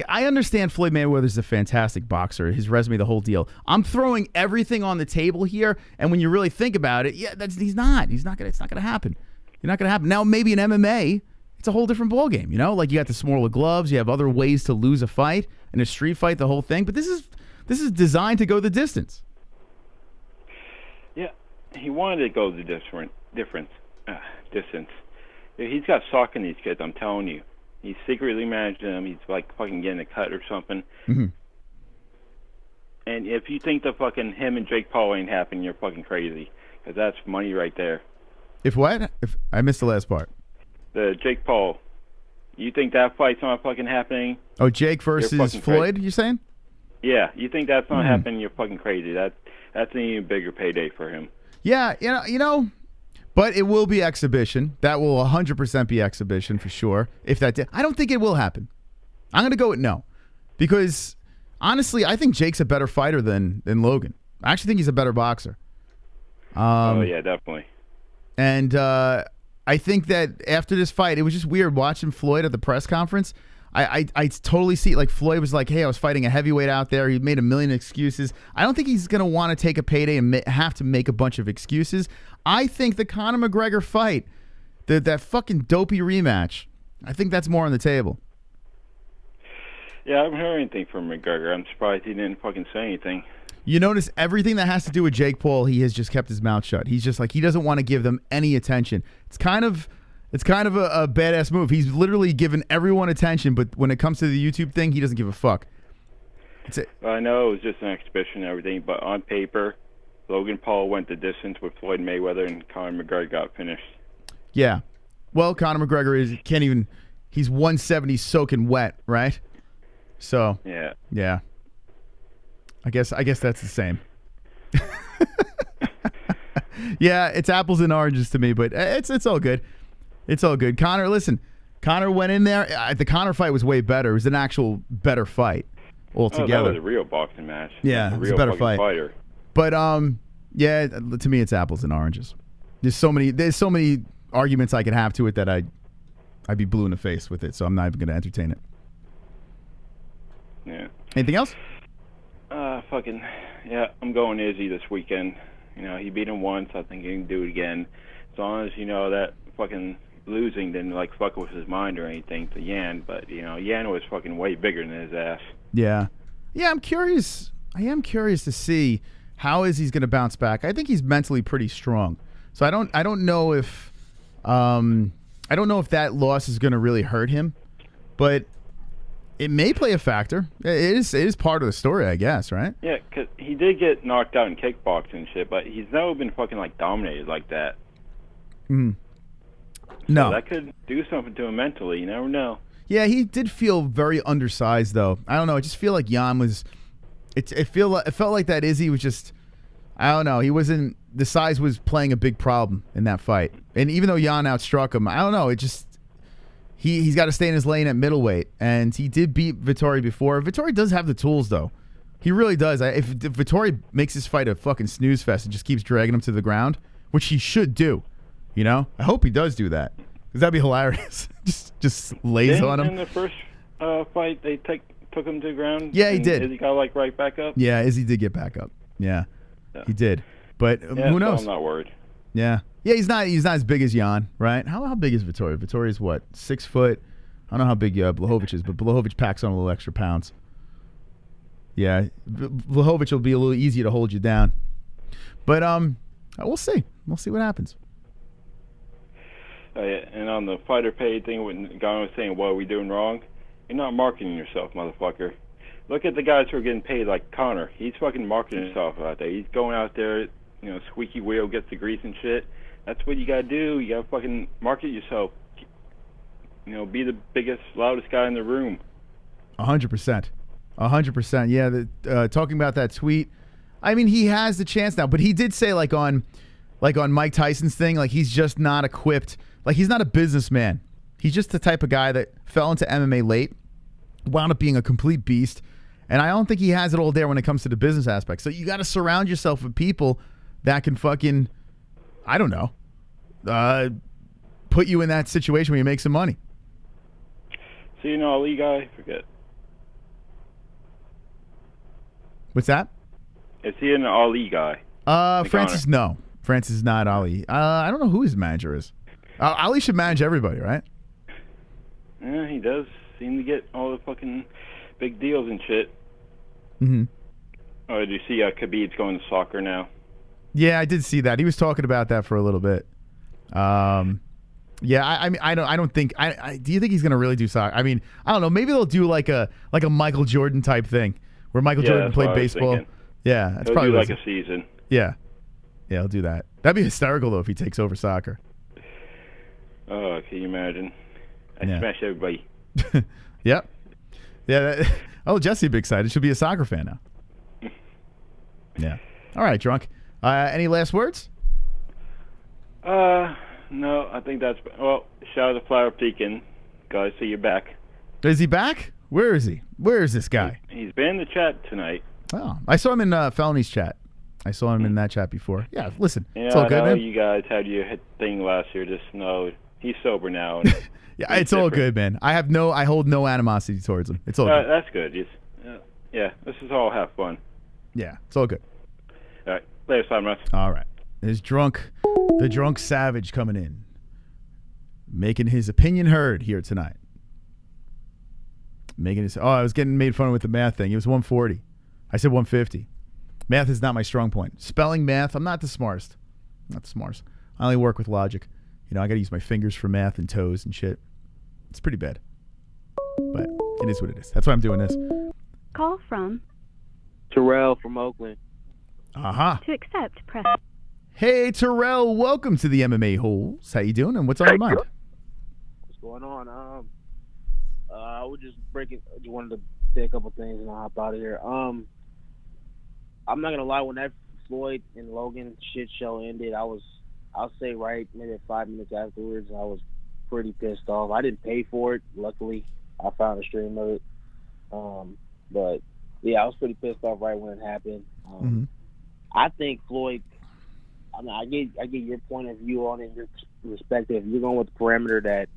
I understand Floyd Mayweather's a fantastic boxer, his resume, the whole deal. I'm throwing everything on the table here, and when you really think about it, yeah, it's not gonna happen. You're not gonna happen. Now maybe in MMA, it's a whole different ballgame, Like you got the smaller gloves, you have other ways to lose a fight, in a street fight, the whole thing. But this is designed to go the distance. Yeah, he wanted to go the distance. He's got stock in these kids, I'm telling you. He's secretly managing them. He's like fucking getting a cut or something. Mm-hmm. And if you think the fucking him and Jake Paul ain't happening, you're fucking crazy. Because that's money right there. If what? If I missed the last part. The Jake Paul. You think that fight's not fucking happening? Oh, Jake versus Floyd, you saying? Yeah, you think that's not happening, you're fucking crazy. That's an even bigger payday for him. Yeah, but it will be exhibition. That will 100% be exhibition for sure. If that did, I don't think it will happen. I'm going to go with no. Because, honestly, I think Jake's a better fighter than Logan. I actually think he's a better boxer. Oh, yeah, definitely. And I think that after this fight, it was just weird watching Floyd at the press conference. I totally see, like, Floyd was like, hey, I was fighting a heavyweight out there. He made a million excuses. I don't think he's going to want to take a payday and have to make a bunch of excuses. I think the Conor McGregor fight, that fucking dopey rematch, I think that's more on the table. Yeah, I haven't heard anything from McGregor. I'm surprised he didn't fucking say anything. You notice everything that has to do with Jake Paul, he has just kept his mouth shut. He's just like, he doesn't want to give them any attention. It's kind of a badass move. He's literally given everyone attention, but when it comes to the YouTube thing, he doesn't give a fuck. I know it was just an exhibition and everything, but on paper, Logan Paul went the distance with Floyd Mayweather, and Conor McGregor got finished. Yeah. Well, Conor McGregor he's 170 soaking wet, right? So. Yeah. Yeah. I guess that's the same. Yeah, it's apples and oranges to me, but it's all good. It's all good. Conor went in there. The Conor fight was way better. It was an actual better fight altogether. Oh, that was a real boxing match. Yeah, it was a better fight. Fighter. But yeah, to me it's apples and oranges. There's so many arguments I could have to it that I'd be blue in the face with it, so I'm not even going to entertain it. Yeah. Anything else? I'm going Izzy this weekend. He beat him once. I think he can do it again. As long as that fucking losing didn't like fuck with his mind or anything to Yan, but Yan was fucking way bigger than his ass. Yeah. I'm curious. I am curious to see how Izzy's going to bounce back. I think he's mentally pretty strong. So I don't know if that loss is going to really hurt him, but It may play a factor. It is part of the story, I guess, right? Yeah, because he did get knocked out in kickboxing and shit, but he's never been fucking, like, dominated like that. Mm. So No. that could do something to him mentally. You never know. Yeah, he did feel very undersized, though. I don't know. I just feel like Jan was... It felt like that Izzy was just... I don't know. He wasn't... The size was playing a big problem in that fight. And even though Jan outstruck him, I don't know. It just... He's got to stay in his lane at middleweight. And he did beat Vettori before. Vettori does have the tools, though. He really does. If Vettori makes this fight a fucking snooze fest and just keeps dragging him to the ground, which he should do, you know? I hope he does do that. Because that'd be hilarious. just lays on him. In the first fight, they took him to the ground? Yeah, he did. Izzy got, like, right back up? Yeah, Izzy did get back up. Yeah, he did. But Yeah, who knows? So I'm not worried. Yeah. Yeah, he's not as big as Jan, right? How big is Vettori? Vittori's what, 6 foot? I don't know how big Blachowicz is, but Blachowicz packs on a little extra pounds. Yeah, Blachowicz will be a little easier to hold you down. But we'll see. We'll see what happens. Yeah, and on the fighter pay thing, when the guy was saying, what are we doing wrong? You're not marketing yourself, motherfucker. Look at the guys who are getting paid like Conor. He's fucking marketing himself out there. He's going out there, squeaky wheel gets the grease and shit. That's what you gotta do. You gotta fucking market yourself. Be the biggest, loudest guy in the room. 100%. 100%. Yeah, talking about that tweet, I mean, he has the chance now, but he did say like on Mike Tyson's thing, like he's just not equipped. Like he's not a businessman. He's just the type of guy that fell into MMA late, wound up being a complete beast, and I don't think he has it all there when it comes to the business aspect. So you got to surround yourself with people that can fucking, I don't know, put you in that situation where you make some money. So Ali guy, forget. What's that? Is he an Ali guy? Francis, no. Francis is not Ali. I don't know who his manager is. Ali should manage everybody, right? Yeah, he does seem to get all the fucking big deals and shit. Mm-hmm. Oh, did you see Khabib's going to soccer now? Yeah, I did see that. He was talking about that for a little bit. Yeah, I mean, I don't think. Do you think he's gonna really do soccer? I mean, I don't know. Maybe they'll do like a Michael Jordan type thing, where Michael Jordan played baseball. Yeah, that's He'll probably do like a season. Yeah, I'll do that. That'd be hysterical though if he takes over soccer. Oh, can you imagine? I smash everybody. Yep. Yeah. Jessie, big excited. She'll be a soccer fan now. Yeah. All right, drunk. Any last words? No, I think that's... Well, shout out to Flower Pekin. Guys, see you back. Is he back? Where is he? Where is this guy? He's been in the chat tonight. Oh, I saw him in Felony's chat. I saw him in that chat before. Yeah, listen, it's all I good, know man. you guys had your thing last year. Just know he's sober now. And yeah, it's all good, man. I hold no animosity towards him. It's all good. That's good. Yeah, this is all have fun. Yeah, it's all good. All right, later, Simon. All right. There's the drunk savage coming in, making his opinion heard here tonight. I was getting made fun of with the math thing. It was 140. I said 150. Math is not my strong point. Spelling math, I'm not the smartest. Not the smartest. I only work with logic. I got to use my fingers for math and toes and shit. It's pretty bad. But it is what it is. That's why I'm doing this. Call from Terrell from Oakland. Uh-huh. To accept, press. Hey, Terrell. Welcome to the MMA-Holes. How you doing, and what's on your mind? What's going on? I was just wanted to say a couple things and I'll hop out of here. I'm not gonna lie, when that Floyd and Logan shit show ended, I'll say maybe 5 minutes afterwards, I was pretty pissed off. I didn't pay for it. Luckily, I found a stream of it. But yeah, I was pretty pissed off right when it happened. I think Floyd. I mean, I get your point of view on it, your perspective. You're going with the parameter that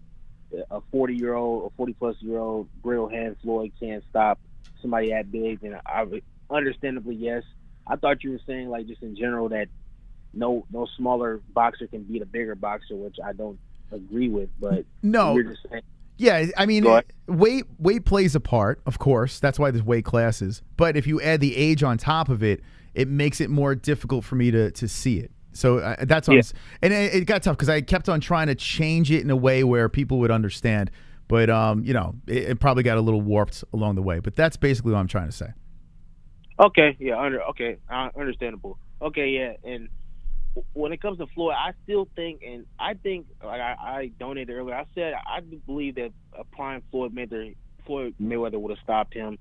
a 40-year-old or 40-plus-year-old grill hand Floyd can't stop somebody that big, and understandably, yes. I thought you were saying, like, just in general, that no smaller boxer can beat a bigger boxer, which I don't agree with. But no, you're just saying. Yeah, I mean, weight plays a part, of course. That's why there's weight classes. But if you add the age on top of it, it makes it more difficult for me to see it. So that's and it got tough because I kept on trying to change it in a way where people would understand. But you know, it probably got a little warped along the way. But that's basically what I'm trying to say. Okay, yeah, understandable. Okay, yeah, and when it comes to Floyd, I still think, and I think, like I donated earlier, I said I do believe that applying Floyd Mayweather would have stopped him.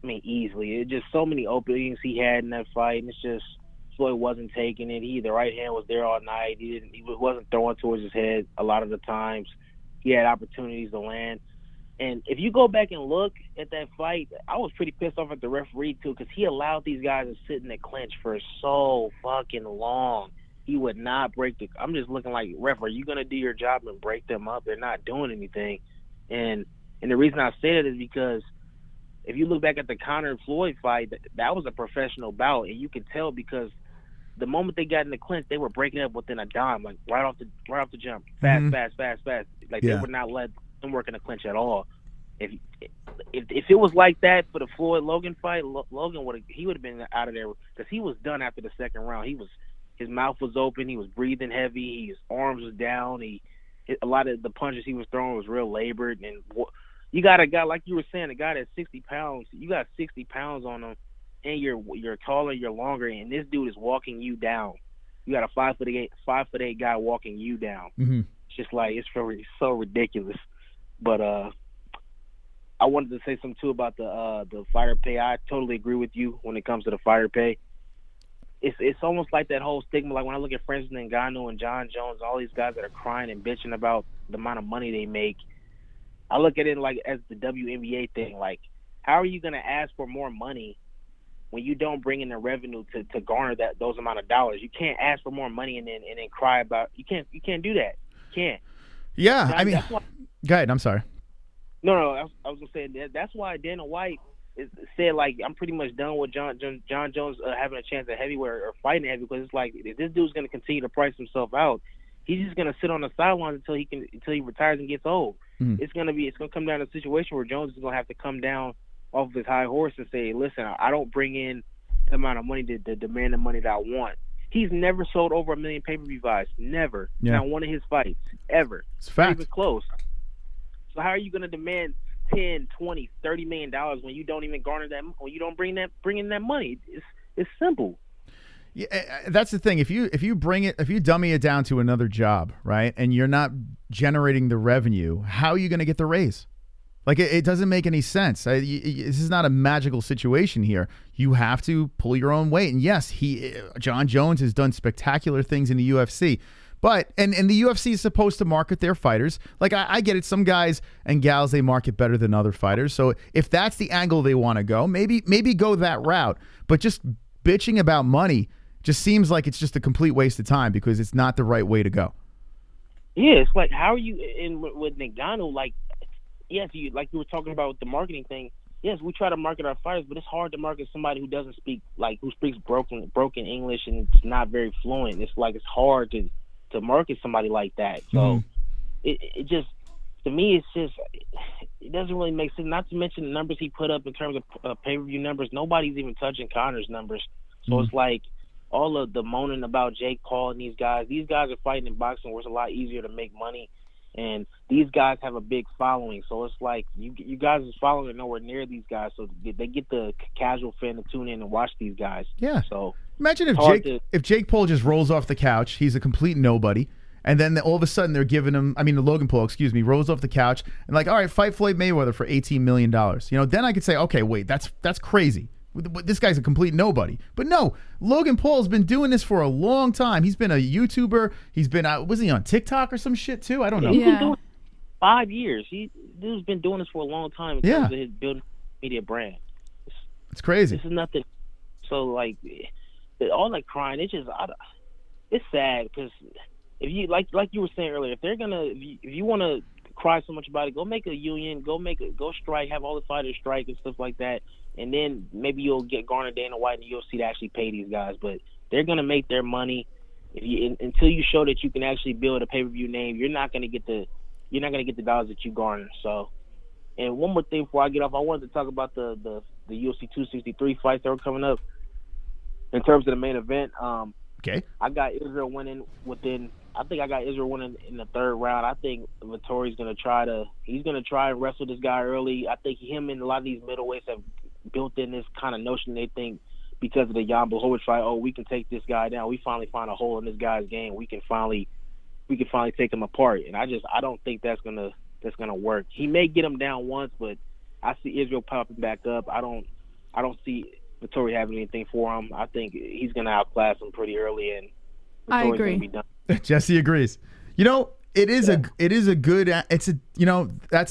I mean, easily. It's just so many openings he had in that fight, and it's just Floyd wasn't taking it. The right hand was there all night. He wasn't throwing towards his head a lot of the times. He had opportunities to land. And if you go back and look at that fight, I was pretty pissed off at the referee too, because he allowed these guys to sit in the clinch for so fucking long. He would not break the. I'm just looking like, ref, are you gonna do your job and break them up? They're not doing anything. And the reason I say that is because if you look back at the Conor and Floyd fight, that was a professional bout, and you could tell because the moment they got in the clinch, they were breaking up within a dime, like right off the jump, fast. Like they would not let them work in the clinch at all. If it was like that for the Floyd Logan fight, Logan would have been out of there because he was done after the second round. His mouth was open, he was breathing heavy, his arms was down. A lot of the punches he was throwing was real labored, and you got a guy like you were saying, a guy that's 60 pounds. You got 60 pounds on him, and you're taller, you're longer, and this dude is walking you down. You got a 5'8" guy walking you down. Mm-hmm. It's just like it's so ridiculous. But I wanted to say something too about the fighter pay. I totally agree with you when it comes to the fighter pay. It's almost like that whole stigma. Like when I look at Francis Ngannou and John Jones, all these guys that are crying and bitching about the amount of money they make. I look at it like as the WNBA thing. Like, how are you going to ask for more money when you don't bring in the revenue to garner those amount of dollars? You can't ask for more money and then cry about. You can't do that. You can't. Yeah, I mean, go ahead. I'm sorry. No, I was gonna say that's why Dana White said, like, I'm pretty much done with John Jones having a chance at heavyweight or fighting heavy, because it's like if this dude's gonna continue to price himself out, he's just gonna sit on the sidelines until he retires and gets old. Mm-hmm. It's gonna come down to a situation where Jones is gonna have to come down off of his high horse and say, listen, I don't bring in the amount of money to demand the money that I want. He's never sold over 1 million pay-per-view buys. Never. Yeah. Not one of his fights. Ever. It's fact. Not even close. So how are you going to demand $10, $20, $30 million when you don't even garner that, when you don't bring in that money? It's simple. Yeah, that's the thing. If you dummy it down to another job, right, and you're not generating the revenue, how are you going to get the raise? Like, it doesn't make any sense. This is not a magical situation here. You have to pull your own weight. And yes, John Jones has done spectacular things in the UFC. But, and the UFC is supposed to market their fighters. Like, I get it. Some guys and gals, they market better than other fighters. So if that's the angle they want to go, maybe go that route. But just bitching about money just seems like it's just a complete waste of time, because it's not the right way to go. Yeah, it's like, how are you with Ngannou, like, yes, you were talking about with the marketing thing. Yes, we try to market our fighters, but it's hard to market somebody who doesn't speak, like, who speaks broken English and it's not very fluent. It's like, it's hard to market somebody like that. So it just, to me, it's just, it doesn't really make sense. Not to mention the numbers he put up in terms of pay-per-view numbers. Nobody's even touching Conor's numbers. So it's like all of the moaning about Jake Paul and these guys are fighting in boxing where it's a lot easier to make money. And these guys have a big following, so it's like you guys' following are nowhere near these guys, so they get the casual fan to tune in and watch these guys. Yeah. So imagine if Jake Paul just rolls off the couch, he's a complete nobody, and then all of a sudden they're giving him, Logan Paul, rolls off the couch and like, all right, fight Floyd Mayweather for $18 million. Then I could say, okay, wait, that's crazy. This guy's a complete nobody. But no, Logan Paul's been doing this for a long time. He's been a YouTuber. He's been was he on TikTok or some shit too? I don't know. He's been doing it 5 years. Dude's been doing this for a long time in terms of his building media brand. It's crazy. This is nothing. So like all that crying, it's just it's sad, because if you like you were saying earlier, if you want to cry so much about it, go make a union, go strike, have all the fighters strike and stuff like that. And then maybe you'll get Garner, Dana White, and the UFC to actually pay these guys. But they're gonna make their money until you show that you can actually build a pay-per-view name. You're not gonna get the dollars that you garner. So, and one more thing before I get off, I wanted to talk about the UFC 263 fights that are coming up. In terms of the main event, okay, I got Israel winning within I think I got Israel winning in the third round. I think Vettori's gonna try and wrestle this guy early. I think him and a lot of these middleweights have built in this kind of notion they think because of the Jan Blachowicz fight, oh, we can take this guy down. We finally find a hole in this guy's game. We can finally take him apart. And I don't think that's gonna work. He may get him down once, but I see Israel popping back up. I don't see Vettori having anything for him. I think he's gonna outclass him pretty early, and I Vettori's agree. gonna be done. Jesse agrees. You know, that's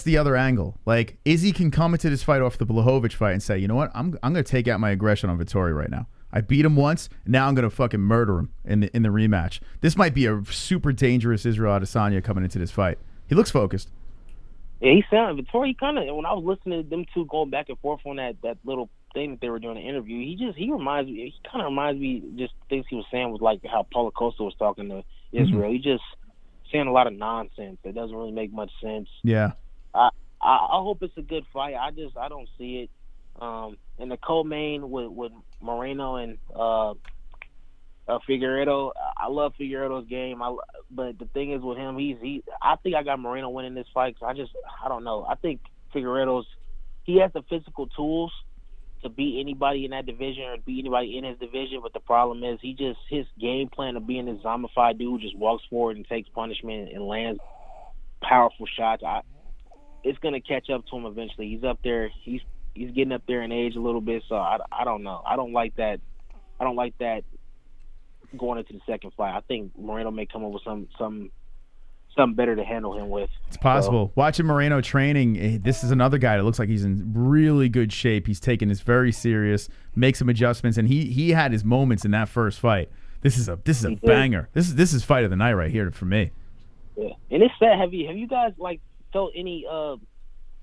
the other angle. Like, Izzy can come into this fight off the Blachowicz fight and say, you know what, I'm going to take out my aggression on Vettori right now. I beat him once, now I'm going to fucking murder him in the rematch. This might be a super dangerous Israel Adesanya coming into this fight. He looks focused. Yeah, he sounded Vettori kind of, when I was listening to them two going back and forth on that little thing that they were doing in the interview, he kind of reminds me just things he was saying was like how Paulo Costa was talking to Israel. He just saying a lot of nonsense that doesn't really make much sense. Yeah. I hope it's a good fight. I don't see it. And the co-main with Moreno and Figueiredo, I love Figueiredo's game. But the thing is with him, I think I got Moreno winning this fight. I don't know. I think he has the physical tools to beat anybody in that division or beat anybody in his division, but the problem is his game plan of being this zombified dude just walks forward and takes punishment and lands powerful shots. It's gonna catch up to him eventually. He's up there. He's getting up there in age a little bit, so I don't know. I don't like that going into the second fight. I think Moreno may come up with something better to handle him with. It's possible. Watching Moreno training, this is another guy that looks like he's in really good shape. He's taking this very serious, makes some adjustments, and he had his moments in that first fight. This is a banger. This is fight of the night right here for me. Yeah, and it's sad. Have you guys like felt any?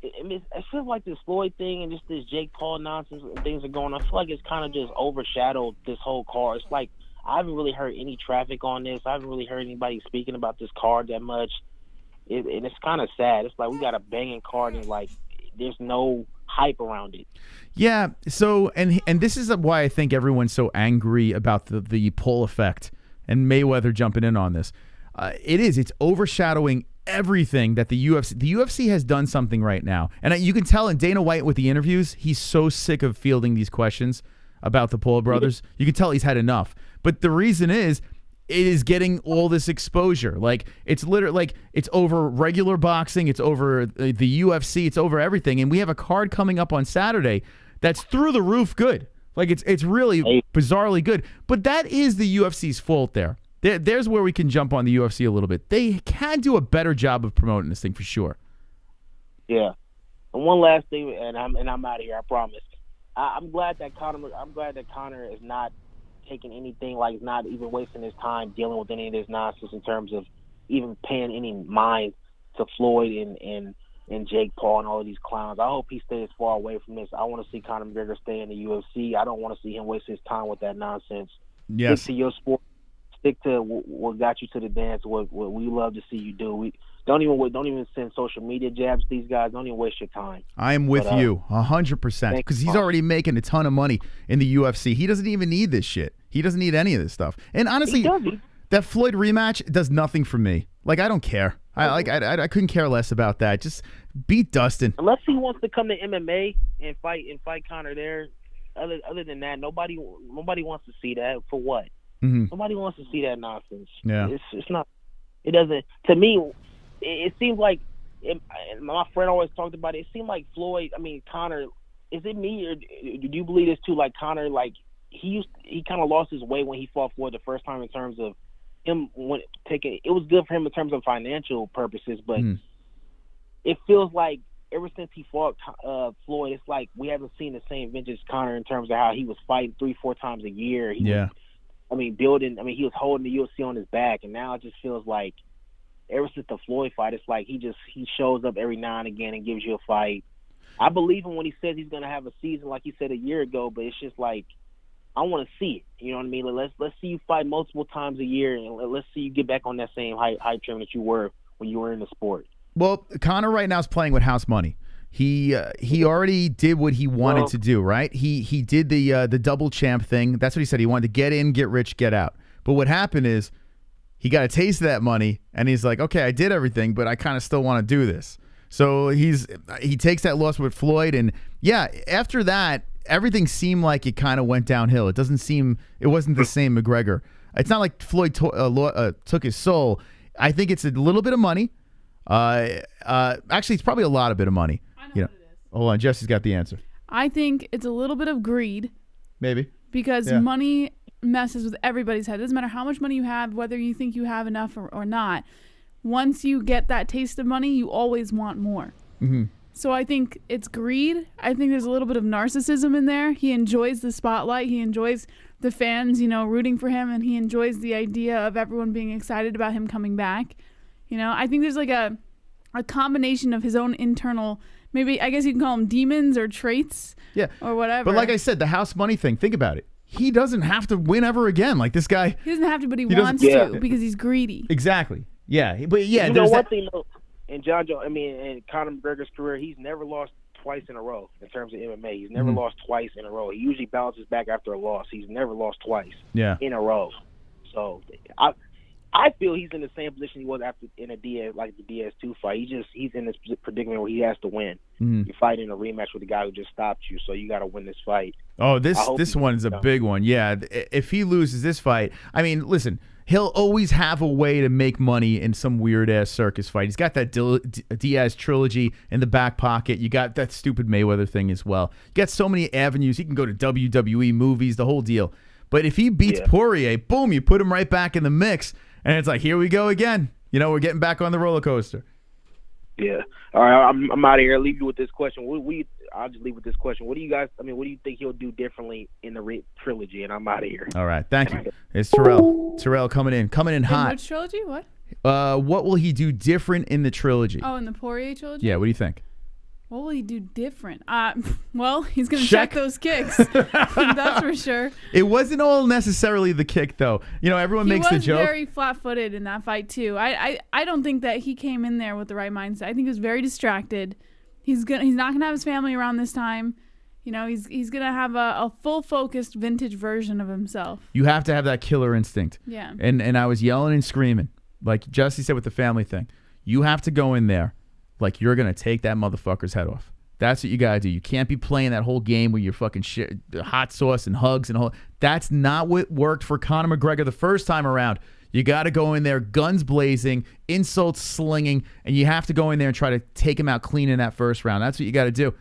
It feels like this Floyd thing and just this Jake Paul nonsense and things are going on. I feel like it's kind of just overshadowed this whole card. It's like I haven't really heard any traffic on this. I haven't really heard anybody speaking about this card that much. And it's kind of sad. It's like we got a banging card and like there's no hype around it. Yeah. So and this is why I think everyone's so angry about the pull effect and Mayweather jumping in on this. It's overshadowing everything that the UFC has done something right now. And you can tell in Dana White with the interviews, he's so sick of fielding these questions about the Paul brothers. You can tell he's had enough. But the reason is, it is getting all this exposure. Like, it's literally like it's over regular boxing, it's over the UFC, it's over everything. And we have a card coming up on Saturday that's through the roof good. Like, it's really bizarrely good. But that is the UFC's fault there. There's where we can jump on the UFC a little bit. They can do a better job of promoting this thing for sure. Yeah. And one last thing, and I'm out of here, I promise. I'm glad that Conor is not taking anything, like not even wasting his time dealing with any of this nonsense in terms of even paying any mind to Floyd and Jake Paul and all of these clowns. I hope he stays far away from this. I want to see Conor McGregor stay in the UFC. I don't want to see him waste his time with that nonsense. Yes. Stick to your sport. Stick to what got you to the dance. What we love to see you do. We don't even send social media jabs to these guys. Don't even waste your time. I am with you 100% because he's already making a ton of money in the UFC. He doesn't even need this shit. He doesn't need any of this stuff. And honestly, that Floyd rematch does nothing for me. Like, I don't care. I couldn't care less about that. Just beat Dustin. Unless he wants to come to MMA and fight Conor there. Other than that, nobody wants to see that. For what? Mm-hmm. Nobody wants to see that nonsense. Yeah. It's not. It doesn't. To me, it seems like. My friend always talked about it. It seemed like Conor. Is it me or do you believe this too? Like Conor, like he kind of lost his way when he fought Floyd the first time in terms of him taking. It was good for him in terms of financial purposes, but it feels like ever since he fought Floyd, it's like we haven't seen the same vintage Conor in terms of how he was fighting 3-4 times a year. He was holding the UFC on his back, and now it just feels like ever since the Floyd fight, it's like he shows up every now and again and gives you a fight. I believe him when he says he's going to have a season like he said a year ago, but it's just like I want to see it. You know what I mean? Like, let's see you fight multiple times a year, and let's see you get back on that same hype train that you were when you were in the sport. Well, Conor right now is playing with house money. He already did what he wanted to do, right? He did the double champ thing. That's what he said. He wanted to get in, get rich, get out. But what happened is he got a taste of that money, and he's like, okay, I did everything, but I kind of still want to do this. So he takes that loss with Floyd, and yeah, after that, everything seemed like it kind of went downhill. It wasn't the same McGregor. It's not like Floyd took his soul. I think it's a little bit of money. Actually, it's probably a lot of bit of money. I know what it is. Hold on, Jessie's got the answer. I think it's a little bit of greed. Maybe. Because money messes with everybody's head. It doesn't matter how much money you have, whether you think you have enough or not. Once you get that taste of money, you always want more. Mm-hmm. So I think it's greed. I think there's a little bit of narcissism in there. He enjoys the spotlight. He enjoys the fans, rooting for him, and he enjoys the idea of everyone being excited about him coming back. I think there's like a combination of his own internal, maybe I guess you can call them demons or traits, or whatever. But like I said, the house money thing. Think about it. He doesn't have to win ever again. Like this guy. He doesn't have to, but he wants to because he's greedy. Exactly. Yeah, but yeah. You know one thing though, in in Conor McGregor's career, he's never lost twice in a row in terms of MMA. He's never lost twice in a row. He usually bounces back after a loss. He's never lost twice in a row. So I feel he's in the same position he was in the Diaz 2 fight. He's in this predicament where he has to win. Mm-hmm. You're fighting a rematch with the guy who just stopped you, so you got to win this fight. Oh, this one's a big one. Yeah, if he loses this fight, I mean, listen, he'll always have a way to make money in some weird ass circus fight. He's got that Diaz trilogy in the back pocket. You got that stupid Mayweather thing as well. You got so many avenues. He can go to WWE movies, the whole deal. But if he beats Poirier, boom, you put him right back in the mix. And it's like, here we go again. We're getting back on the roller coaster. Yeah. All right, I'm out of here. I'll leave you with this question. I'll just leave with this question. What do you think he'll do differently in the trilogy? And I'm out of here. All right, thank you. It's Terrell. Terrell coming in hot. Which trilogy? What? What will he do different in the trilogy? Oh, in the Poirier trilogy? Yeah, what do you think? What will he do different? Well, he's going to check those kicks. That's for sure. It wasn't all necessarily the kick, though. Everyone makes the joke. He was very flat-footed in that fight, too. I don't think that he came in there with the right mindset. I think he was very distracted. He's not going to have his family around this time. He's going to have a full-focused vintage version of himself. You have to have that killer instinct. Yeah. And I was yelling and screaming. Like Jessie said with the family thing. You have to go in there like you're going to take that motherfucker's head off. That's what you got to do. You can't be playing that whole game where you're fucking hot sauce and hugs and whole. That's not what worked for Conor McGregor the first time around. You got to go in there, guns blazing, insults slinging, and you have to go in there and try to take him out clean in that first round. That's what you got to do,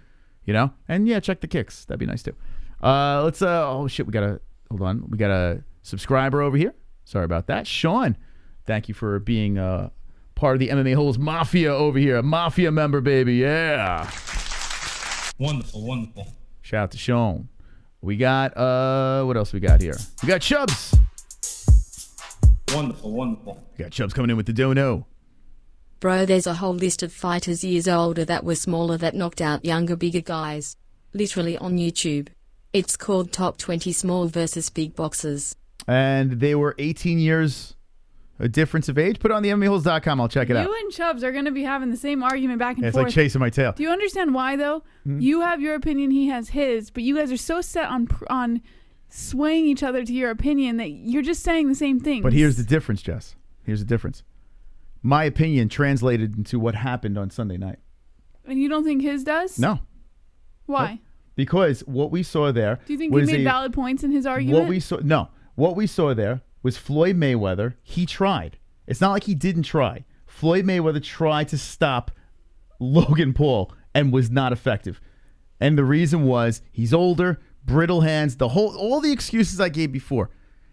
And yeah, check the kicks. That'd be nice too. Let's. Oh shit, we got a subscriber over here. Sorry about that, Sean. Thank you for being part of the MMA-Holes Mafia over here. A Mafia member, baby. Yeah. Wonderful. Shout out to Sean. We got, what else we got here? We got Chubbs. Wonderful. We got Chubbs coming in with the dono. Bro, there's a whole list of fighters years older that were smaller that knocked out younger, bigger guys. Literally on YouTube. It's called Top 20 Small versus Big Boxers. And they were 18 years a difference of age. Put it on the MMAHoles.com. I'll check it out. You and Chubbs are going to be having the same argument back and It's forth. like chasing my tail. Do you understand why, though? Mm-hmm. You have your opinion, he has his, but you guys are so set on swaying each other to your opinion that you're just saying the same thing. But here's the difference, Jess. Here's the difference. My opinion translated into what happened on Sunday night. And you don't think his does? No. Why? Nope. Because what we saw there. Do you think he made valid points in his argument? What we saw there was Floyd Mayweather. He tried. It's not like he didn't try. Floyd Mayweather tried to stop Logan Paul and was not effective. And the reason was he's older, brittle hands, all the excuses I gave before.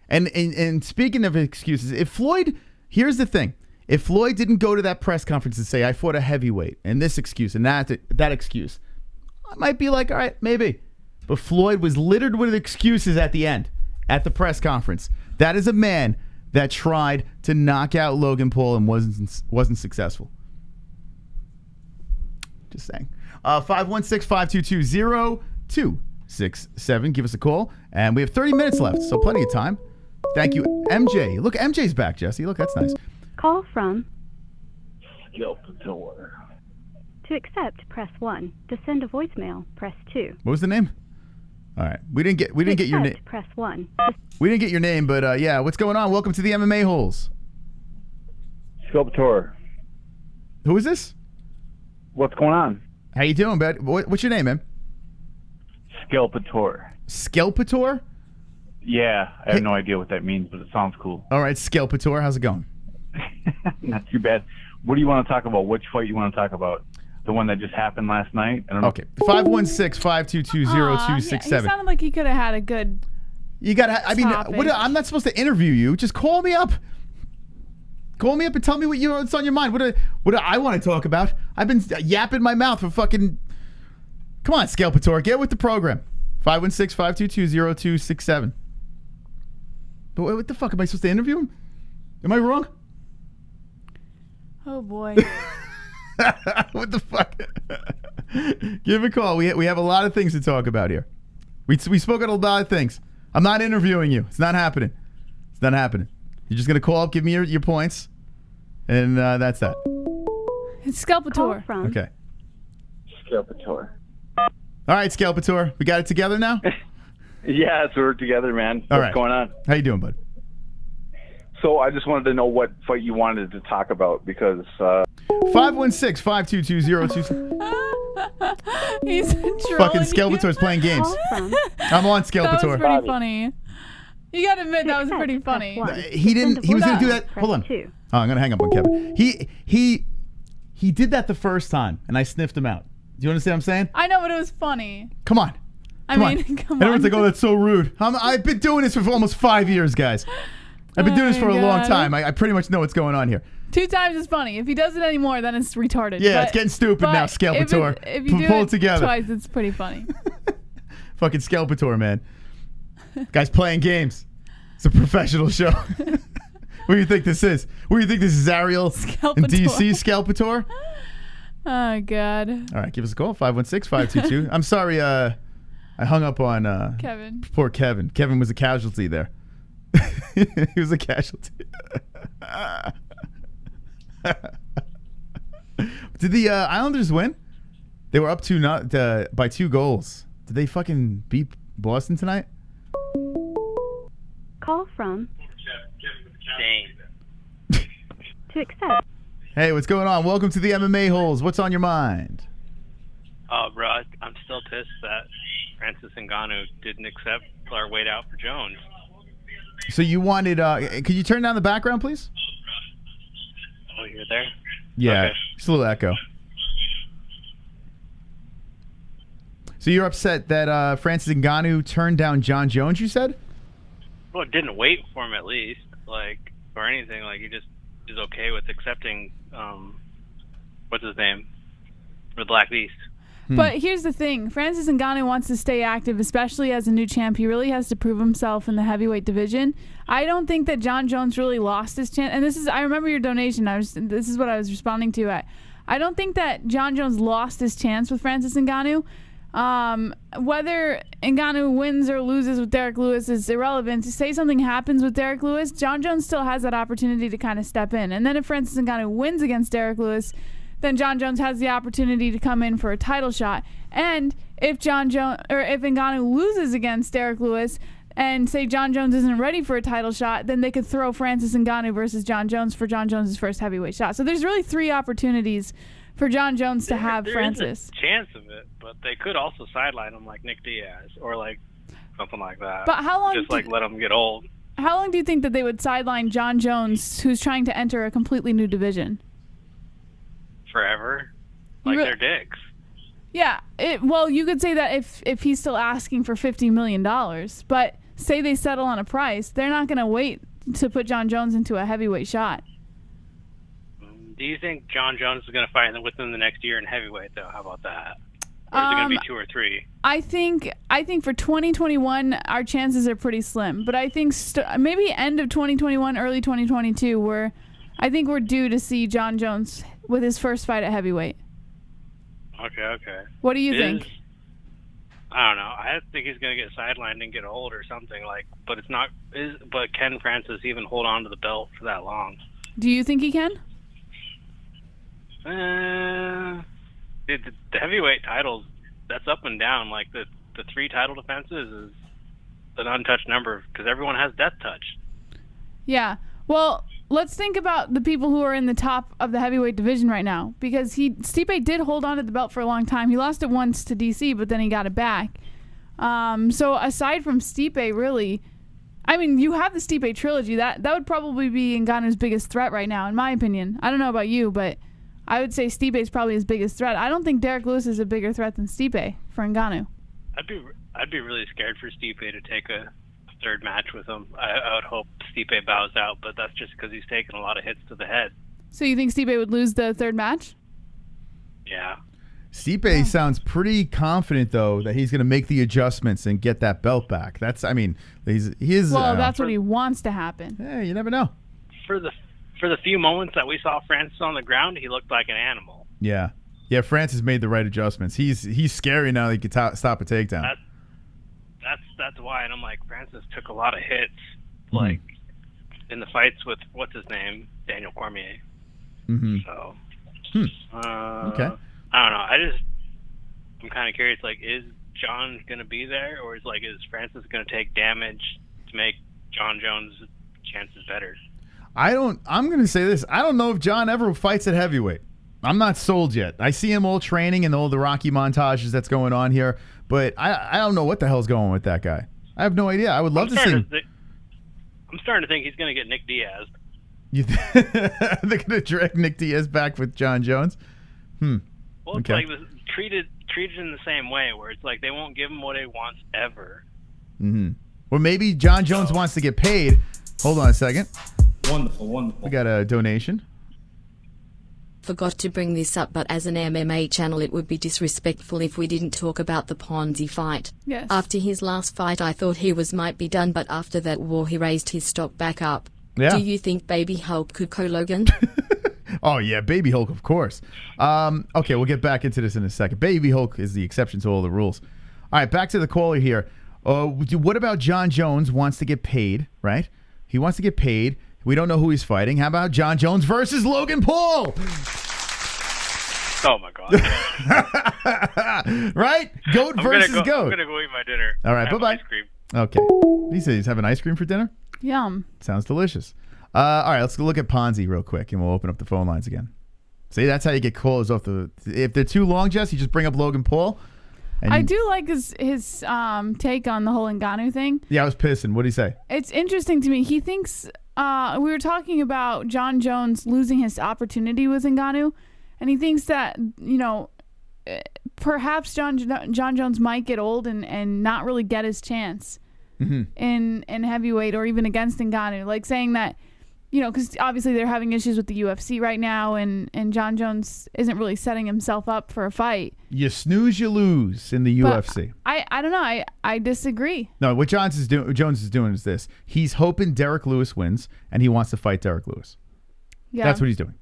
And speaking of excuses, here's the thing. If Floyd didn't go to that press conference and say, I fought a heavyweight, and this excuse and that excuse, I might be like, all right, maybe. But Floyd was littered with excuses at the end, at the press conference. That is a man that tried to knock out Logan Paul and wasn't successful. Just saying. 516-522-0267. Give us a call. And we have 30 minutes left, so plenty of time. Thank you, MJ. Look, MJ's back, Jesse. Look, that's nice. Call from. Yo, door. To accept, press 1. To send a voicemail, press 2. What was the name? All right. We didn't get your name. Press 1. We didn't get your name, but yeah, what's going on? Welcome to the MMA Holes. Sculptor. Who is this? What's going on? How you doing, bud? What's your name, man? Skelpator. Skelpator? Yeah, I have no idea what that means, but it sounds cool. All right, Skelpator, how's it going? Not too bad. What do you want to talk about? Which fight you want to talk about? The one that just happened last night? I don't know. Okay, 516-522-0267. He sounded like he could have had a good. You gotta. I mean, I'm not supposed to interview you. Just call me up. Call me up and tell me what's on your mind. What do I want to talk about? I've been yapping my mouth for fucking. Come on, Skelpator, get with the program. 516-522-0267. But what the fuck am I supposed to interview him? Am I wrong? Oh boy. What the fuck? Give a call. We have a lot of things to talk about here. We spoke on a lot of things. I'm not interviewing you. It's not happening. It's not happening. You're just gonna call up, give me your points, and that's that. It's Skelpator. Okay. Skelpator. All right, Skelpator. We got it together now? Yeah, so we're together, man. All What's right. going on? How you doing, bud? So I just wanted to know what fight you wanted to talk about because 516-522-0267. He's trolling. Fucking Skelpator's playing games. I'm on Skelpator. That was pretty funny. You gotta admit that was pretty funny. He didn't. He was gonna do that. Hold on. Oh, I'm gonna hang up on Kevin. He did that the first time, and I sniffed him out. Do you understand what I'm saying? I know, but it was funny. Come on. Come on. Everyone's like, "Oh, that's so rude." I've been doing this for almost 5 years, guys. I've been doing this for a long time. I pretty much know what's going on here. 2 times is funny. If he does it anymore, then it's retarded. Yeah, it's getting stupid now, Skelpator. If you do Pull it it together. twice, it's pretty funny. Fucking Skelpator, man. Guy's playing games. It's a professional show. What do you think this is? What do you think this is, Ariel and DC Skelpator? Oh, God. All right, give us a call, 516-522. I'm sorry I hung up on Kevin. Poor Kevin. Kevin was a casualty there. He was a casualty. Did the Islanders win? They were up by 2 goals. Did they fucking beat Boston tonight? Call from to accept. Hey, what's going on? Welcome to the MMA-Holes. What's on your mind? Oh, bro, I'm still pissed that Francis Ngannou didn't accept or wait out for Jones. So you wanted... could you turn down the background, please? Oh, you're there? Yeah, Okay. just a little echo. So you're upset that Francis Ngannou turned down John Jones, you said? Well, it didn't wait for him at least, or anything. He just is okay with accepting, what's his name? For the Black Beast. But here's the thing. Francis Ngannou wants to stay active, especially as a new champ. He really has to prove himself in the heavyweight division. I don't think that John Jones really lost his chance. And I remember your donation. This is what I was responding to. I don't think that John Jones lost his chance with Francis Ngannou. Whether Ngannou wins or loses with Derek Lewis is irrelevant. To say something happens with Derek Lewis, John Jones still has that opportunity to kind of step in. And then if Francis Ngannou wins against Derek Lewis, then John Jones has the opportunity to come in for a title shot. And if if Ngannou loses against Derek Lewis and say John Jones isn't ready for a title shot, then they could throw Francis Ngannou versus John Jones for John Jones' first heavyweight shot. So there's really 3 opportunities for John Jones to have Francis. There is a chance of it, but they could also sideline him like Nick Diaz or something like that. But how long? Just let him get old. How long do you think that they would sideline John Jones, who's trying to enter a completely new division? Forever. They're dicks. Yeah. Well, you could say that if he's still asking for $50 million, but say they settle on a price, they're not going to wait to put John Jones into a heavyweight shot. Do you think John Jones is going to fight within the next year in heavyweight, though? How about that? Or is it going to be 2 or 3? I think for 2021, our chances are pretty slim. But I think maybe end of 2021, early 2022, I think we're due to see John Jones with his first fight at heavyweight. Okay. What do you think? I don't know. I think he's going to get sidelined and get old or something. But it's not. But can Francis even hold on to the belt for that long? Do you think he can? The heavyweight titles, that's up and down. The 3 title defenses is an untouched number because everyone has death touch. Yeah. Well, let's think about the people who are in the top of the heavyweight division right now, because Stipe did hold on to the belt for a long time. He lost it once to DC, but then he got it back. So aside from Stipe, really, I mean, you have the Stipe trilogy. That would probably be Ngannou's biggest threat right now, in my opinion. I don't know about you, but I would say Stipe is probably his biggest threat. I don't think Derek Lewis is a bigger threat than Stipe for Ngannou. I'd be really scared for Stipe to take a third match with him. I would hope Stipe bows out, but that's just because he's taken a lot of hits to the head. So you think Stipe would lose the third match? Yeah. Stipe sounds pretty confident though that he's going to make the adjustments and get that belt back. That's, I mean, he is. Well, that's what he wants to happen. Yeah, you never know. For the few moments that we saw Francis on the ground, he looked like an animal. Yeah, Francis made the right adjustments. He's scary now. That he could stop a takedown. That's why, and I'm like, Francis took a lot of hits, like in the fights with what's his name, Daniel Cormier. So, okay. I don't know. I'm kind of curious. Like, is John gonna be there, or is Francis gonna take damage to make John Jones' chances better? I'm gonna say this. I don't know if John ever fights at heavyweight. I'm not sold yet. I see him all training and all the Rocky montages that's going on here, but I don't know what the hell's going on with that guy. I have no idea. I would love to see him. I'm starting to think he's gonna get Nick Diaz. They're gonna drag Nick Diaz back with John Jones? Well, it's Okay. like treated in the same way, where it's like they won't give him what he wants ever. Or maybe John Jones wants to get paid. Hold on a second. Wonderful. We got a donation. Forgot to bring this up, but as an MMA channel it would be disrespectful if we didn't talk about the Ponzi fight. Yes. After his last fight I thought he might be done, but after that war he raised his stock back up. Yeah. Do you think Baby Hulk could Logan? Oh, yeah, Baby Hulk, of course. Okay, we'll get back into this in a second. Baby Hulk is the exception to all the rules. All right, back to the caller here. What about John Jones wants to get paid, right? He wants to get paid. We don't know who he's fighting. How about John Jones versus Logan Paul? Oh, my God. Right? Goat versus goat. I'm going to go eat my dinner. All right, I have bye-bye. ice cream. Okay. He said he's having ice cream for dinner? Yum. Sounds delicious. All right, let's go look at Ponzi real quick, and we'll open up the phone lines again. See, that's how you get calls off the... If they're too long, Jess, you just bring up Logan Paul. I do like his take on the whole Ngannou thing. Yeah, I was pissing. What did he say? It's interesting to me. He thinks... we were talking about John Jones losing his opportunity with Ngannou, and he thinks that, perhaps John Jones might get old and not really get his chance in heavyweight or even against Ngannou. Like saying that, because obviously they're having issues with the UFC right now, and John Jones isn't really setting himself up for a fight. You snooze, you lose in the UFC. I don't know. I disagree. No, what Jones is doing is this. He's hoping Derek Lewis wins, and he wants to fight Derek Lewis. Yeah. That's what he's doing.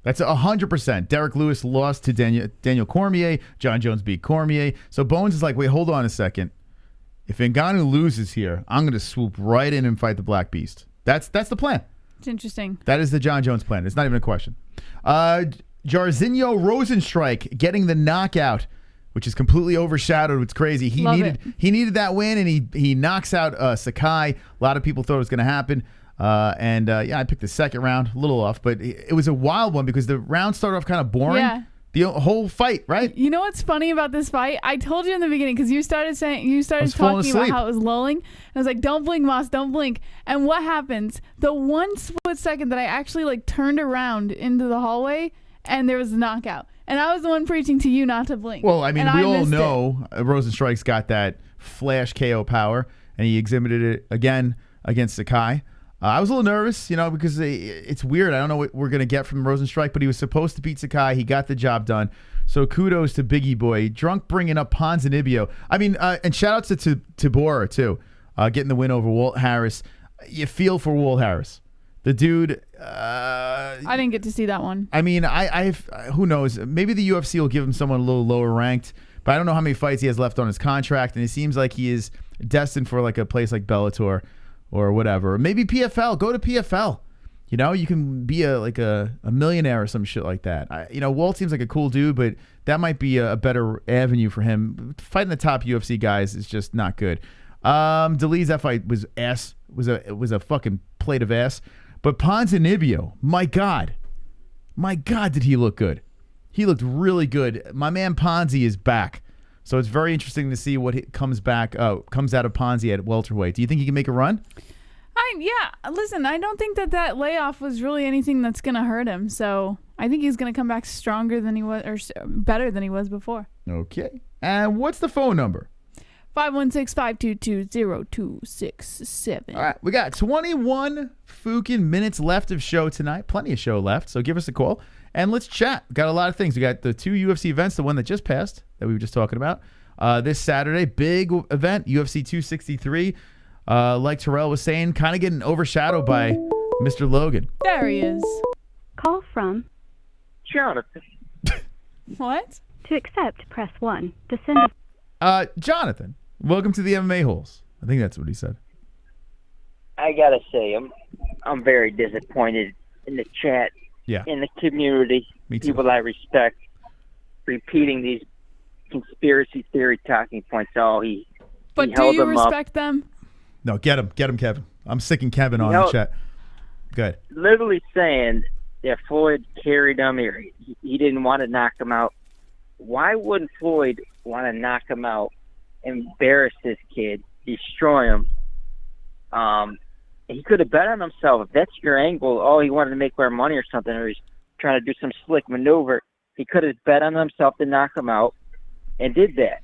That's 100%. Derek Lewis lost to Daniel Cormier. John Jones beat Cormier. So Bones is like, wait, hold on a second. If Ngannou loses here, I'm going to swoop right in and fight the Black Beast. That's the plan. It's interesting. That is the John Jones plan. It's not even a question. Jairzinho Rozenstruik getting the knockout, which is completely overshadowed. It's crazy. He needed that win, and he knocks out Sakai. A lot of people thought it was going to happen. I picked the second round, a little off, but it was a wild one because the round started off kind of boring. Yeah. The whole fight, right? You know what's funny about this fight? I told you in the beginning because you started talking about how it was lulling. I was like, "Don't blink, Moss, don't blink." And what happens? The one split second that I actually turned around into the hallway, and there was a knockout. And I was the one preaching to you not to blink. Well, I mean, we all know Rozenstruik's got that flash KO power, and he exhibited it again against Sakai. I was a little nervous, because it's weird. I don't know what we're going to get from Rozenstruik, but he was supposed to beat Sakai. He got the job done. So kudos to Biggie Boy. Drunk bringing up Ponzinibbio. I mean, and shout outs to Tabora, too, getting the win over Walt Harris. You feel for Walt Harris. The dude... I didn't get to see that one. I mean, who knows? Maybe the UFC will give him someone a little lower ranked, but I don't know how many fights he has left on his contract, and it seems like he is destined for a place like Bellator or whatever. Maybe PFL. Go to PFL. You can be a millionaire or some shit like that. Walt seems like a cool dude, but that might be a better avenue for him. Fighting the top UFC guys is just not good. Delee's that fight was ass. Was a fucking plate of ass. But Ponzinibbio, my God, did he look good? He looked really good. My man Ponzi is back. So it's very interesting to see what comes out of Ponzi at welterweight. Do you think he can make a run? Listen, I don't think that layoff was really anything that's going to hurt him. So I think he's going to come back stronger than he was, or better than he was before. Okay. And what's the phone number? 516-522-0267. All right. We got 21 fucking minutes left of show tonight. Plenty of show left. So give us a call and let's chat. We got a lot of things. We got the 2 UFC events, the one that just passed that we were just talking about. This Saturday, big event, UFC 263. Like Terrell was saying, kind of getting overshadowed by Mr. Logan. There he is. Call from Jonathan. What? To accept, press 1. To send a... Jonathan, welcome to the MMA-Holes. I think that's what he said. I gotta say, I'm very disappointed in the chat, in the community, Me too. people I respect, repeating these conspiracy theory talking points. Oh, But he do held you them up. respect them? No, get him, Kevin. I'm sicking Kevin on the chat. Good. Literally saying that Floyd carried him here. He didn't want to knock him out. Why wouldn't Floyd want to knock him out, embarrass this kid, destroy him? He could have bet on himself. If that's your angle, he wanted to make more money or something, or he's trying to do some slick maneuver, he could have bet on himself to knock him out and did that.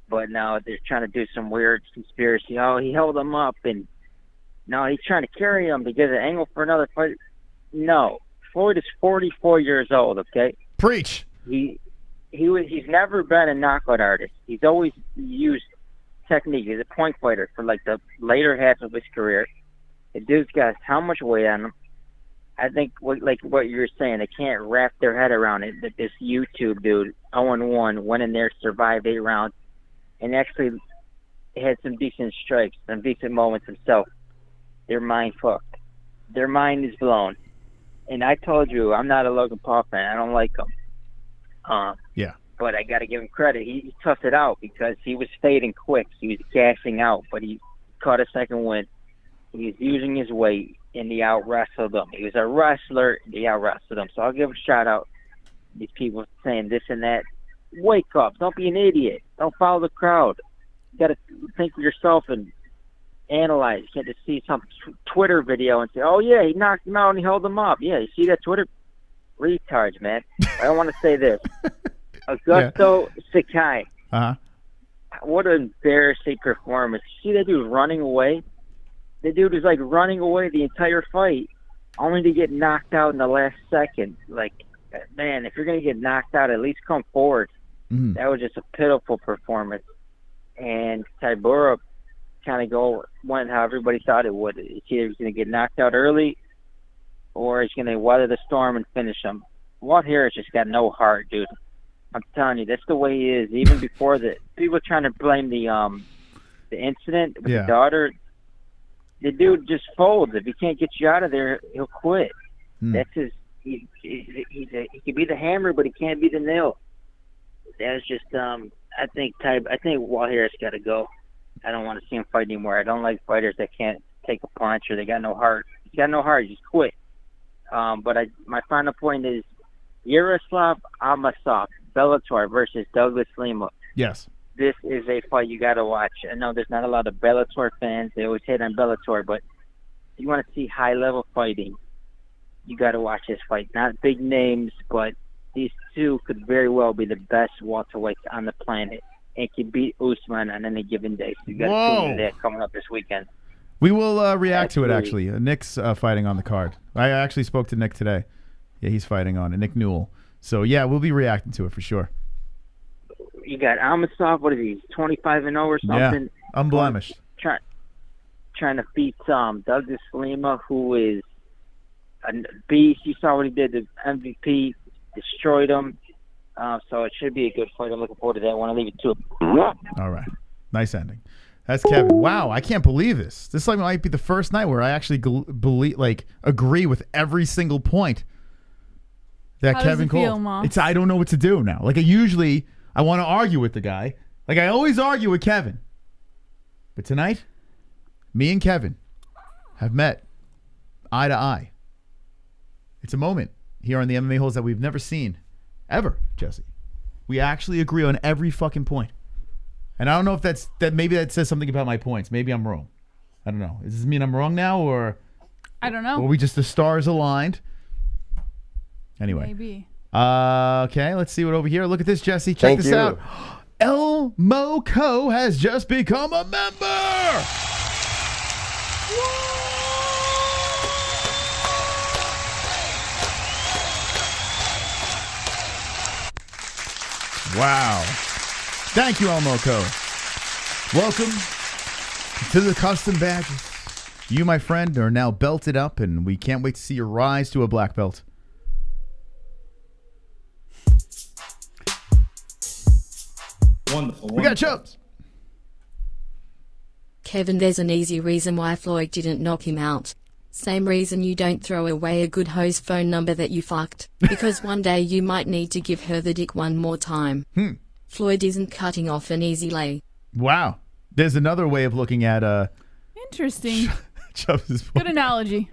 But now they're trying to do some weird conspiracy. Oh, he held him up, and now he's trying to carry him to get an angle for another fight. No. Floyd is 44 years old, okay? Preach. He's never been a knockout artist. He's always used technique. He's a point fighter for like the later half of his career. The dude's got how much weight on him? I think what you were saying, they can't wrap their head around it, that this YouTube dude, 0-1, went in there, survived 8 rounds, and actually had some decent strikes, some decent moments himself. Their mind fucked. Their mind is blown. And I told you, I'm not a Logan Paul fan. I don't like him. Yeah. But I got to give him credit. He toughed it out because he was fading quick. He was cashing out, but he caught a second win. He was using his weight, and he out-wrestled him. He was a wrestler, and he out-wrestled him. So I'll give a shout-out to these people saying this and that. Wake up. Don't be an idiot. Don't follow the crowd. You got to think for yourself and analyze. You can't just see some Twitter video and say, oh, yeah, he knocked him out and he held him up. Yeah, you see that Twitter? Retards, man. I don't want to say this. Augusto Sakai. Uh-huh. What an embarrassing performance. You see that dude running away? The dude was like running away the entire fight, only to get knocked out in the last second. Like, man, if you're going to get knocked out, at least come forward. Mm-hmm. That was just a pitiful performance. And CYBORG kind of went how everybody thought it would. It's either he's going to get knocked out early or he's going to weather the storm and finish him. Walt Harris just got no heart, dude. I'm telling you, that's the way he is. Even before the people trying to blame the incident with the daughter, the dude just folds. If he can't get you out of there, he'll quit. That's his. He can be the hammer, but he can't be the nail. That's just. I think Walt Harris got to go. I don't want to see him fight anymore. I don't like fighters that can't take a punch or they got no heart. He's got no heart. Just quit. But my final point is Yaroslav Amosov, Bellator versus Douglas Lima. Yes. This is a fight you got to watch. I know there's not a lot of Bellator fans. They always hate on Bellator, but if you want to see high-level fighting, you got to watch this fight. Not big names, but these two could very well be the best welterweights on the planet and can beat Usman on any given day. So you got to tune into that coming up this weekend. We will react to it, actually. Nick's fighting on the card. I actually spoke to Nick today. Yeah, he's fighting on it. Nick Newell. So, yeah, we'll be reacting to it for sure. You got Amosov, what is he, 25-0 or something? Yeah, unblemished. Trying to beat Douglas Lima, who is a beast. You saw what he did to MVP, destroyed him. So it should be a good fight. I'm looking forward to that one. I'll leave it to him. All right. Nice ending. That's Kevin. Wow, I can't believe this. This might be the first night where I actually agree with every single point that How Kevin does it feel, called. Moss? I don't know what to do now. Like, I want to argue with the guy. Like, I always argue with Kevin. But tonight, me and Kevin have met eye to eye. It's a moment here on the MMA Holes that we've never seen ever, Jesse. We actually agree on every fucking point. And I don't know if maybe that says something about my points. Maybe I'm wrong. I don't know. Does this mean I'm wrong now, or I don't know. Or we just the stars aligned? Anyway. Maybe. Okay, let's see what over here. Look at this, Jesse. Check this out. El Moco has just become a member. Wow. Thank you, El Moco. Welcome to the custom badges. You, my friend, are now belted up, and we can't wait to see your rise to a black belt. Wonderful. We got Chubbs. Kevin, there's an easy reason why Floyd didn't knock him out. Same reason you don't throw away a good hoe's phone number that you fucked. Because one day you might need to give her the dick one more time. Floyd isn't cutting off an easy lay. Wow. There's another way of looking at Interesting. Chubbs' point. Good analogy.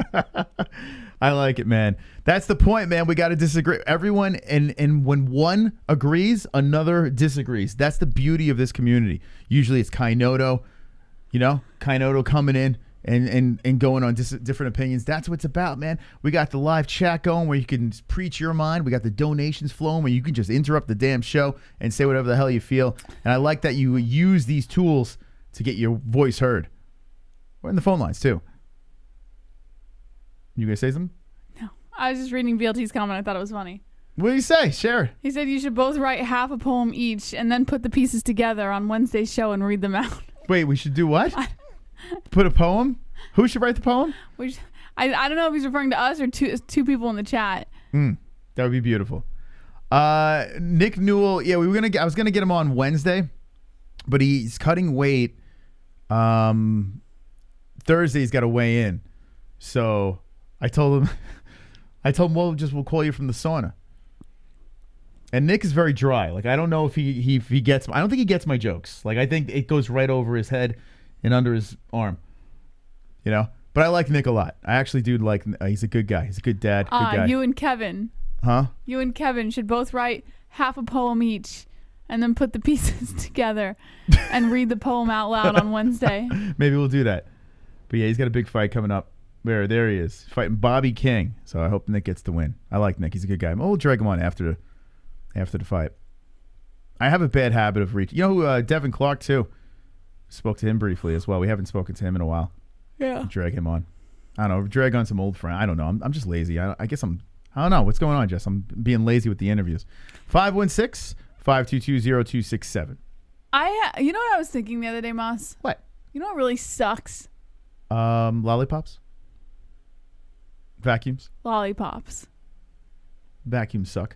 I like it, man. That's the point, man. We got to disagree. Everyone, and when one agrees, another disagrees. That's the beauty of this community. Usually it's Kainoto, Kainoto coming in and going on different opinions. That's what it's about, man. We got the live chat going where you can preach your mind. We got the donations flowing where you can just interrupt the damn show and say whatever the hell you feel. And I like that you use these tools to get your voice heard. We're in the phone lines, too. You gonna say something? No. I was just reading BLT's comment. I thought it was funny. What do you say? Share. He said you should both write half a poem each and then put the pieces together on Wednesday's show and read them out. Wait, we should do what? Put a poem? Who should write the poem? I don't know if he's referring to us or two people in the chat. That would be beautiful. Nick Newell, yeah, I was gonna get him on Wednesday, but he's cutting weight. Thursday he's got to weigh in, so I told him we'll call you from the sauna. And Nick is very dry. Like, I don't know if he gets. I don't think he gets my jokes. Like, I think it goes right over his head and under his arm. But I like Nick a lot. I actually do like. He's a good guy. He's a good dad. Good guy. You and Kevin. Huh? You and Kevin should both write half a poem each, and then put the pieces together, and read the poem out loud on Wednesday. Maybe we'll do that. But yeah, he's got a big fight coming up. There he is, fighting Bobby King. So I hope Nick gets the win. I like Nick. He's a good guy. We'll drag him on after the fight. I have a bad habit of reaching. Devin Clark too. Spoke to him briefly as well. We haven't spoken to him in a while. Yeah. Drag him on. I don't know. Drag on some old friend. I don't know. I'm just lazy. I guess I don't know what's going on, Jess. I'm being lazy with the interviews. 516-522-0267. You know what I was thinking the other day, Moss? What? You know what really sucks? Lollipops? Vacuums? Lollipops. Vacuums suck.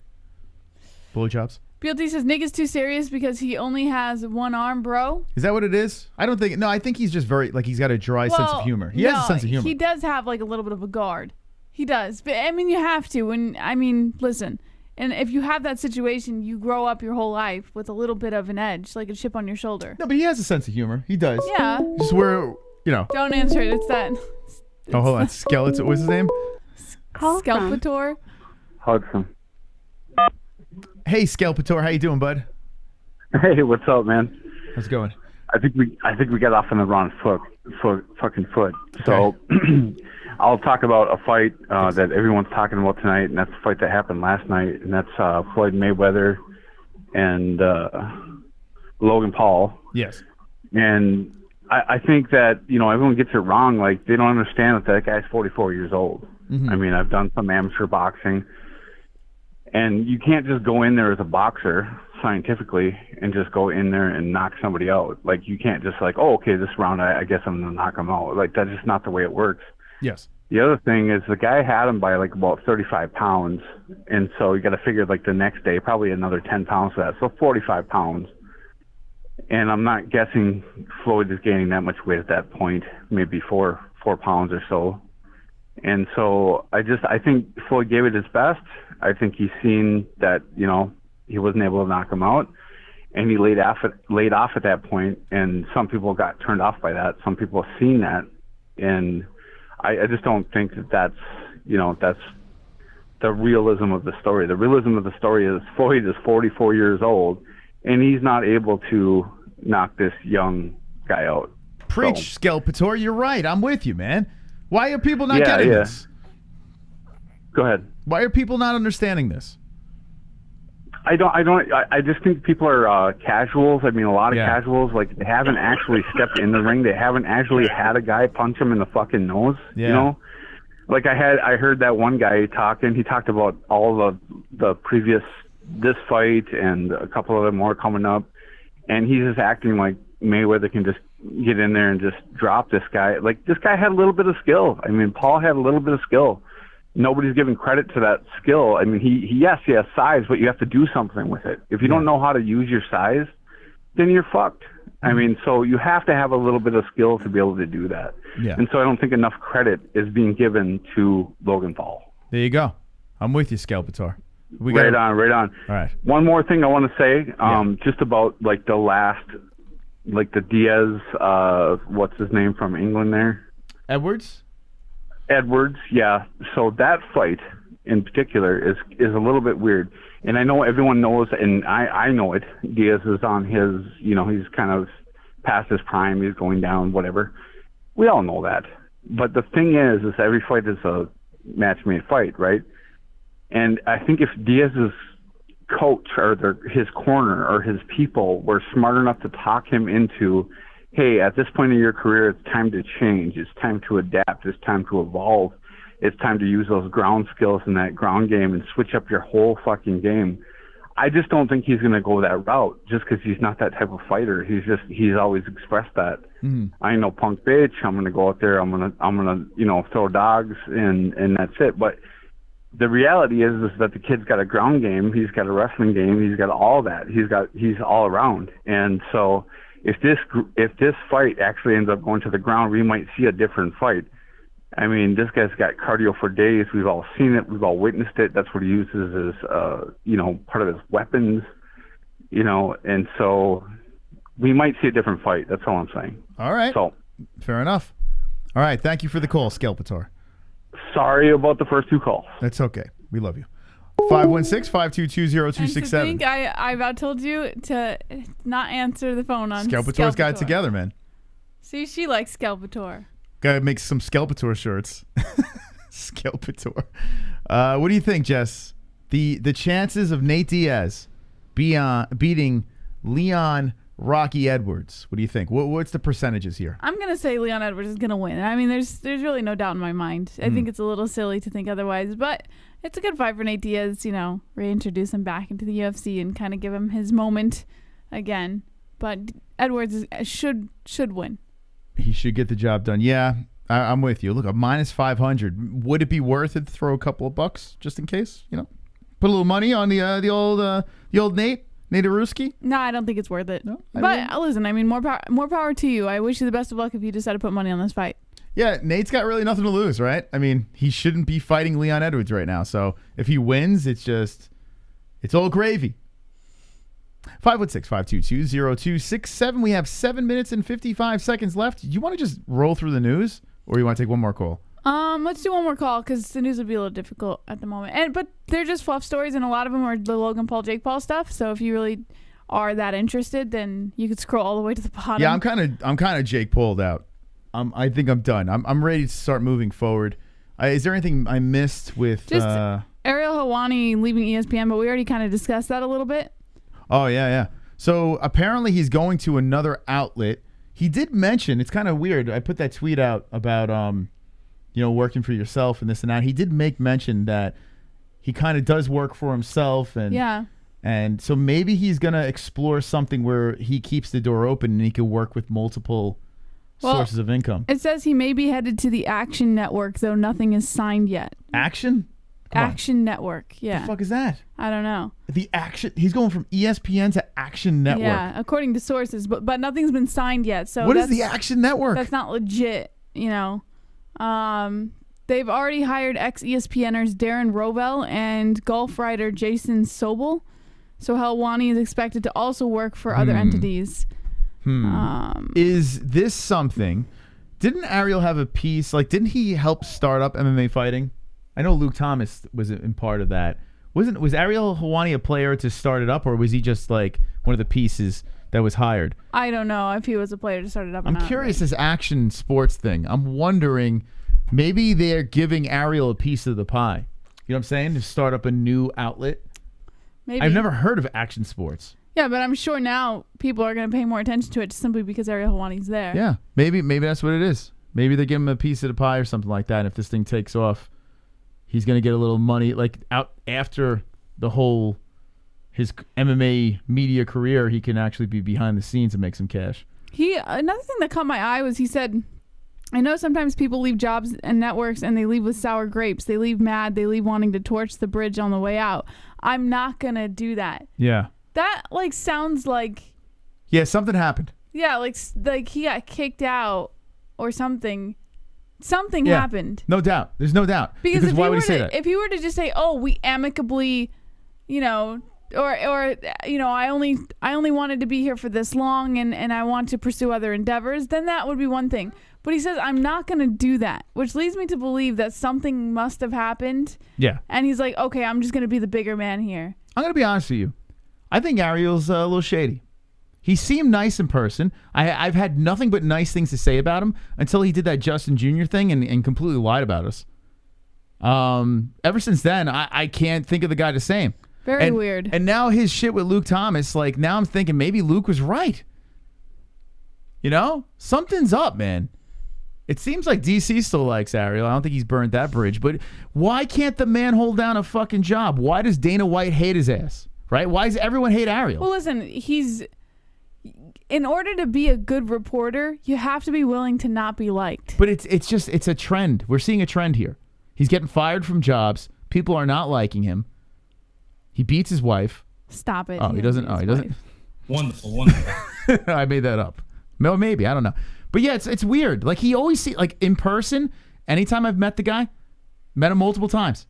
Blowjobs? BLT says Nick is too serious because he only has one arm, bro. Is that what it is? I don't think. No, I think he's just very, he's got a dry sense of humor. He has a sense of humor. He does have a little bit of a guard. He does. But you have to. And listen. And if you have that situation, you grow up your whole life with a little bit of an edge, like a chip on your shoulder. No, but he has a sense of humor. He does. Yeah. Just where, Don't answer it. It's that. Oh, hold on. Skeleton. What's his name? Skelpator. Hudson. Hey, Skelpator. How you doing, bud? Hey, what's up, man? How's it going? I think we got off on the wrong foot. So I'll talk about a fight that everyone's talking about tonight, and that's the fight that happened last night, and that's Floyd Mayweather and Logan Paul. Yes. And I think that, everyone gets it wrong. Like, they don't understand that guy's 44 years old. Mm-hmm. I've done some amateur boxing, and you can't just go in there as a boxer scientifically and just go in there and knock somebody out. Like, you can't just this round, I guess I'm going to knock him out. Like, that's just not the way it works. Yes. The other thing is the guy had him by about 35 pounds, and so you got to figure the next day probably another 10 pounds for that, so 45 pounds. And I'm not guessing Floyd is gaining that much weight at that point, maybe 4 pounds or so. And so I think Floyd gave it his best. I think he's seen that he wasn't able to knock him out, and he laid off at that point. And some people got turned off by that. Some people have seen that, and I just don't think that's the realism of the story. The realism of the story is Floyd is 44 years old, and he's not able to knock this young guy out. Preach, Skelpator. You're right. I'm with you, man. Why are people not getting this? Go ahead. Why are people not understanding this? I just think people are casuals. I mean, a lot of casuals, like, they haven't actually stepped in the ring. They haven't actually had a guy punch them in the fucking nose, you know? Like, I heard that one guy talking. He talked about all the previous, this fight and a couple of them more coming up. And he's just acting like Mayweather can just get in there and just drop this guy. Like, this guy had a little bit of skill. I mean, Paul had a little bit of skill. Nobody's giving credit to that skill. I mean, he has size, but you have to do something with it. If you don't know how to use your size, then you're fucked. I mean, so you have to have a little bit of skill to be able to do that. Yeah. And so I don't think enough credit is being given to Logan Paul. There you go. I'm with you, Skelpator. Right on. All right. One more thing I want to say, just about like the last, like the Diaz, what's his name from England there? Edwards, yeah. So that fight in particular is a little bit weird. And I know everyone knows, and I know it. Diaz is on his, he's kind of past his prime. He's going down, whatever. We all know that. But the thing is every fight is a match-made fight, right? And I think if Diaz's coach or his corner or his people were smart enough to talk him into, hey, at this point in your career, it's time to change. It's time to adapt. It's time to evolve. It's time to use those ground skills and that ground game and switch up your whole fucking game. I just don't think he's going to go that route just because he's not that type of fighter. He's always expressed that. I ain't no punk bitch. I'm going to go out there. I'm going to throw dogs and that's it. But the reality is that the kid's got a ground game. He's got a wrestling game. He's got all that. He's all around. And so if this fight actually ends up going to the ground, we might see a different fight. I mean, this guy's got cardio for days. We've all seen it. We've all witnessed it. That's what he uses as, part of his weapons, and so we might see a different fight. That's all I'm saying. All right. So, fair enough. All right. Thank you for the call, Skelpator. Sorry about the first two calls. That's okay. We love you. 516-522-0267. I think I about told you to not answer the phone on Skelpator's got it together, man. See, she likes Skelpator. Gotta make some Skelpator shirts. Skelpator. What do you think, Jess? The chances of Nate Diaz beating Leon Rocky Edwards. What do you think? What's the percentages here? I'm gonna say Leon Edwards is gonna win. I mean, there's really no doubt in my mind. I think it's a little silly to think otherwise, but it's a good fight for Nate Diaz. Reintroduce him back into the UFC and kind of give him his moment again. But Edwards should win. He should get the job done. Yeah, I'm with you. Look, a minus 500. Would it be worth it to throw a couple of bucks just in case? Put a little money on the old Nate Aruski? No, I don't think it's worth it. No, listen, I mean, more power to you. I wish you the best of luck if you decide to put money on this fight. Yeah, Nate's got really nothing to lose, right? I mean, he shouldn't be fighting Leon Edwards right now. So if he wins, it's all gravy. 516-522-0267. We have 7 minutes and 55 seconds left. You want to just roll through the news, or you want to take one more call? Let's do one more call because the news would be a little difficult at the moment. But they're just fluff stories, and a lot of them are the Logan Paul, Jake Paul stuff. So if you really are that interested, then you could scroll all the way to the bottom. Yeah, I'm kind of Jake Paul'd out. I think I'm done. I'm ready to start moving forward. Is there anything I missed with just Ariel Helwani leaving ESPN? But we already kind of discussed that a little bit. Oh, yeah. So apparently he's going to another outlet. He did mention, it's kind of weird. I put that tweet out about, working for yourself and this and that. He did make mention that he kind of does work for himself. And so maybe he's going to explore something where he keeps the door open and he can work with multiple sources of income. It says he may be headed to the Action Network, though nothing is signed yet. Action? Action Network, yeah. What the fuck is that? I don't know. He's going from ESPN to Action Network. Yeah, according to sources, but nothing's been signed yet. So what is the Action Network? That's not legit, They've already hired ex-ESPNers Darren Rovell and golf writer Jason Sobel. So Helwani is expected to also work for other entities. Is this something Didn't Ariel have a piece? Like, didn't he help start up MMA fighting? I know Luke Thomas was in part of that. Was Ariel Helwani a player to start it up, or was he just like one of the pieces that was hired? I don't know if he was a player to start it up. I'm curious, this action sports thing. I'm wondering, maybe they're giving Ariel a piece of the pie. You know what I'm saying? To start up a new outlet. Maybe. I've never heard of action sports. Yeah, but I'm sure now people are going to pay more attention to it simply because Ariel Helwani's there. Yeah, maybe that's what it is. Maybe they give him a piece of the pie or something like that. And if this thing takes off, he's going to get a little money. Like, out after the whole his MMA media career, he can actually be behind the scenes and make some cash. Another thing that caught my eye was he said, I know sometimes people leave jobs and networks and they leave with sour grapes. They leave mad. They leave wanting to torch the bridge on the way out. I'm not going to do that. Yeah. That, like, sounds like... Yeah, something happened. Yeah, like he got kicked out or something. Something happened. No doubt. There's no doubt. Because why would he say that? If he were to just say, oh, we amicably, you know... Or you know, I only wanted to be here for this long and I want to pursue other endeavors, then that would be one thing. But he says, I'm not going to do that, which leads me to believe that something must have happened. Yeah. And he's like, okay, I'm just going to be the bigger man here. I'm going to be honest with you. I think Ariel's a little shady. He seemed nice in person. I've had nothing but nice things to say about him until he did that Justin Jr. thing and completely lied about us. Ever since then, I can't think of the guy the same. Very weird. And now his shit with Luke Thomas, like, now I'm thinking maybe Luke was right. You know? Something's up, man. It seems like DC still likes Ariel. I don't think he's burned that bridge. But why can't the man hold down a fucking job? Why does Dana White hate his ass? Right? Why does everyone hate Ariel? Well, listen, in order to be a good reporter, you have to be willing to not be liked. But it's a trend. We're seeing a trend here. He's getting fired from jobs. People are not liking him. He beats his wife. Stop it. Oh, he doesn't. Oh, he doesn't. Wonderful. I made that up. No, maybe. I don't know. But yeah, it's weird. Like, he always like in person, anytime I've met the guy, met him multiple times.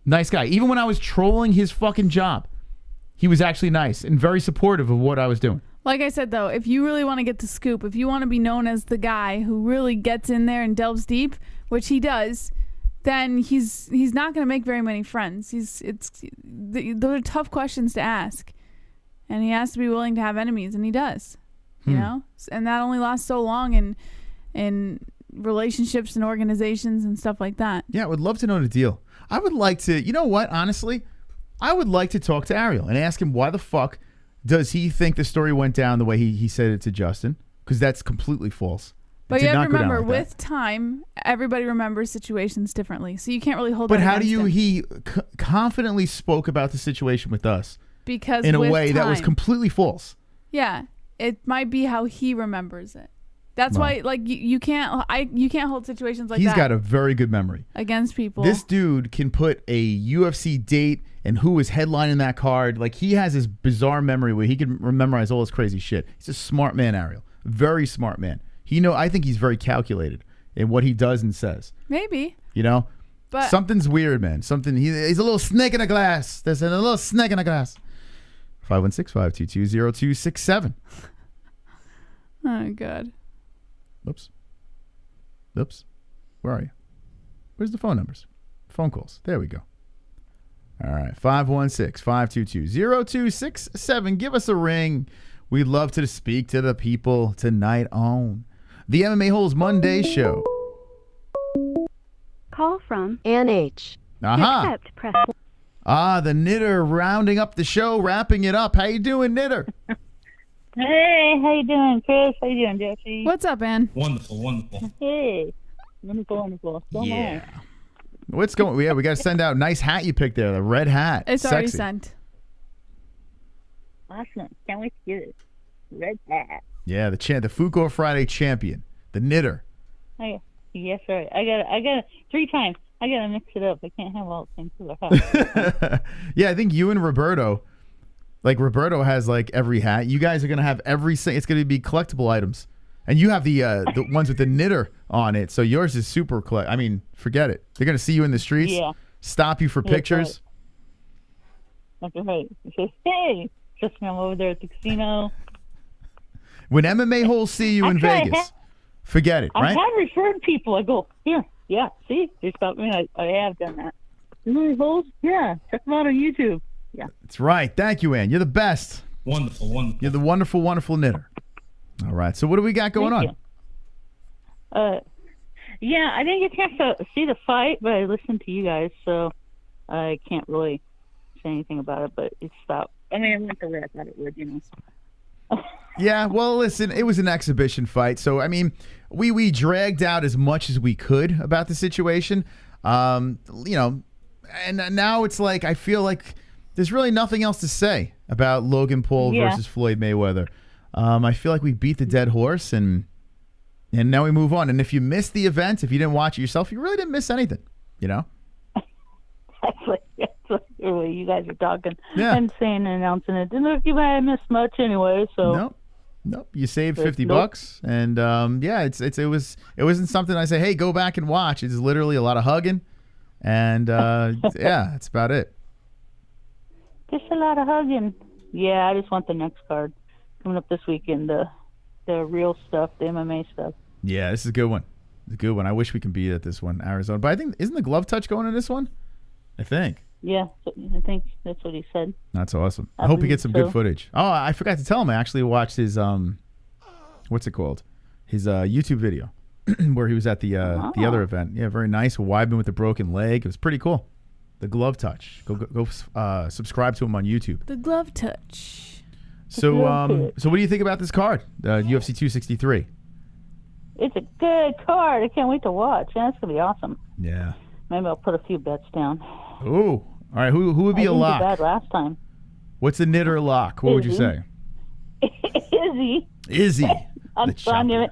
Nice guy. Even when I was trolling his fucking job, he was actually nice and very supportive of what I was doing. Like I said, though, if you really want to get the scoop, if you want to be known as the guy who really gets in there and delves deep, which he does, then he's not going to make very many friends. Those are tough questions to ask, and he has to be willing to have enemies, and he does. You know, and that only lasts so long in relationships and organizations and stuff like that. Yeah, I would love to know the deal. I would like to. You know what? Honestly, I would like to talk to Ariel and ask him why the fuck does he think the story went down the way he said it to Justin? Because that's completely false. But you have to remember, with time, everybody remembers situations differently. So you can't really hold. But how do you? He confidently spoke about the situation with us because in a way that was completely false. Yeah, it might be how he remembers it. That's why, like, you can't hold situations like that. He's got a very good memory against people. This dude can put a UFC date and who was headlining that card. Like, he has this bizarre memory where he can memorize all this crazy shit. He's a smart man, Ariel. Very smart man. I think he's very calculated in what he does and says. Maybe. You know? But something's weird, man. He's a little snake in a glass. There's a little snake in a glass. 516-522-0267. Oh, God. Oops. Where are you? Where's the phone numbers? Phone calls. There we go. All right. 516-522-0267. Give us a ring. We'd love to speak to the people tonight on the MMA-Holes Monday show. Call from NH. To accept, press 1. The Knitter rounding up the show, wrapping it up. How you doing, Knitter? Hey, how you doing, Chris? How you doing, Jesse? What's up, Ann? Wonderful. Hey, wonderful. Yeah. What's going? Yeah, we got to send out. Nice hat you picked there, the red hat. It's Sexy. already sent. Awesome. Can't wait to get it. Red hat. Yeah, the Fuko Friday champion, the Knitter. Oh, yes, sir. I got it 3 times. I got to mix it up. I can't have all the things to the house. Yeah, I think you and Roberto. Like, Roberto has, like, every hat. You guys are going to have it's going to be collectible items. And you have the ones with the Knitter on it. So yours is super I mean, forget it. They're going to see you in the streets, stop you for pictures. That's right. It says, hey, trust me, I'm over there at the casino. When MMA-Holes see you in Vegas, forget it, I right? have referred people. I go, here, yeah, see? It's about me. I have done that. MMA-Holes? Yeah, check them out on YouTube. Yeah. That's right. Thank you, Ann. You're the best. Wonderful, wonderful. You're the wonderful, wonderful knitter. All right. So what do we got going Thank on? Yeah, I didn't get a chance to see the fight, but I listened to you guys, so I can't really say anything about it, but it's about, I mean, it went the way I thought it would, you know. Yeah, well, listen, it was an exhibition fight. So, I mean, we dragged out as much as we could about the situation. You know, and now it's like, I feel like there's really nothing else to say about Logan Paul versus Floyd Mayweather. I feel like we beat the dead horse, and now we move on. And if you missed the event, if you didn't watch it yourself, you really didn't miss anything, you know? That's like the way you guys are talking Yeah. and saying and announcing it. Didn't look like I missed much anyway, so. Nope. You saved Nope. $50, and yeah, it wasn't something I say, hey, go back and watch. It's literally a lot of hugging, and yeah, that's about it. Just a lot of hugging. Yeah, I just want the next card coming up this weekend. The real stuff, the MMA stuff. Yeah, this is a good one. It's a good one. I wish we can be at this one, Arizona. But I think, isn't the glove touch going in this one? I think. Yeah, I think that's what he said. That's awesome. I I hope he believe gets some so. good footage. Oh, I forgot to tell him. I actually watched his what's it called? His YouTube video where he was at the other event. Yeah, very nice. Weidman with the broken leg. It was pretty cool. The glove touch. Go subscribe to him on YouTube. The glove touch. So so what do you think about this card? UFC 263. It's a good card. I can't wait to watch. Yeah, it's gonna be awesome. Yeah. Maybe I'll put a few bets down. Ooh. All right. Who would be I a didn't do lock? bad last time. What's a knitter lock? What would you say? Izzy. Izzy. I'm Sonya,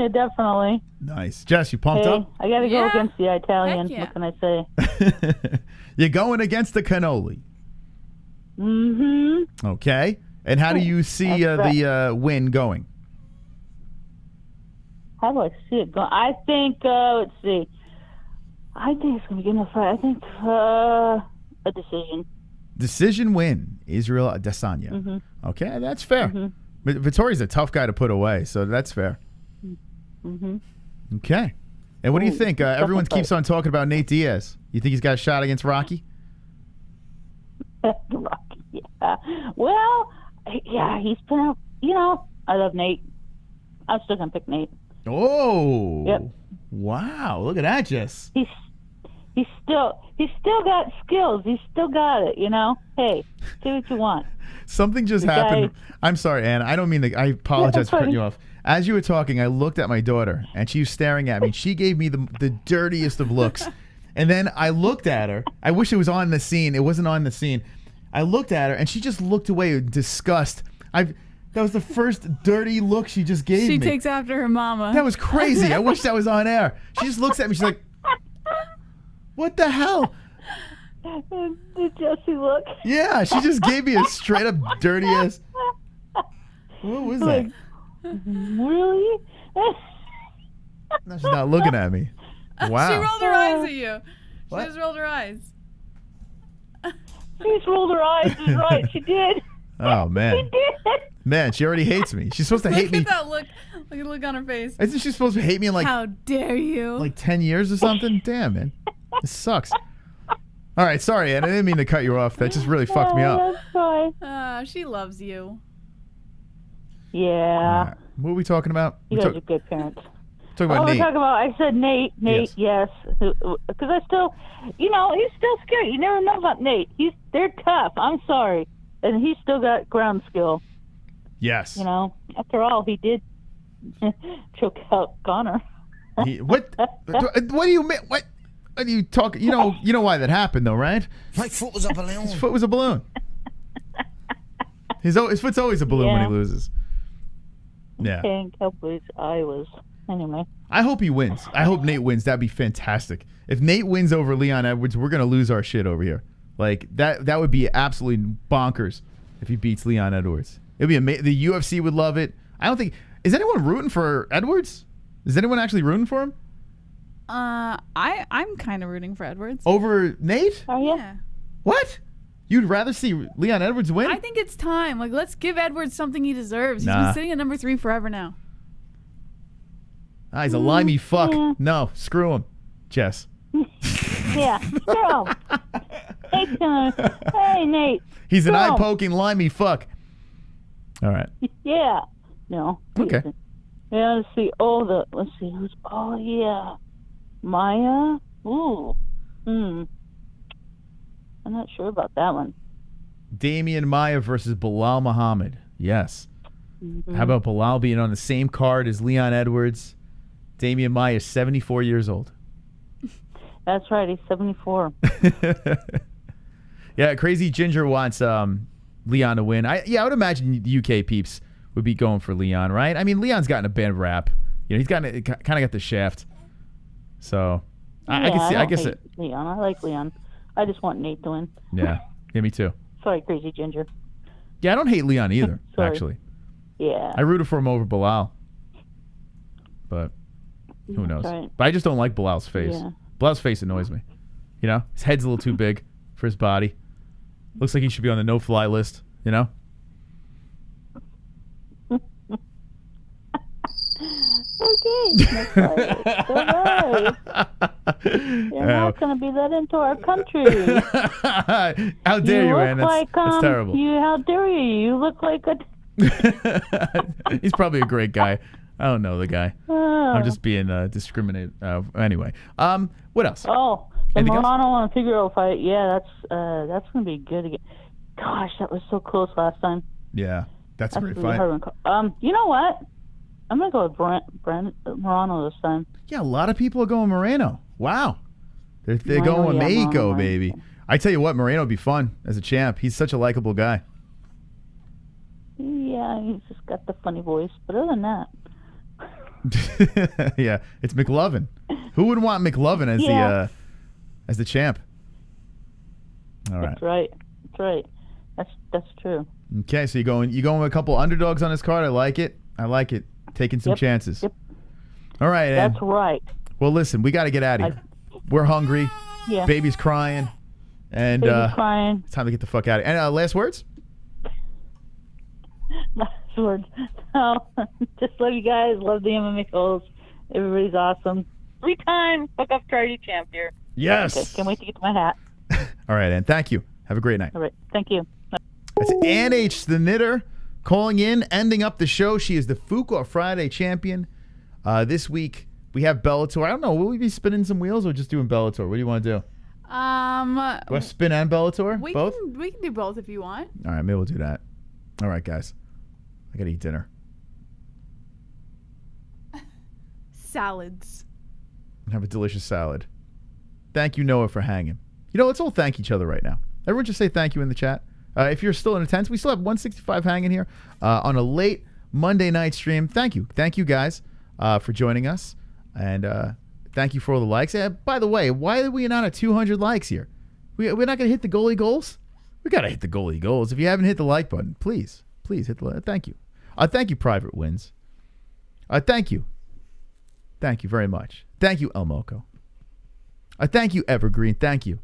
definitely. Nice. Jess, you pumped Hey, up? I got to go against the Italian. Heck yeah. What can I say? You're going against the cannoli. Mm-hmm. Okay. And how do you see That's right. the win going? How do I see it going? I think, let's see. I think it's going to be good enough fight. I think a decision. Decision win. Israel Adesanya. Mhm. Okay, that's fair. Mhm. But Vittori's a tough guy to put away, so that's fair. Mm-hmm. Okay. And what do you Ooh, think? tough Everyone fight. keeps on talking about Nate Diaz. You think he's got a shot against Rocky? Rocky, yeah. Well, yeah, he's been out. You know, I love Nate. I'm still going to pick Nate. Oh. Yep. Wow. Look at that, Jess. He's still got skills. He's still got it, you know? Hey, do what you want. Something just The happened. guy- I'm sorry, Ann. I don't mean to. I apologize for cutting funny. you off. As you were talking, I looked at my daughter, and she was staring at me. She gave me the dirtiest of looks. And then I looked at her. I wish it was on the scene. It wasn't on the scene. I looked at her, and she just looked away in disgust. That was the first dirty look she just gave She me. takes after her mama. That was crazy. I wish that was on air. She just looks at me. She's like, what the hell? The Jessie look. Yeah, she just gave me a straight up dirty ass. What was that? Really? No, she's not looking at me. Wow. She rolled her eyes at you. What? She just rolled her eyes. She just rolled her eyes. She's right. She did. Oh, She man. did. Man, she already hates me. She's supposed to hate Look me. at that look. Look at the look on her face. Isn't she supposed to hate me in How dare you? like 10 years or something? Damn, man. This sucks. All right, sorry, Ann. I didn't mean to cut you off. That just really fucked me up. That's fine. She loves you. Yeah. What are we talking about? You We're guys are good parents. talking about we're Nate. talking about, I said Nate, yes. Because I still, you know, he's still scary. You never know about Nate. They're tough. I'm sorry. And he's still got ground skill. Yes. You know, after all, he did choke out Conor. What do you mean? What are you talking? You know why that happened, though, right? My foot was a balloon. His foot was a balloon. His foot's always a balloon when he Yeah. loses. Yeah. Okay, Cowboys, I was. Anyway. I hope he wins. I hope Nate wins. That'd be fantastic. If Nate wins over Leon Edwards, we're gonna lose our shit over here. Like that would be absolutely bonkers if he beats Leon Edwards. It'd be amazing. The UFC would love it. I don't think is anyone rooting for Edwards? Is anyone actually rooting for him? I'm kind of rooting for Edwards. Over Nate? Oh yeah. Yeah. What? You'd rather see Leon Edwards win? I think it's time. Like, let's give Edwards something he deserves. He's Nah. been sitting at number 3 forever now. Ah, he's a limey fuck. Yeah. No, screw him, Jess. Yeah, screw him. Hey, Nate. He's an screw him. eye-poking limey fuck. All right. Yeah. No. he Okay. isn't. Yeah, let's see. Let's see who's. Oh yeah, Maya. Ooh. I'm not sure about that one. Damian Maia versus Bilal Muhammad. Yes. Mhm. How about Bilal being on the same card as Leon Edwards? Damian Maia is 74 years old. That's right. He's 74. Yeah, Crazy Ginger wants Leon to win. I would imagine the UK peeps would be going for Leon, right? I mean, Leon's gotten a bad rap. You know, he's kind of got the shaft. So I can see. I guess it. Leon. I like Leon. I just want Nate to win. Yeah, me too. Sorry, Crazy Ginger. Yeah, I don't hate Leon either. Sorry. Actually, Yeah. I rooted for him over Bilal, but who knows? right. But I just don't like Bilal's face. Yeah. Bilal's face annoys me. You know, his head's a little too big for his body. Looks like he should be on the no-fly list. You know. Okay. That's right. All right. You're not going to be let into our country. How dare you, man? Look That's terrible. How dare you? You look like a. He's probably a great guy. I don't know the guy. Oh. I'm just being discriminated. Anyway, what else? Oh, the Anything else? Morano and Figueroa fight. Yeah, that's going to be good again. Gosh, that was so close last time. Yeah, that's a great really fight. hard one. You know what? I'm going to go with Brent Morano this time. Yeah, a lot of people are going Moreno. Wow. They're Moreno, going with yeah, Mexico, Moreno. baby. I tell you what, Moreno would be fun as a champ. He's such a likable guy. Yeah, he's just got the funny voice. But other than that, Yeah, it's McLovin. Who would want McLovin as the champ? All right. that's right. That's right. That's true. Okay, so you're going with a couple underdogs on this card. I like it. Taking some Yep, chances. yep. All right, Ann. That's right. Well, listen, we got to get out of here. We're hungry. Yeah. Baby's crying. And Baby's crying. it's time to get the fuck out of here. And last words? Last words. No, just love you guys. Love the MMA-Holes. Everybody's awesome. 3-time fuck up Charity champ here. Yes. Okay, can't wait to get to my hat. All right, Ann. Thank you. Have a great night. All right. Thank you. That's Ann H., the knitter, calling in, ending up the show. She is the Fuqua Friday champion. This week, we have Bellator. I don't know. Will we be spinning some wheels or just doing Bellator? What do you want to do? Do I spin and Bellator? Both? We can do both if you want. All right, maybe we'll do that. All right, guys. I got to eat dinner. Salads. Have a delicious salad. Thank you, Noah, for hanging. You know, let's all thank each other right now. Everyone just say thank you in the chat. If you're still in attendance, we still have 165 hanging here on a late Monday night stream. Thank you. Thank you, guys, for joining us. And thank you for all the likes. By the way, why are we not at 200 likes here? We're not going to hit the goalie goals? We got to hit the goalie goals. If you haven't hit the like button, please hit the like. Thank you. Thank you, Private Wins. Thank you. Thank you very much. Thank you, El Moco. Thank you, Evergreen. Thank you.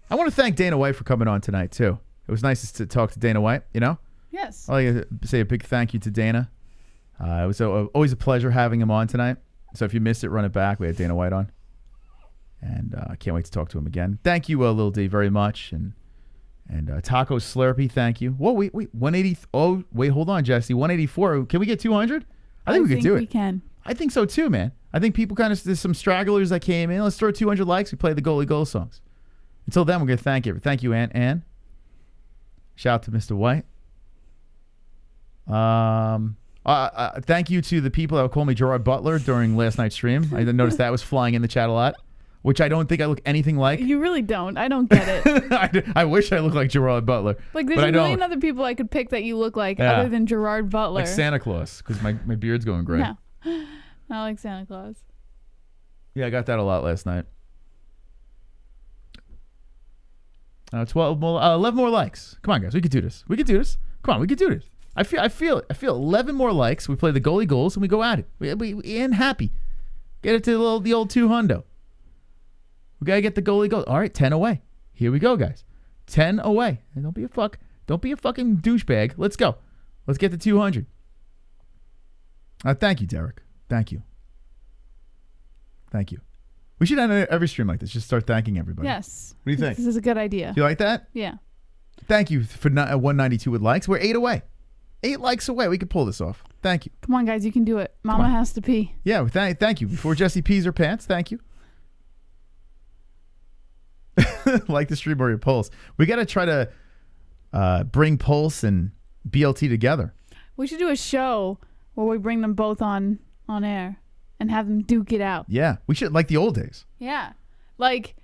I want to thank Dana White for coming on tonight, too. It was nice to talk to Dana White, you know? Yes. I'd like to say a big thank you to Dana. It was always a pleasure having him on tonight. So if you missed it, run it back. We had Dana White on. And I can't wait to talk to him again. Thank you, Lil D, very much. And Taco Slurpee, thank you. Whoa, wait, 180. Oh, wait, hold on, Jesse. 184. Can we get 200? I think we could do it. We can. I think so, too, man. I think people there's some stragglers that came in. Let's throw 200 likes. We play the goalie goal songs. Until then, we're going to thank you. Thank you, Ann. Shout out to Mr. White. Thank you to the people that would call me Gerard Butler during last night's stream. I noticed that was flying in the chat a lot, which I don't think I look anything like. You really don't. I don't get it. I wish I looked like Gerard Butler. Like, there's but a I don't. million other people I could pick that you look like Yeah. other than Gerard Butler. Like Santa Claus, because my beard's going gray. No. Not like Santa Claus. Yeah, I got that a lot last night. 11 more likes. Come on, guys. We could do this. Come on, we could do this. I feel 11 more likes. We play the goalie goals and we go at it. We end happy. Get it to the old 200. We gotta get the goalie goal. All right, 10 away. Here we go, guys. 10 away. And don't be a fucking douchebag. Let's go. Let's get to 200. Thank you, Derek. Thank you. Thank you. We should end every stream like this. Just start thanking everybody. Yes. What do you think? This is a good idea. You like that? Yeah. Thank you for 192 with likes. We're 8 away. 8 likes away. We could pull this off. Thank you. Come on, guys. You can do it. Mama has to pee. Yeah, thank you. Before Jessie pees her pants, thank you. Like the stream or your Pulse. We got to try to bring Pulse and BLT together. We should do a show where we bring them both on air and have them duke it out. Yeah, we should, like the old days. Yeah. Like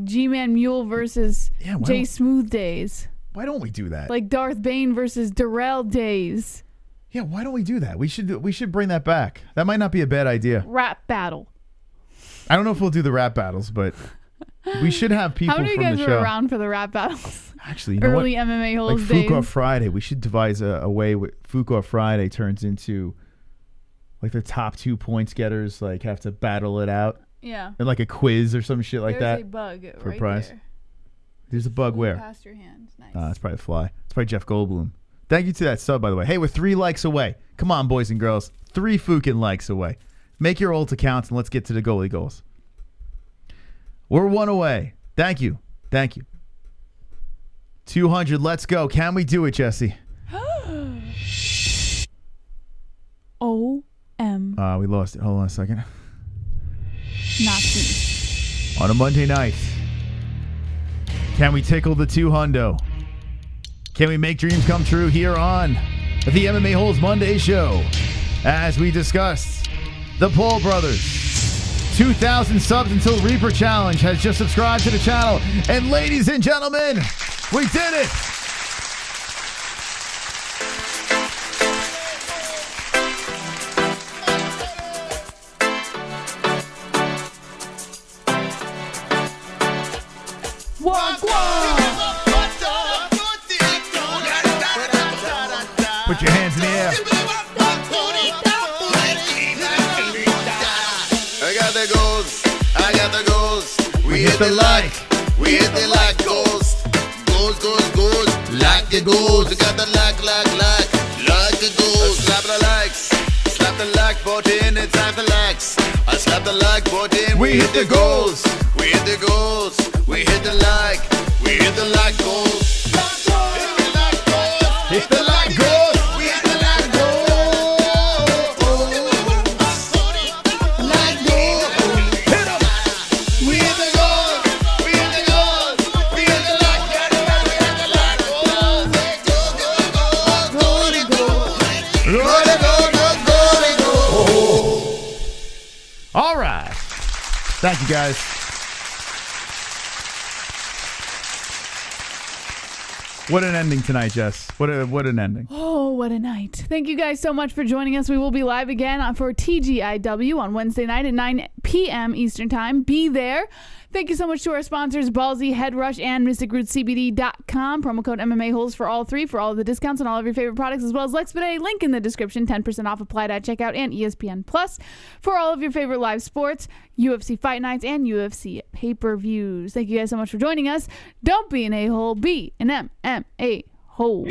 G-Man Mule versus Jay Smooth days. Why don't we do that? Like Darth Bane versus Darrell days. Yeah, why don't we do that? We should bring that back. That might not be a bad idea. Rap battle. I don't know if we'll do the rap battles, but we should have people from the show. How many of you guys were around for the rap battles? Actually, you know early what? MMA-Holes like days. Fuqua Friday. We should devise a way where Fuqua Friday turns into like the top 2 points getters like have to battle it out. Yeah. And like a quiz or some shit like There's that. a bug for right a prize. there. There's a bug where? Past your hand. Nice. That's probably a fly. It's probably Jeff Goldblum. Thank you to that sub, by the way. Hey, we're 3 likes away. Come on, boys and girls. 3 fucking likes away. Make your old accounts and let's get to the goalie goals. We're 1 away. Thank you. Thank you. 200. Let's go. Can we do it, Jessie? O-M. We lost it. Hold on a second. Nazi. On a Monday night, can we tickle the 200? Can we make dreams come true here on the MMA-Holes Monday show? As we discussed, the Paul brothers, 2,000 subs until Reaper Challenge has just subscribed to the channel. And ladies and gentlemen, we did it! Put your hands in the air. I got the goals. I got the goals. We hit the like. We hit the like goals. Goals, goals, goals. Like the goals. We got the like the goals. Slap the likes. Slap the like button. It's time for likes. I slap the like button. We hit the goals. We hit the goals. We hit the like. We hit the like goals. Hit the like goals. We hit the like goals. Like goals. Hit 'em. We hit the goals. We hit the goals. We hit the like. We hit the like goals. All right. Thank you, guys. What an ending tonight, Jess. What an ending. Oh, what a night. Thank you guys so much for joining us. We will be live again for TGIW on Wednesday night at 9 p.m. Eastern Time. Be there. Thank you so much to our sponsors, Ballsy, Head Rush, and MysticRootsCBD.com. Promo code MMA-Holes for all 3 for all of the discounts on all of your favorite products, as well as Lex Bidet. Link in the description. 10% off applied at checkout, and ESPN Plus for all of your favorite live sports, UFC Fight Nights, and UFC pay-per-views. Thank you guys so much for joining us. Don't be an a-hole. Be an MMA-hole.